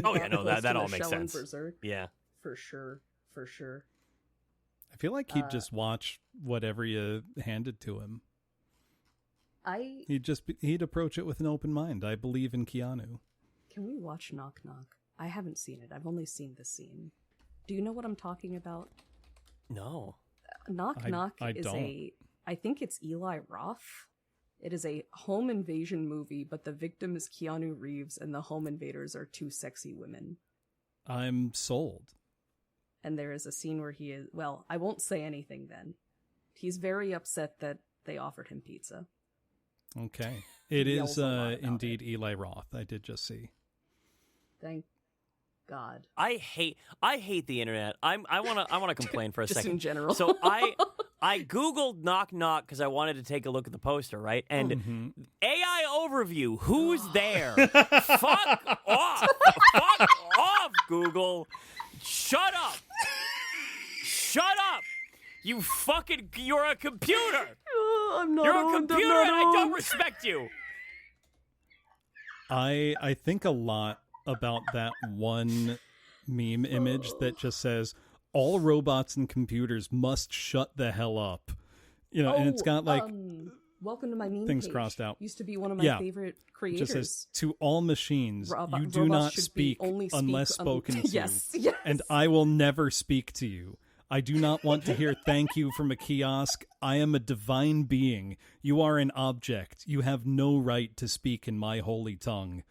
Oh, yeah, no, that all makes sense. Berserk. Yeah. For sure. I feel like he'd just watch whatever you handed to him. He'd approach it with an open mind. I believe in Keanu. Can we watch Knock Knock? I haven't seen it. I've only seen the scene. Do you know what I'm talking about? No. Knock Knock is I think it's Eli Roth. It is a home invasion movie, but the victim is Keanu Reeves and the home invaders are two sexy women. I'm sold. And there is a scene where he is, well, I won't say anything then. He's very upset that they offered him pizza. Okay. It is indeed Eli Roth. I did just see. Thank God. I hate the internet. I want to complain for a Just second. in general. So I Googled Knock Knock because I wanted to take a look at the poster, right? And AI overview, who's there? Fuck off. Fuck off, Google. Shut up. You're a computer. I'm not. You're a computer and I don't respect you. I think a lot about that one meme image that just says, all robots and computers must shut the hell up. You know, and it's got like welcome to my meme things page. Crossed out. Used to be one of my favorite creators. Just says, to all machines, you do not speak unless spoken to. Yes. And I will never speak to you. I do not want to hear thank you from a kiosk. I am a divine being. You are an object. You have no right to speak in my holy tongue.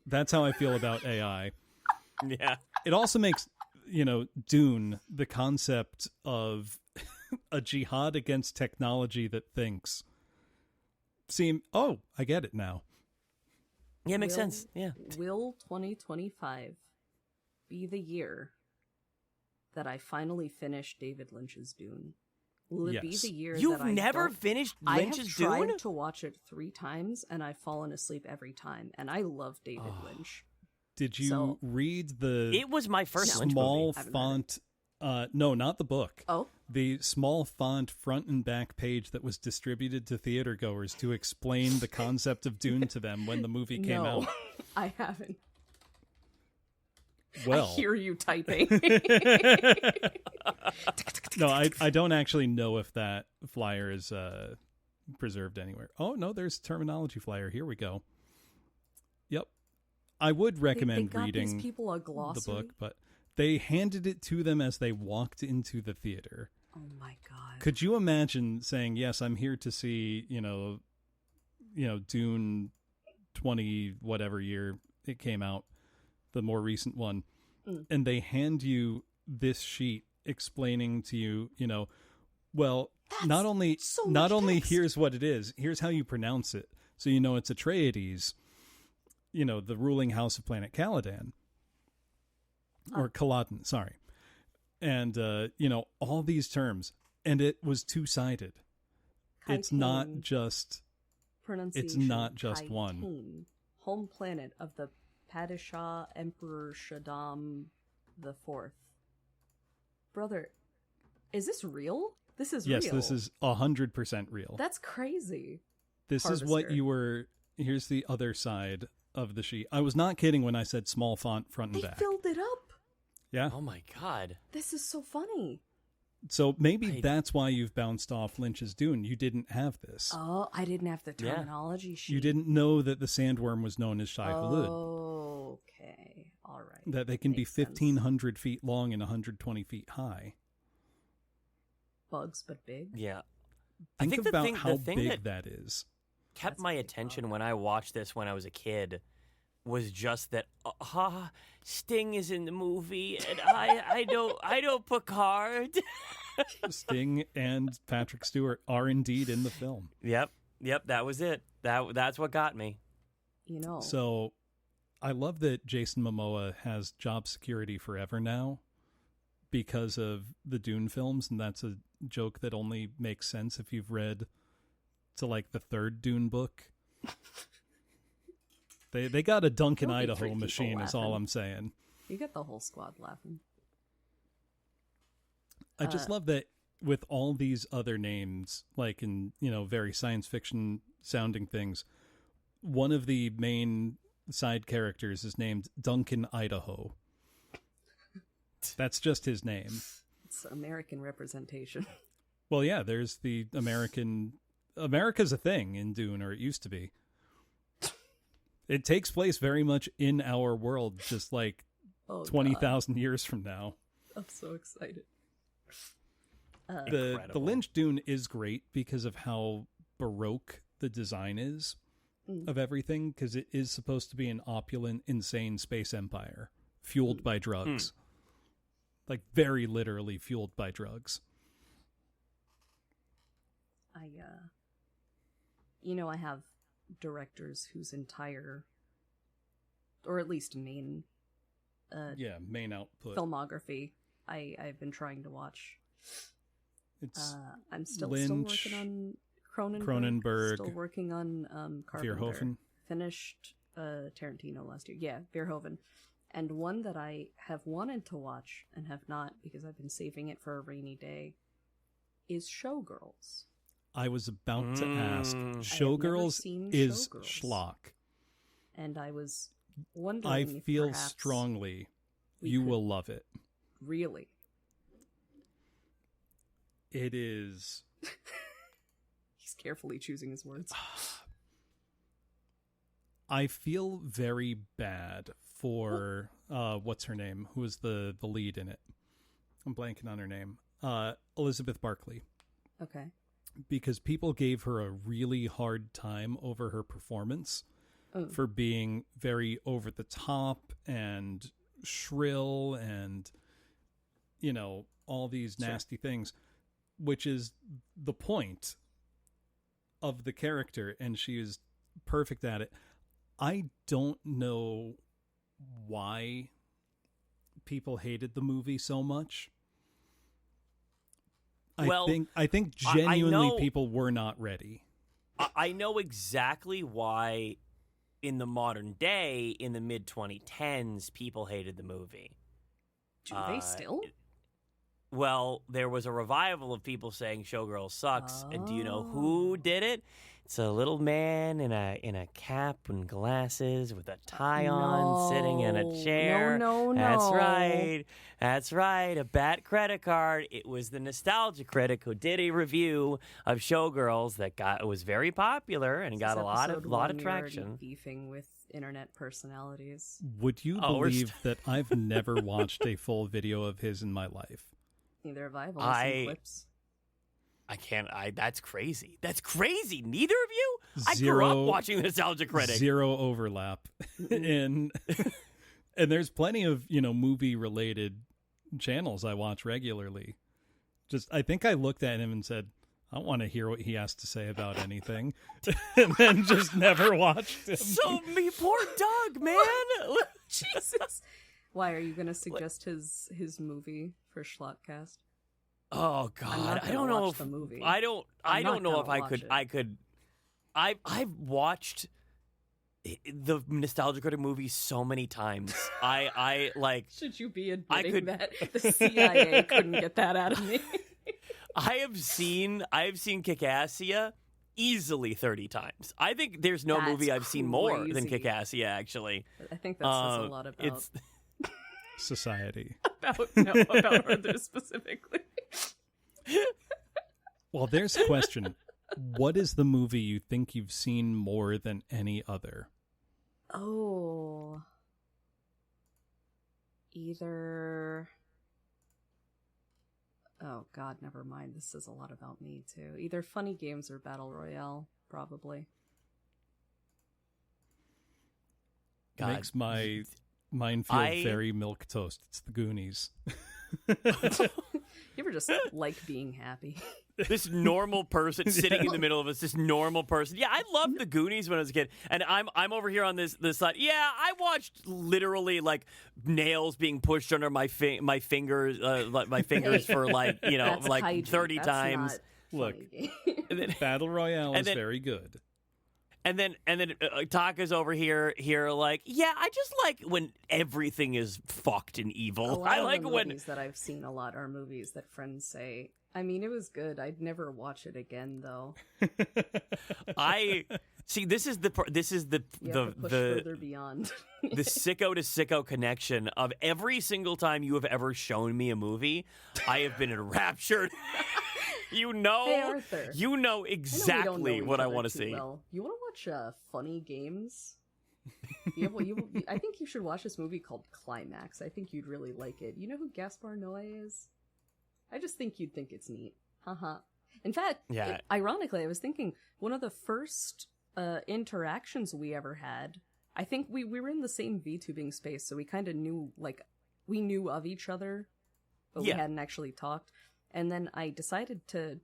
That's how I feel about AI. Yeah. It also makes, Dune, the concept of a jihad against technology that thinks, I get it now. Yeah, it makes sense. Yeah. Will 2025 be the year that I finally finish David Lynch's Dune? Will it be the year You've that I never finished Lynch's Dune? I have tried to watch it 3 times, and I've fallen asleep every time, and I love David Lynch. Did you read the It was my first small Lynch movie. font? No, not the book. Oh? The small font front and back page that was distributed to theater goers to explain the concept of Dune to them when the movie came out. I haven't. Well, I hear you typing. No, I don't actually know if that flyer is preserved anywhere. Oh, no, there's a terminology flyer. Here we go. Yep. I would recommend they got reading these people a the glossary? book, but they handed it to them as they walked into the theater. Oh my God. Could you imagine saying, yes, I'm here to see, Dune 20, whatever year it came out, the more recent one, and they hand you this sheet explaining to you, well, That's not only so not much only text. here's what it is, here's how you pronounce it, so it's Atreides, the ruling house of planet Caladan. Or Caladan, sorry. And, all these terms. And it was two-sided. It's not just... Pronunciation. It's not just one. Kaitane, home planet of the Padishah Emperor Shaddam IV. Brother, is this real? This is real. Yes, this is 100% real. That's crazy. This is what you were... Here's the other side of the sheet. I was not kidding when I said small font front and back. They filled it up. Yeah. Oh my God. This is so funny. So maybe that's why you've bounced off Lynch's Dune. You didn't have this. Oh, I didn't have the terminology sheet. You didn't know that the sandworm was known as Shai-Hulud. Oh, okay. All right. That they can Makes be sense. 1,500 feet long and 120 feet high. Bugs, but big. Yeah. Think about how big that is. Kept my attention when I watched this when I was a kid was just that Sting is in the movie and I don't Picard. Sting and Patrick Stewart are indeed in the film. Yep, that was it. That's what got me. So I love that Jason Momoa has job security forever now because of the Dune films, and that's a joke that only makes sense if you've read to like the third Dune book. They got a Duncan, Idaho machine is all I'm saying. You get the whole squad laughing. I just love that with all these other names, like in, very science fiction sounding things, one of the main side characters is named Duncan Idaho. That's just his name. It's American representation. Well, yeah, there's the America's a thing in Dune, or it used to be. It takes place very much in our world, just like 20,000 years from now. I'm so excited. The Lynch Dune is great because of how Baroque the design is of everything, because it is supposed to be an opulent, insane space empire fueled by drugs. Like, very literally fueled by drugs. I have directors whose entire, or at least main output filmography I've been trying to watch. It's I'm still Lynch, working on Cronenberg, still working on Carpenter. Verhoeven. Finished Tarantino last year. Yeah, Verhoeven. And one that I have wanted to watch and have not because I've been saving it for a rainy day is Showgirls. I was about to ask. Showgirls is schlock. And I was wondering I feel strongly you will love it. Really? It is. He's carefully choosing his words. I feel very bad for what's her name? Who was the lead in it? I'm blanking on her name. Elizabeth Barkley. Okay. Because people gave her a really hard time over her performance for being very over the top and shrill and, all these nasty things, which is the point of the character, and she is perfect at it. I don't know why people hated the movie so much. I think genuinely people were not ready. I know exactly why in the modern day, in the mid-2010s, people hated the movie. Do they still? Well, there was a revival of people saying Showgirls sucks. And do you know who did it? It's a little man in a cap and glasses with a tie on, sitting in a chair. No. That's right. A bat credit card. It was the nostalgia critic who did a review of Showgirls that was very popular and got a lot of traction. Beefing with internet personalities. Would you believe that I've never watched a full video of his in my life? Neither have I. I've only seen clips. I can't. That's crazy. That's crazy. Neither of you? I Zero, grew up watching the Nostalgia Critic. Zero overlap. and there's plenty of, movie-related channels I watch regularly. I think I looked at him and said, I want to hear what he has to say about anything, and then just never watched him. So me, poor Doug, man. Jesus. Why are you going to suggest his movie for Schlockcast? Oh God, I don't know if the movie. I don't know if I could. I've watched the Nostalgia Critic movie so many times. I like. Should you be admitting that the CIA couldn't get that out of me? I have seen Kick-Assia easily 30 times. I think there's no movie I've seen more than Kick-Assia, actually. I think that says a lot about society. about Arthur specifically. Well, there's a question. What is the movie you think you've seen more than any other? Oh. Either... Oh, God, never mind. This says a lot about me, too. Either Funny Games or Battle Royale, probably. God. Makes my mind feel very milquetoast. It's the Goonies. You ever just like being happy? This normal person sitting in the middle of us, this normal person. Yeah, I loved the Goonies when I was a kid. And I'm over here on this side. Yeah, I watched literally like nails being pushed under my fingers for like, That's like hygiene. 30 That's times. Look, Battle Royale is very good. And then Taka's over here like, yeah, I just like when everything is fucked and evil. I like when movies that I've seen a lot are movies that friends say, I mean, it was good. I'd never watch it again, though. I see. This is the further beyond the sicko to sicko connection of every single time you have ever shown me a movie, I have been enraptured. Hey, Arthur. You know exactly what I want to see. Well. You want to watch Funny Games? I think you should watch this movie called Climax. I think you'd really like it. You know who Gaspar Noé is? I just think you'd think it's neat. Haha. In fact, ironically, I was thinking one of the first interactions we ever had, I think we were in the same VTubing space, so we kind of knew, we knew of each other, but we hadn't actually talked. And then I decided to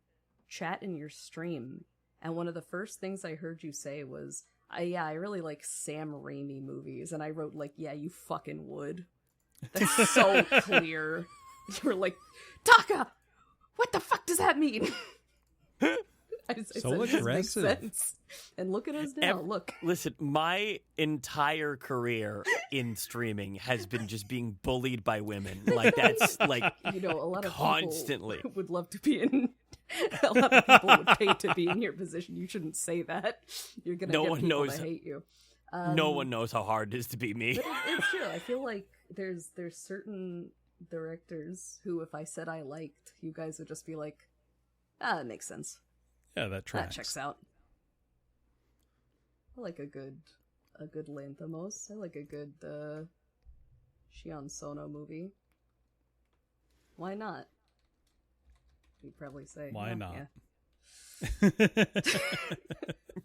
chat in your stream, and one of the first things I heard you say was, I really like Sam Raimi movies, and I wrote, yeah, you fucking would. That's so clear. You were like, Taka, what the fuck does that mean? So aggressive. Makes sense. And look at us now. Look. Listen, my entire career in streaming has been just being bullied by women. Like that's like a lot of constantly people would love to be in. A lot of people would pay to be in your position. You shouldn't say that. You're gonna get people to hate you. No one knows how hard it is to be me. But it's true. I feel like there's certain directors who, if I said I liked, you guys would just be like, it makes sense. Yeah, that tracks. That checks out. I like a good Lanthimos. I like a good Shion Sono movie. Why not? You'd probably say, why not? Yeah.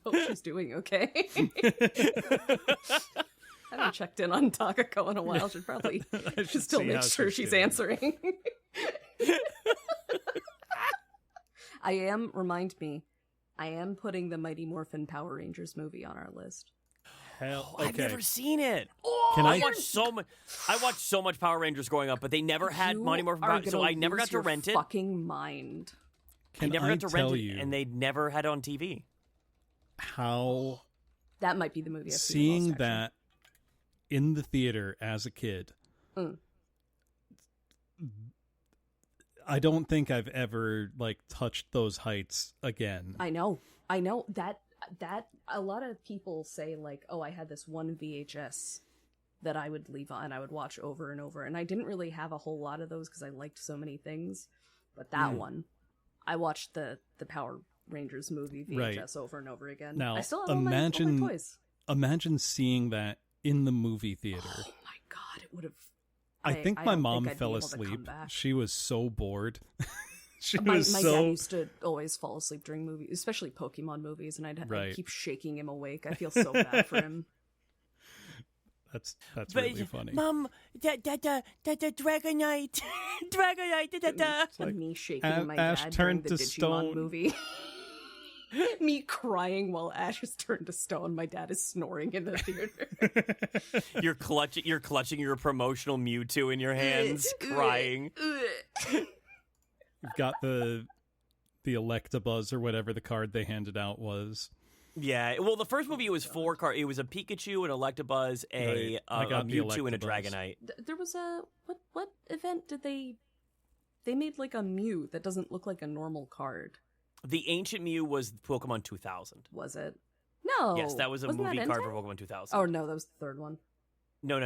Hope she's doing okay. I haven't checked in on Takako in a while. Should probably still make sure she's answering. Remind me, I am putting the Mighty Morphin Power Rangers movie on our list. Hell, okay. I've never seen it. I watched so much Power Rangers growing up, but they never had Mighty Morphin Power, so I never got to rent it. Fucking mind. I never got to rent it, and they never had it on TV. How that might be the movie I've seeing seen the most, that in the theater as a kid. I don't think I've ever touched those heights again. I know that a lot of people say I had this one VHS that I would leave on and I would watch over and over, and I didn't really have a whole lot of those because I liked so many things, but that one I watched the Power Rangers movie VHS over and over again. Now I still have all my toys. Imagine seeing that in the movie theater. Oh my god, it would have. I think my mom fell asleep. She was so bored. My dad used to always fall asleep during movies, especially Pokemon movies, and I'd keep shaking him awake. I feel so bad for him. That's really funny. Mom, the Dragonite, Dragonite, It's like me shaking my Ash dad turned during the to Digimon stone. movie. Me crying while Ash is turned to stone. My dad is snoring in the theater. You're clutching your promotional Mewtwo in your hands, crying. You've got the Electabuzz or whatever the card they handed out was. Yeah, well, the first movie, it was 4 cards. It was a Pikachu, an Electabuzz, a Mewtwo, and a Dragonite. There was a what event did they made like a Mew that doesn't look like a normal card? The Ancient Mew was Pokemon 2000. Was it? No. Yes, that was a Wasn't movie that card Entei? for Pokemon 2000. Oh no, that was the third one. No.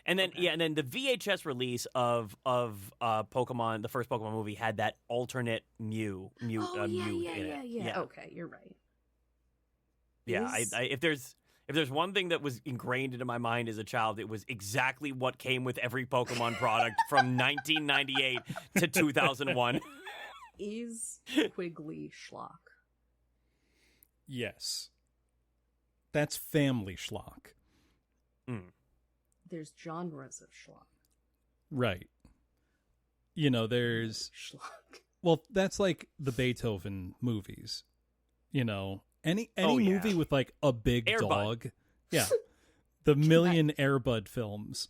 And then Okay. and then the VHS release of Pokemon, the first Pokemon movie, had that alternate Mew Oh Mew yeah. in it. Okay, you're right. Yeah, Is- if there's one thing that was ingrained into my mind as a child, it was exactly what came with every Pokemon product from 1998 to 2001. Is Quigley Schlock? Yes. That's family schlock. There's genres of Schlock. Right. You know, there's... Schlock. Well, that's like the Beethoven movies. You know, any Oh, yeah. movie with like a big Air Bud. dog. Yeah. The million Air Bud films.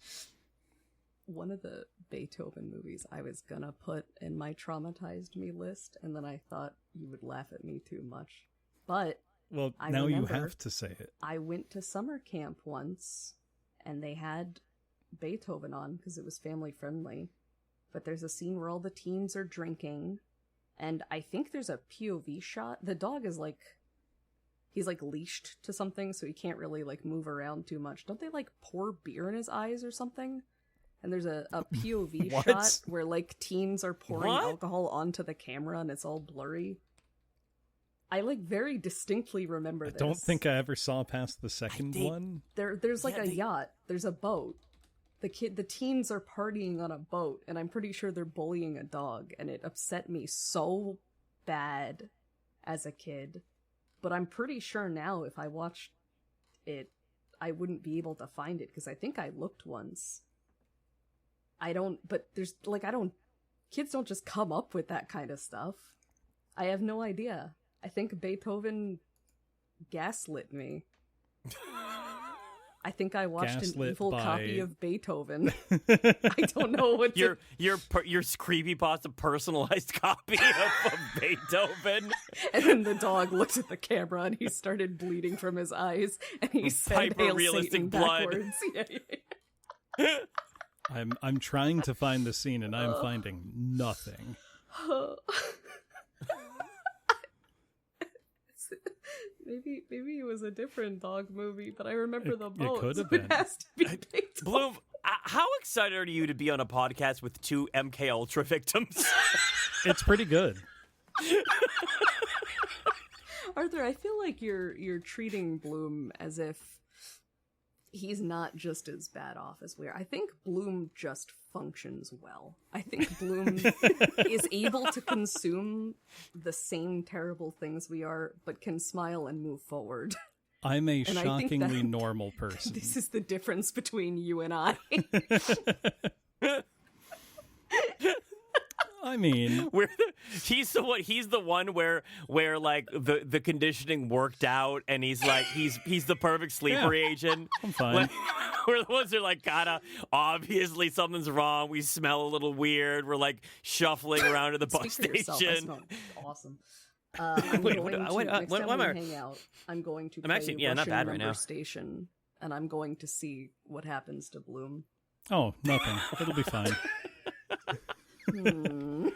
One of the Beethoven movies I was gonna put in my traumatized me list, and then I thought you would laugh at me too much. But Well, I now you remember- have to say it. I went to summer camp once, and they had Beethoven on because it was family friendly. But there's a scene where all the teens are drinking, and I think there's a POV shot. The dog is like, he's like leashed to something, so he can't really like move around too much. Don't they like pour beer in his eyes or something? And there's a POV What? shot where like teens are pouring What? alcohol onto the camera and it's all blurry. I like very distinctly remember I this. don't think I ever saw past the second think- one. There's like Yeah, a yacht. There's a boat. The teens are partying on a boat, and I'm pretty sure they're bullying a dog, and it upset me so bad as a kid. But I'm pretty sure now if I watched it, I wouldn't be able to find it, because I think I looked once. Kids don't just come up with that kind of stuff. I have no idea. I think Beethoven gaslit me. I think I watched an Gaslit evil by- copy of Beethoven. I don't know what to... Your creepypasta personalized copy of Beethoven. And then the dog looked at the camera and he started bleeding from his eyes, and he said, "Hail Hyper-realistic Satan," blood. backwards. Yeah. I'm trying to find the scene and I'm finding nothing. Maybe it was a different dog movie, but I remember the boat. could have so it been. has to be Beethoven. Bloom, how excited are you to be on a podcast with 2 MK Ultra victims? It's pretty good. Arthur, I feel like you're treating Bloom as if he's not just as bad off as we are. I think Bloom just functions well. I think Bloom is able to consume the same terrible things we are, but can smile and move forward. I'm a And I think shockingly that- normal person. This is the difference between you and I. I mean, He's the one where like the conditioning worked out, and he's like he's the perfect sleeper agent. I'm fine. Like, we're the ones that are like, kinda obviously something's wrong. We smell a little weird. We're like shuffling around to the bus Speak for yourself. I station. smell awesome. I'm Wait, going to, wait, next what time am we I- hang out, I'm going to I'm play actually- yeah, not Russian bad right Number now. Station, and I'm going to see what happens to Bloom. oh, nothing. It'll be fine. Hmm.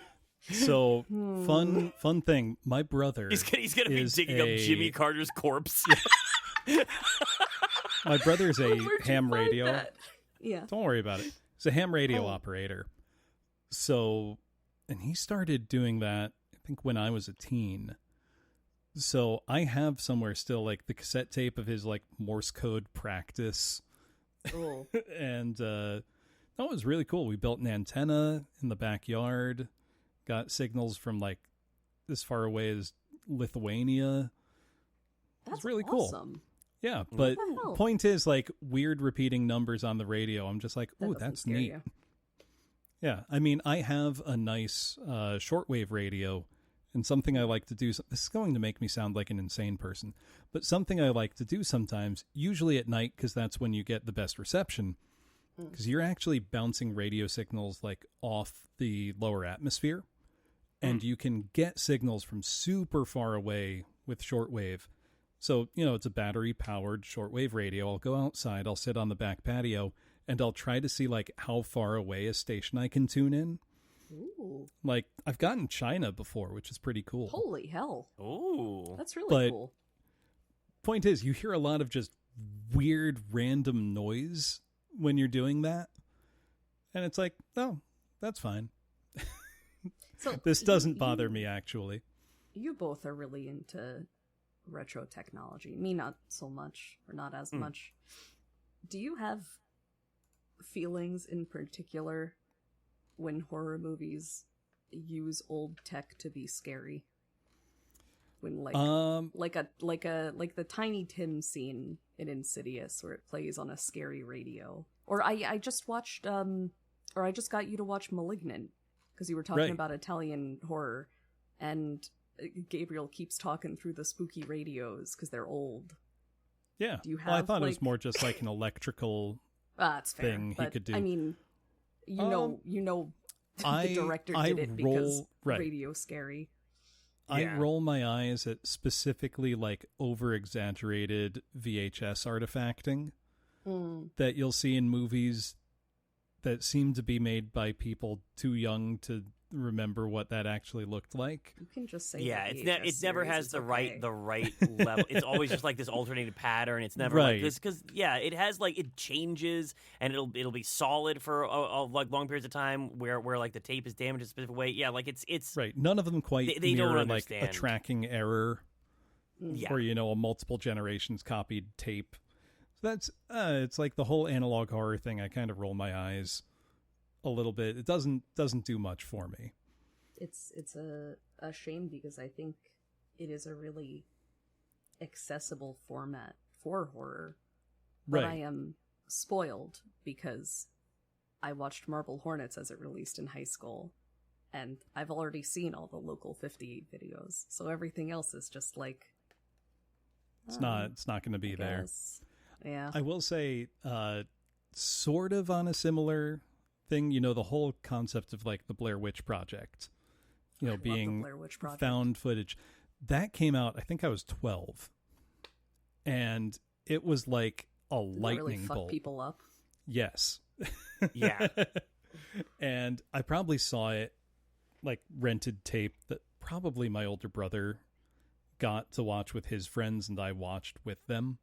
So, fun thing. My brother He's gonna be is digging up Jimmy Carter's corpse. My brother's a Where'd you ham find radio. that? Yeah. Don't worry about it. He's a ham radio Oh. operator. So, and he started doing that, I think, when I was a teen. So I have somewhere still like the cassette tape of his like Morse code practice. Oh. And that was really cool. We built an antenna in the backyard, got signals from like as far away as Lithuania. That's really cool. awesome. Yeah, but What the hell? point is, like, weird repeating numbers on the radio. I'm just like, That ooh, doesn't that's scare neat. you. Yeah, I mean, I have a nice shortwave radio, and something I like to do. This is going to make me sound like an insane person, but something I like to do sometimes, usually at night, because that's when you get the best reception, because you're actually bouncing radio signals like off the lower atmosphere, and you can get signals from super far away with shortwave. So, it's a battery-powered shortwave radio. I'll go outside, I'll sit on the back patio, and I'll try to see, like, how far away a station I can tune in. Ooh. Like, I've gotten China before, which is pretty cool. Holy hell. Ooh. That's really But- cool. Point is, you hear a lot of just weird, random noise when you're doing that. And it's like, oh, that's fine. So This doesn't bother me, actually. You both are really into retro technology. Me, not so much, or not as much. Do you have feelings in particular when horror movies use old tech to be scary? When like the Tiny Tim scene in Insidious where it plays on a scary radio. Or I just watched or I just got you to watch Malignant because you were talking Right. about Italian horror, and Gabriel keeps talking through the spooky radios because they're old. Yeah. Do you Well, I have, thought it was like- more just like an electrical... That's fair. Thing he but, could do. I mean, you know, I- the director I did it because right. radio scary. I Yeah. roll my eyes at specifically like over-exaggerated VHS artifacting that you'll see in movies that seem to be made by people too young to remember what that actually looked like. You can just say Yeah, the it VHS never series, has it's the okay. right level. It's always just like this alternating pattern. It's never Right. like this because it has like it changes and it'll be solid for like long periods of time where like the tape is damaged a specific way. Yeah, like it's Right. None of them quite They don't mirror like a understand. tracking error yeah. or, a multiple generations copied tape. So that's, it's like the whole analog horror thing. I kind of roll my eyes a little bit. It doesn't do much for me. It's a shame because I think it is a really accessible format for horror. But Right. I am spoiled because I watched Marble Hornets as it released in high school, and I've already seen all the local 58 videos, so everything else is just like It's not going to be I there. guess. Yeah. I will say, sort of on a similar thing, the whole concept of like the Blair Witch Project, I love the being Blair Witch Project. found footage. That came out, I think I was 12. And it was like a Did that lightning really fuck bolt. people up. Yes. Yeah. And I probably saw it like rented tape that probably my older brother got to watch with his friends and I watched with them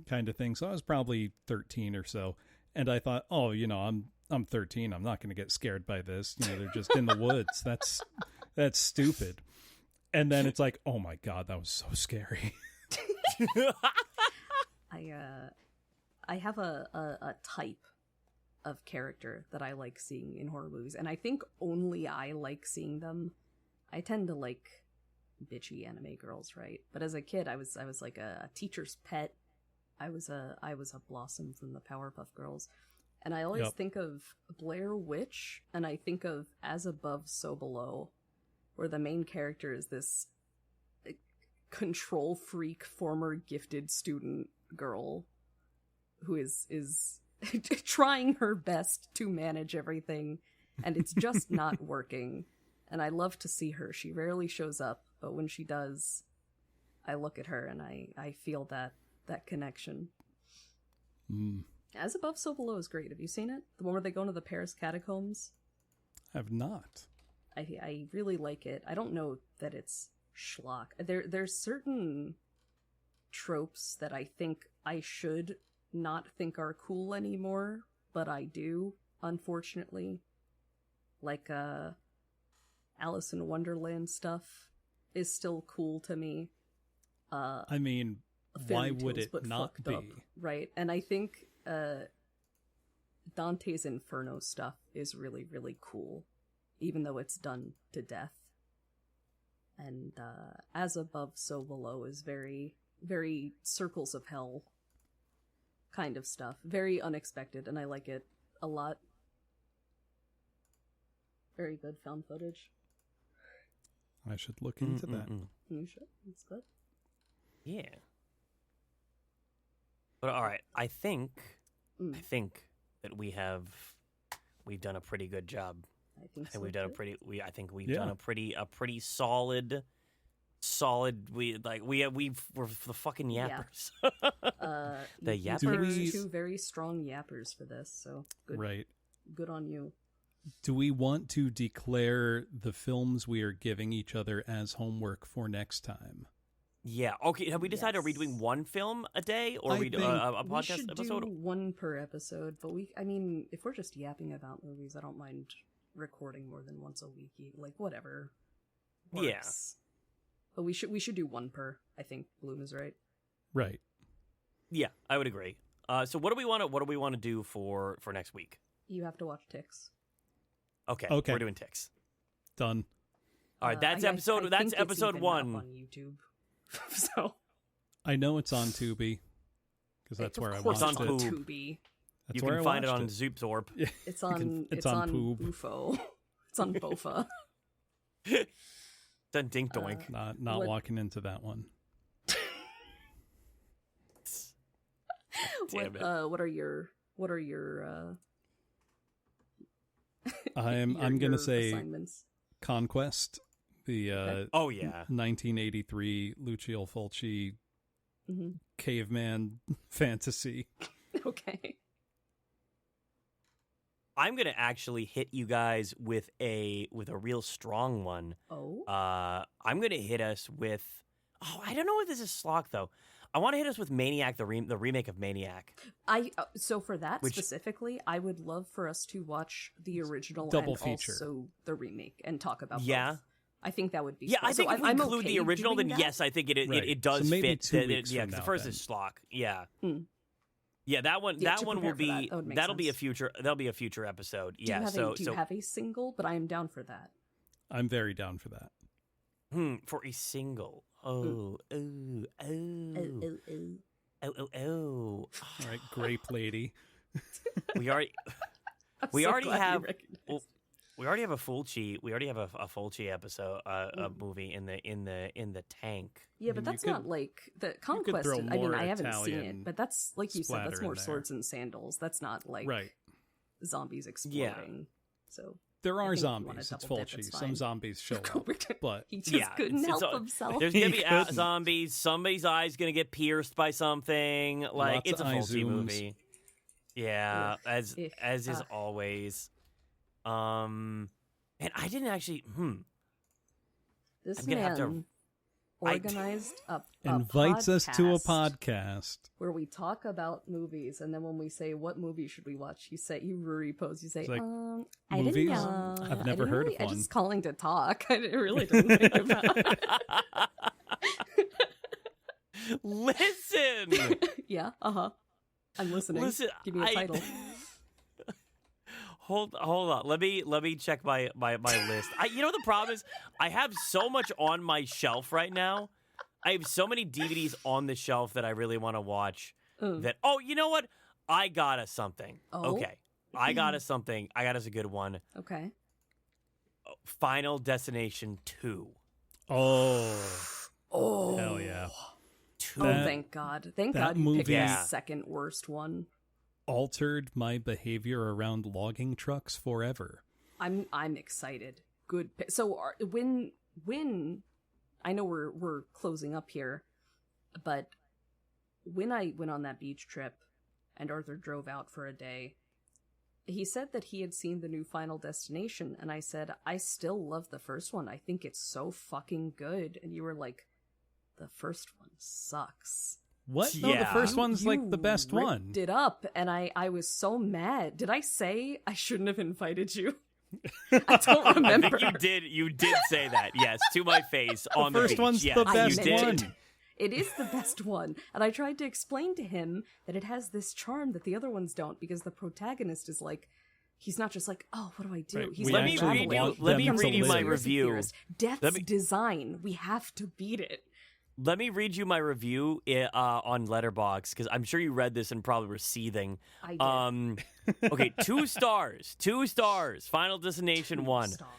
kind of thing. So I was probably 13 or so. And I thought, oh, I'm 13. I'm not going to get scared by this. They're just in the woods. That's stupid. And then it's like, oh my God, that was so scary. I have a type of character that I like seeing in horror movies, and I think only I like seeing them. I tend to like bitchy anime girls, right? But as a kid, I was like a teacher's pet. I was a Blossom from the Powerpuff Girls, and I always Yep. think of Blair Witch, and I think of As Above, So Below, where the main character is this control freak, former gifted student girl who is trying her best to manage everything, and it's just not working. And I love to see her. She rarely shows up, but when she does, I look at her and I feel that connection. As Above, So Below is great. Have you seen it? The one where they go into the Paris catacombs? I've not. I really like it. I don't know that it's schlock. There's certain tropes that I think I should not think are cool anymore, but I do, unfortunately. Like Alice in Wonderland stuff is still cool to me. I mean, Fairy why would tales, it but not fucked be? up, right? And I think Dante's Inferno stuff is really, really cool, even though it's done to death. And As Above, So Below is very very circles of hell kind of stuff. Very unexpected, and I like it a lot. Very good found footage. I should look into that. You should. It's good. Yeah. But all right, I think that we've done a pretty good job. I think so we've done too. I think we've done a pretty solid. We're the fucking yappers. The you yappers. two very strong yappers for this, so good. Right. Good on you. Do we want to declare the films we are giving each other as homework for next time? Yeah. Okay. Have we decided? Are we doing one film a day, or I are we think a We podcast should episode? do one per episode, but if we're just yapping about movies, I don't mind recording more than once a week. Like whatever. Works. Yeah. But we should do one per. I think Bloom is right. Right. Yeah, I would agree. So what do we want to do for next week? You have to watch Ticks. Okay. Okay. We're doing Ticks. Done. All right. That's I episode. think it's episode even one. up on YouTube. So I know it's on Tubi because that's where I of course watched it's on it. Poob. Tubi. That's You where can I find it watched on Zoopzorp. Yeah. It's on. It's on Poob. Bufo. It's on Bofa. It's on Dink Doink. Not walking into that one. Damn it. What are your I'm your gonna say assignments? Conquest, the Oh yeah. 1983 Lucio Fulci Mm-hmm. caveman fantasy. Okay. I'm gonna actually hit you guys with a real strong one. Oh. I'm gonna hit us with. Oh, I don't know if this is Schlock though. I want to hit us with Maniac, the remake of Maniac. So for that Which- specifically, I would love for us to watch the original Double and feature. also the remake and talk about Yeah. both. I think that would be Yeah, fun. I think so if we I'm include okay the original, doing then that. yes, I think it Right. does So maybe fit. 2 weeks Yeah, from 'cause the now, first then. is Schlock. Yeah. Hmm. Yeah, that one. Yeah, that to one will prepare for that. be. That would make That'll be a sense. future. That'll be a future episode. Do you Yeah. have So do you have a single? But I am down for that. I'm very down for that. for a single. Oh. All right, grape lady. We already. I'm We so already glad you have- recognized. well, we already have a Fulci. We already have a Fulci episode, a movie in the tank. Yeah, I but mean, that's you not could- like the could Conquest. throw I mean, more I haven't seen Italian it, but that's like you said, that's splatter more in there. swords and sandals. That's not like Right. zombies exploding. So There are think if you wanna zombies. It's double dip, Fulci. it's Some fine. zombies show up, but he just Yeah, couldn't it's help all- himself. There's gonna He be couldn't. zombies. Somebody's eye's gonna get pierced by something. Like Lots it's a of eye Fulci zooms. movie. Yeah, Ugh, as ugh. is always. And I didn't actually. This I'm gonna have to- man organized a invites us to a podcast podcast. where we talk about movies, and then when we say what movie should we watch, you repose. You say, It's like, I didn't movies? know. I've I never didn't heard really, of I one. just calling to talk. I really didn't think about it. Listen. Yeah. I'm listening. Listen. Give me a title. Hold on. Let me check my list. You know the problem is I have so much on my shelf right now. I have so many DVDs on the shelf that I really want to watch. That you know what? I got us something. Oh? Okay. I got us something. I got us a good one. Okay. Final Destination 2. Oh, hell yeah! 2. That- Thank God. Thank that God you picked movie- the Yeah. second worst one. Altered my behavior around logging trucks forever. I'm excited. Good. So when I know we're closing up here, but when I went on that beach trip and Arthur drove out for a day, he said that he had seen the new Final Destination, and I said, I still love the first one. I think it's so fucking good. And you were like, the first one sucks. What? No, Yeah. the first one's You like the best ripped one. it up, and I was so mad. Did I say I shouldn't have invited you? I don't I remember. think you did say that. Yes, to my face on the first beach. one's Yes, the I best you did. meant one. It is the best one, and I tried to explain to him that it has this charm that the other ones don't, because the protagonist is like, he's not just like, oh, what do I do? Right, He's we Let like, me actually read rattling. you. want Let them me to read you my live. review. Theorist. Death's Let me- design. We have to beat it. Let me read you my review on Letterboxd, because I'm sure you read this and probably were seething. I did. Okay, 2 stars. 2 stars. Final Destination 1. Stars.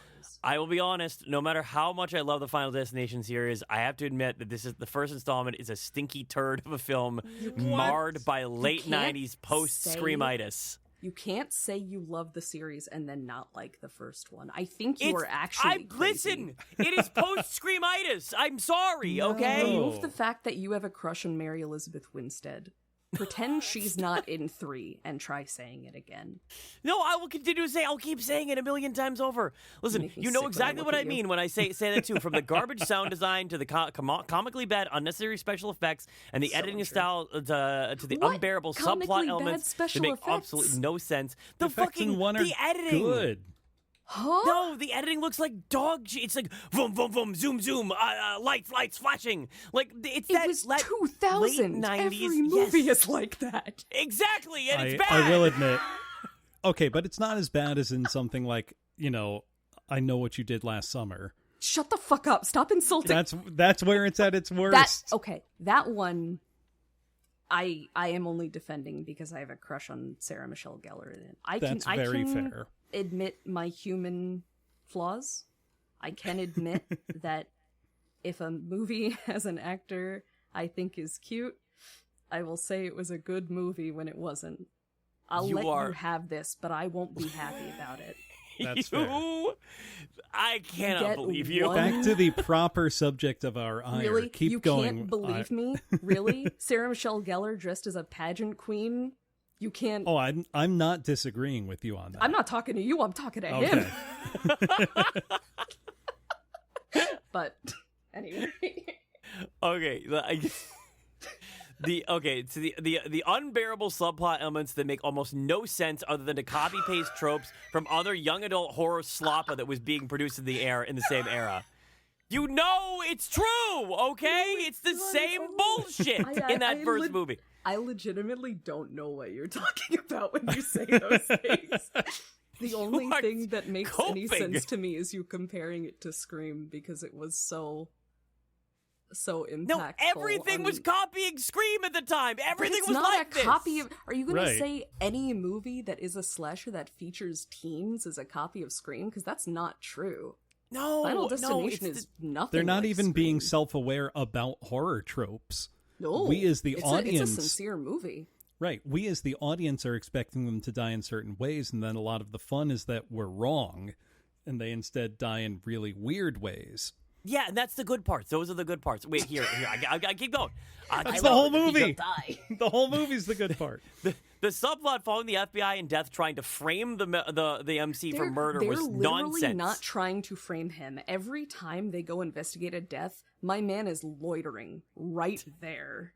I will be honest, no matter how much I love the Final Destination series, I have to admit that this is the first installment is a stinky turd of a film marred by late can't 90s post-Screamitis. You can't say you love the series and then not like the first one. I think you are actually crazy. Listen, it is post-Screamitis. I'm sorry, okay? Remove the fact that you have a crush on Mary Elizabeth Winstead. Pretend she's not in 3 and try saying it again. No, I will continue to say, I'll keep saying it a million times over. Listen, you know exactly what I mean when I say that too. From the garbage sound design to the comically bad unnecessary special effects and the editing style to the unbearable subplot elements that make absolutely no sense. The editing. Good. Huh? No, the editing looks like dog shit. It's like boom, boom, boom, zoom, zoom, lights flashing. Like it was 2000. late 90s. Every movie is like that. Exactly, and it's bad. I will admit. Okay, but it's not as bad as in something like, I Know What You Did Last Summer. Shut the fuck up. Stop insulting. That's where it's at its worst. That one I am only defending because I have a crush on Sarah Michelle Gellar. That's very fair. Admit my human flaws. I can admit that if a movie has an actor I think is cute, I will say it was a good movie when it wasn't. I'll let you have this, but I won't be happy about it. That's fair. I cannot believe you. Back to the proper subject of our ire. Really? Keep you going. Can't believe me? Really? Sarah Michelle Gellar dressed as a pageant queen? You can't... Oh, I'm not disagreeing with you on that. I'm not talking to you, I'm talking to him. But, anyway. Okay, the unbearable subplot elements that make almost no sense other than to copy-paste tropes from other young adult horror sloppa that was being produced in the same era. You know it's true, okay? It's the same bullshit in that first movie. I legitimately don't know what you're talking about when you say those things. The only thing that makes any sense to me is you comparing it to Scream because it was so impactful. No, everything was copying Scream at the time. Everything was like this. Copy of. Are you going to say any movie that is a slasher that features teens is a copy of Scream? Because that's not true. No, Final Destination is nothing. They're not like even Scream. being self-aware about horror tropes. No, we as the audience, it's a sincere movie. Right. We as the audience are expecting them to die in certain ways, and then a lot of the fun is that we're wrong, and they instead die in really weird ways. Yeah, and that's the good parts. Those are the good parts. Wait, here, I keep going. That's the whole movie. The whole movie's the good part. The subplot following the FBI and Death trying to frame the MC for murder was nonsense. They're literally not trying to frame him. Every time they go investigate a death, my man is loitering right there.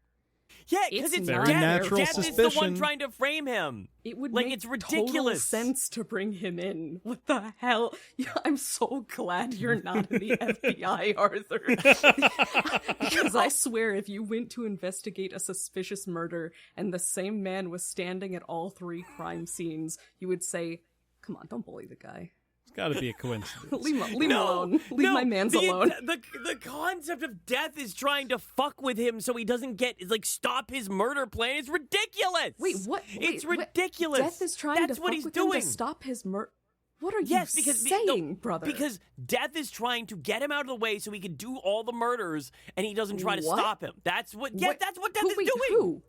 Yeah, because it's very natural Death suspicion. is the one trying to frame him. It would like make it's ridiculous. Total sense to bring him in. What the hell? Yeah, I'm so glad you're not in the FBI, Arthur. Because I swear, if you went to investigate a suspicious murder and the same man was standing at all 3 crime scenes, you would say, "Come on, don't bully the guy." Got to be a coincidence. Leave him alone. Leave my mans alone. The concept of Death is trying to fuck with him so he doesn't stop his murder plan. It's ridiculous. Wait, what? It's ridiculous. Death is trying to fuck with him to stop his murder. What are you saying, brother? Because Death is trying to get him out of the way so he can do all the murders, and he doesn't try to stop him. That's what Death is doing. Who?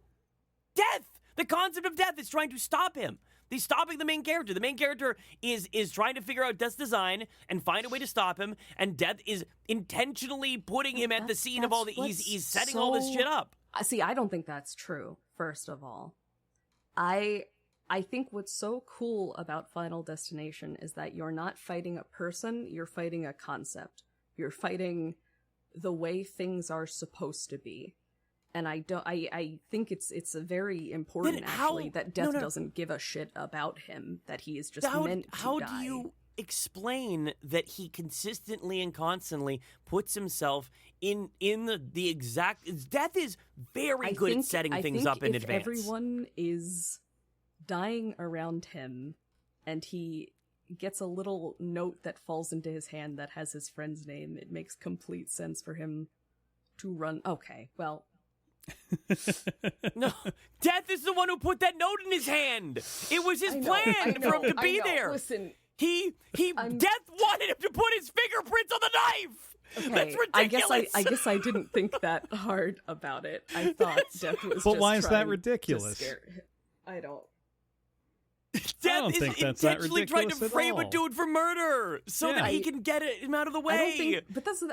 Death. The concept of Death is trying to stop him. He's stopping the main character. The main character is trying to figure out Death's design and find a way to stop him, and Death is intentionally putting him at the scene of all the... He's setting all this shit up. See, I don't think that's true, first of all. I think what's so cool about Final Destination is that you're not fighting a person, you're fighting a concept. You're fighting the way things are supposed to be. And I think it's a very important, actually, that Death doesn't give a shit about him, that he is just meant to die. How do you explain that he consistently and constantly puts himself in the exact... Death is very good at setting things up in advance. Everyone is dying around him, and he gets a little note that falls into his hand that has his friend's name. It makes complete sense for him to run. Okay, well, No, Death is the one who put that note in his hand. It was his plan for him to be there. Listen, Death wanted him to put his fingerprints on the knife. okay, That's ridiculous. I guess I didn't think that hard about it. I thought Death was. But just why is that trying to ridiculous? scare- I don't. Death is think that's that intentionally trying to ridiculous at frame a all. dude for murder so that he can get him out of the way.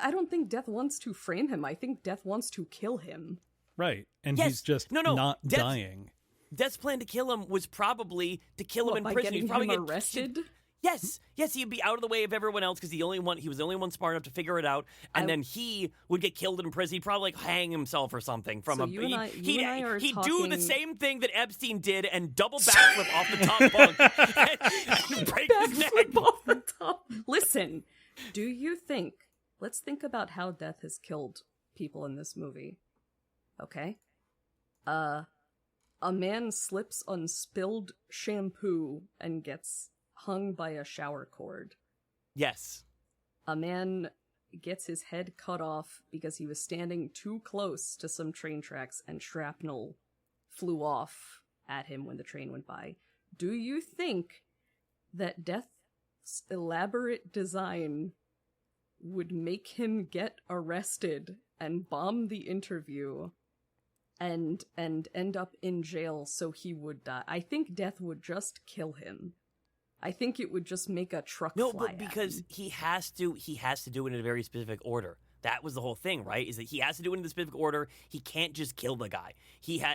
I don't think Death wants to frame him. I think Death wants to kill him. Right. And Yes. he's just No, not Death's- dying. Death's plan to kill him was probably to kill him What, in by prison. getting He'd probably him get arrested? Yes, he'd be out of the way of everyone else because he was the only one smart enough to figure it out, and then he would get killed in prison. He'd probably hang himself or something from So a. you and I He'd are do the talking- same thing that Epstein did and double backflip off the top bunk and break his neck. Backflip off the top. Listen, do you think? Let's think about how Death has killed people in this movie. Okay, a man slips on spilled shampoo and gets hung by a shower cord. Yes. A man gets his head cut off because he was standing too close to some train tracks and shrapnel flew off at him when the train went by. Do you think that Death's elaborate design would make him get arrested and bomb the interview and end up in jail so he would die? I think Death would just kill him. I think it would just make a truck fly But at because him. he has to do it in a very specific order. That was the whole thing, right? Is that he has to do it in the specific order. He can't just kill the guy.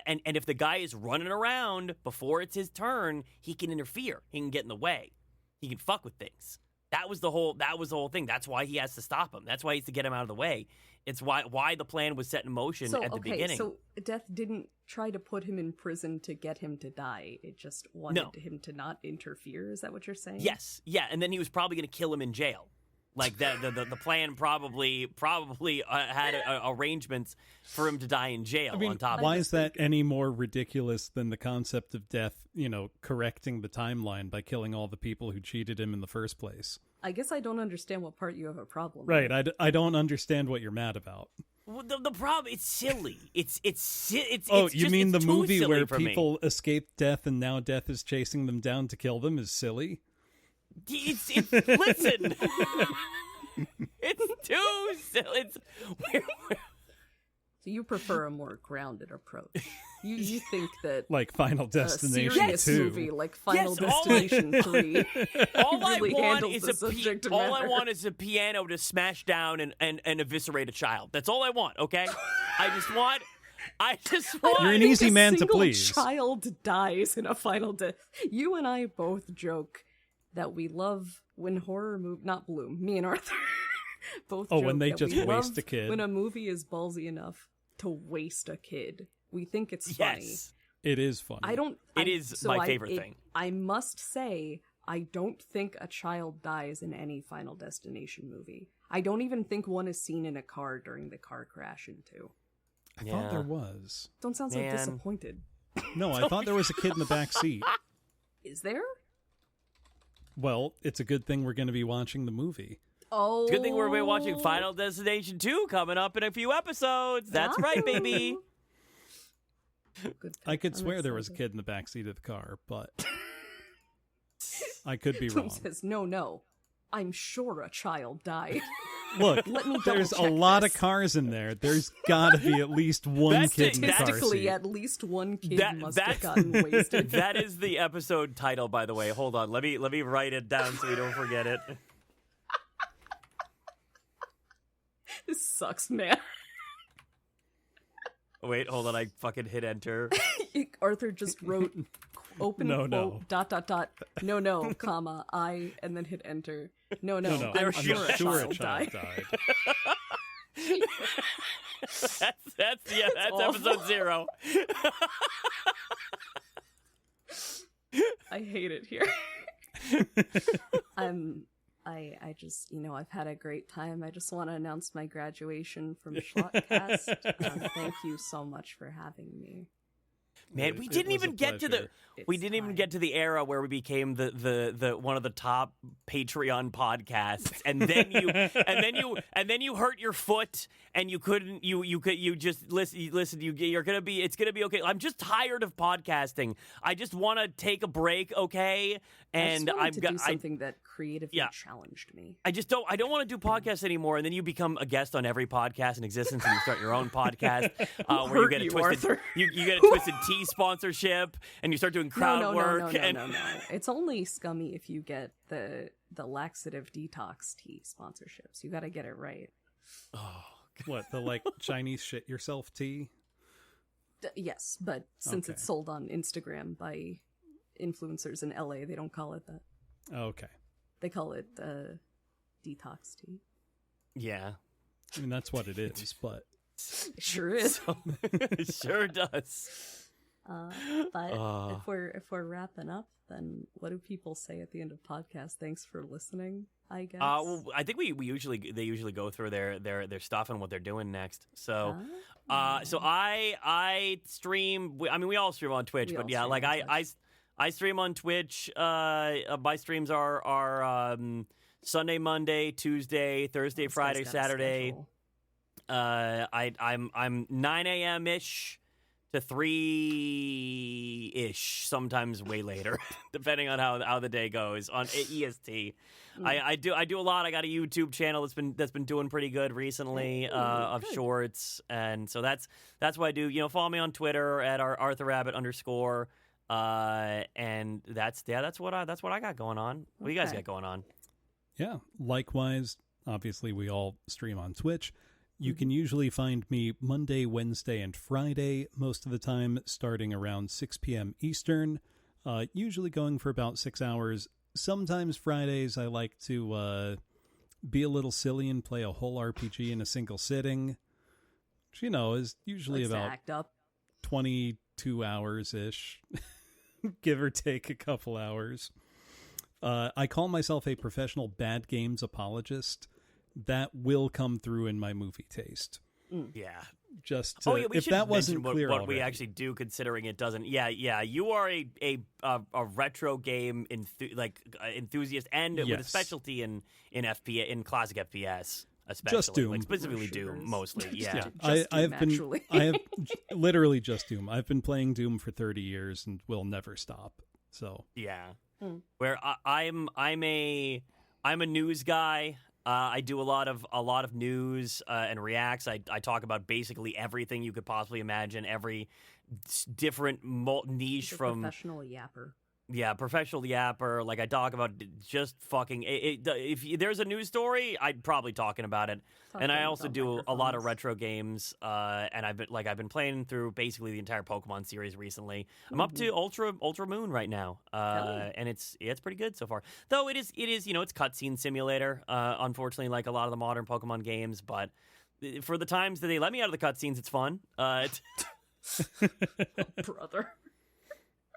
And if the guy is running around before it's his turn, he can interfere. He can get in the way. He can fuck with things. That was the whole thing. That's why he has to stop him. That's why he has to get him out of the way. It's why the plan was set in motion at the beginning. So Death didn't try to put him in prison to get him to die. It just wanted him to not interfere. Is that what you're saying? Yes, yeah, and then he was probably going to kill him in jail. Like the plan probably had arrangements for him to die in jail. I mean, on top. why is that any more ridiculous than the concept of Death, correcting the timeline by killing all the people who cheated him in the first place? I guess I don't understand what part you have a problem Right. with. I don't understand what you're mad about. Well, the problem, it's silly. It's Oh, it's you just, mean it's the too movie silly where for me. people escaped death and now Death is chasing them down to kill them is silly? It's listen. It's too silly. So you prefer a more grounded approach. You think that Like Final a Destination serious 2. movie like Final Yes, Destination 3 all really I want handles is the subject all I matter. want is a piano to smash down and eviscerate a child. That's all I want. Okay, I just want. You're an think easy a man to single please. child dies in a Final You and I both joke that we love when horror not Bloom, me and Arthur both Oh, joke when they that just we waste love a kid. when a movie is ballsy enough to waste a kid. We think it's funny. Yes, It is funny. it is my favorite thing. I must say, I don't think a child dies in any Final Destination movie. I don't even think one is seen in a car during the car crash in 2. I thought there was. Don't sound so Man. disappointed. No, I thought there was a kid in the back seat. Is there? Well, it's a good thing we're going to be watching the movie. Oh. It's a good thing we're watching Final Destination 2 coming up in a few episodes. That's right, baby. Good pick. I could I'm swear there was a excited. kid in the back seat of the car, but I could be Bloom wrong. says, no. I'm sure a child died. Look, Let me there's a double-check lot this. of cars in there. There's got to be at least one That's kid in the car Statistically, seat. at least one kid That- must have that's- gotten wasted. That is the episode title, by the way. Hold on, let me write it down so we don't forget it. This sucks, man. Wait, hold on, I fucking hit enter. Arthur just wrote open No, quote no. dot no comma I and then hit enter. No, No, I'm I'm sure a child died. That's awful. episode 0. I hate it here. I just, I've had a great time. I just want to announce my graduation from Schlockcast. Thank you so much for having me. Man, we didn't even get to the era where we became the one of the top Patreon podcasts, and then you hurt your foot and you couldn't you just listen you're gonna be it's gonna be okay. I'm just tired of podcasting. I just want to take a break, okay? And I just wanted to do something that creatively challenged me. I don't want to do podcasts anymore. And then you become a guest on every podcast in existence, and you start your own podcast where you get a twisted you get a Twisted Tea sponsorship, and you start doing crowd work. No. It's only scummy if you get the laxative detox tea sponsorships. You got to get it right. Oh, what, the Chinese shit yourself tea? Yes, but since it's sold on Instagram by influencers in LA, they don't call it that. Okay. They call it detox tea. Yeah. I mean, that's what it is, but... It sure is. It sure does. But if we're wrapping up, then what do people say at the end of podcasts? Thanks for listening, I guess. Well, I think they usually go through their stuff and what they're doing next. So, so I stream. I mean, we all stream on Twitch, but yeah, like I stream on Twitch. My streams are Sunday, Monday, Tuesday, Thursday, Friday, Saturday. I'm 9 a.m. ish to 3 ish, sometimes way later, depending on how the day goes on EST. I do a lot. I got a YouTube channel that's been doing pretty good recently of shorts, and so that's what I do. You know, follow me on Twitter at @ArthurRabbit_. And that's what I got going on. What do you guys got going on? Yeah, likewise. Obviously, we all stream on Twitch. You can usually find me Monday, Wednesday, and Friday, most of the time starting around 6 p.m. Eastern, usually going for about 6 hours. Sometimes Fridays I like to be a little silly and play a whole RPG in a single sitting, which, you know, is usually about 22 hours-ish, give or take a couple hours. I call myself a professional bad games apologist. That will come through in my movie taste. Yeah. Just to, if that wasn't clear what we actually do, considering it doesn't. Yeah. You are a retro game enthusiast and with a specialty in classic FPS, especially just Doom. Like specifically Doom mostly. Yeah. I have literally just Doom. I've been playing Doom for 30 years and will never stop. So yeah. Where I'm a news guy. I do a lot of news and reacts. I talk about basically everything you could possibly imagine, every different niche from professional yapper. Yeah, professional yapper. Like I talk about just fucking. If there's a news story, I'm probably talking about it. And I also do a lot of retro games. And I've been playing through basically the entire Pokemon series recently. I'm up to Ultra Moon right now. And it's pretty good so far. Though it is it's cutscene simulator. Unfortunately, like a lot of the modern Pokemon games, but for the times that they let me out of the cutscenes, it's fun. Brother.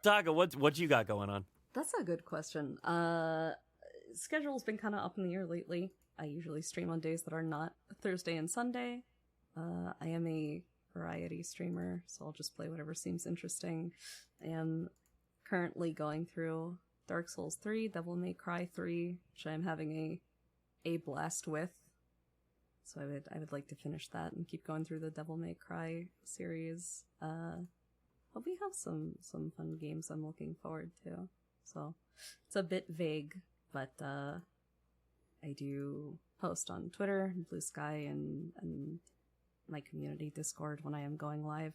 Taga, what you got going on? That's a good question. Schedule's been kind of up in the air lately. I usually stream on days that are not Thursday and Sunday. I am a variety streamer, so I'll just play whatever seems interesting. I am currently going through Dark Souls 3, Devil May Cry 3, which I'm having a blast with. So I would like to finish that and keep going through the Devil May Cry series. But we have some fun games I'm looking forward to. So it's a bit vague, but I do post on Twitter, Blue Sky, and my community Discord when I am going live.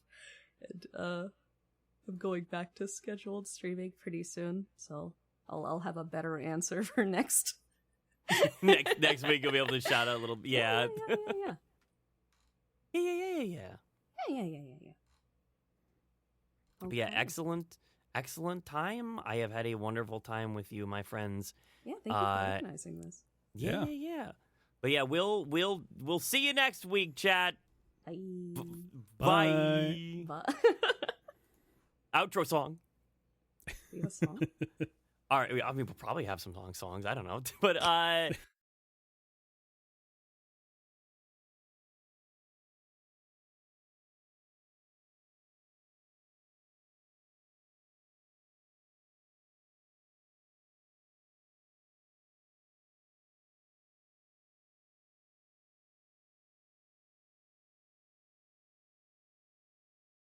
And I'm going back to scheduled streaming pretty soon, so I'll have a better answer for next. next week you'll be able to shout out a little. Yeah. Yeah. Okay. Yeah, excellent time. I have had a wonderful time with you, my friends. Yeah, thank you for organizing this. Yeah. But yeah, we'll see you next week, chat. Bye. Bye. Outro song. We have a song? All right. I mean, we'll probably have some songs. I don't know, but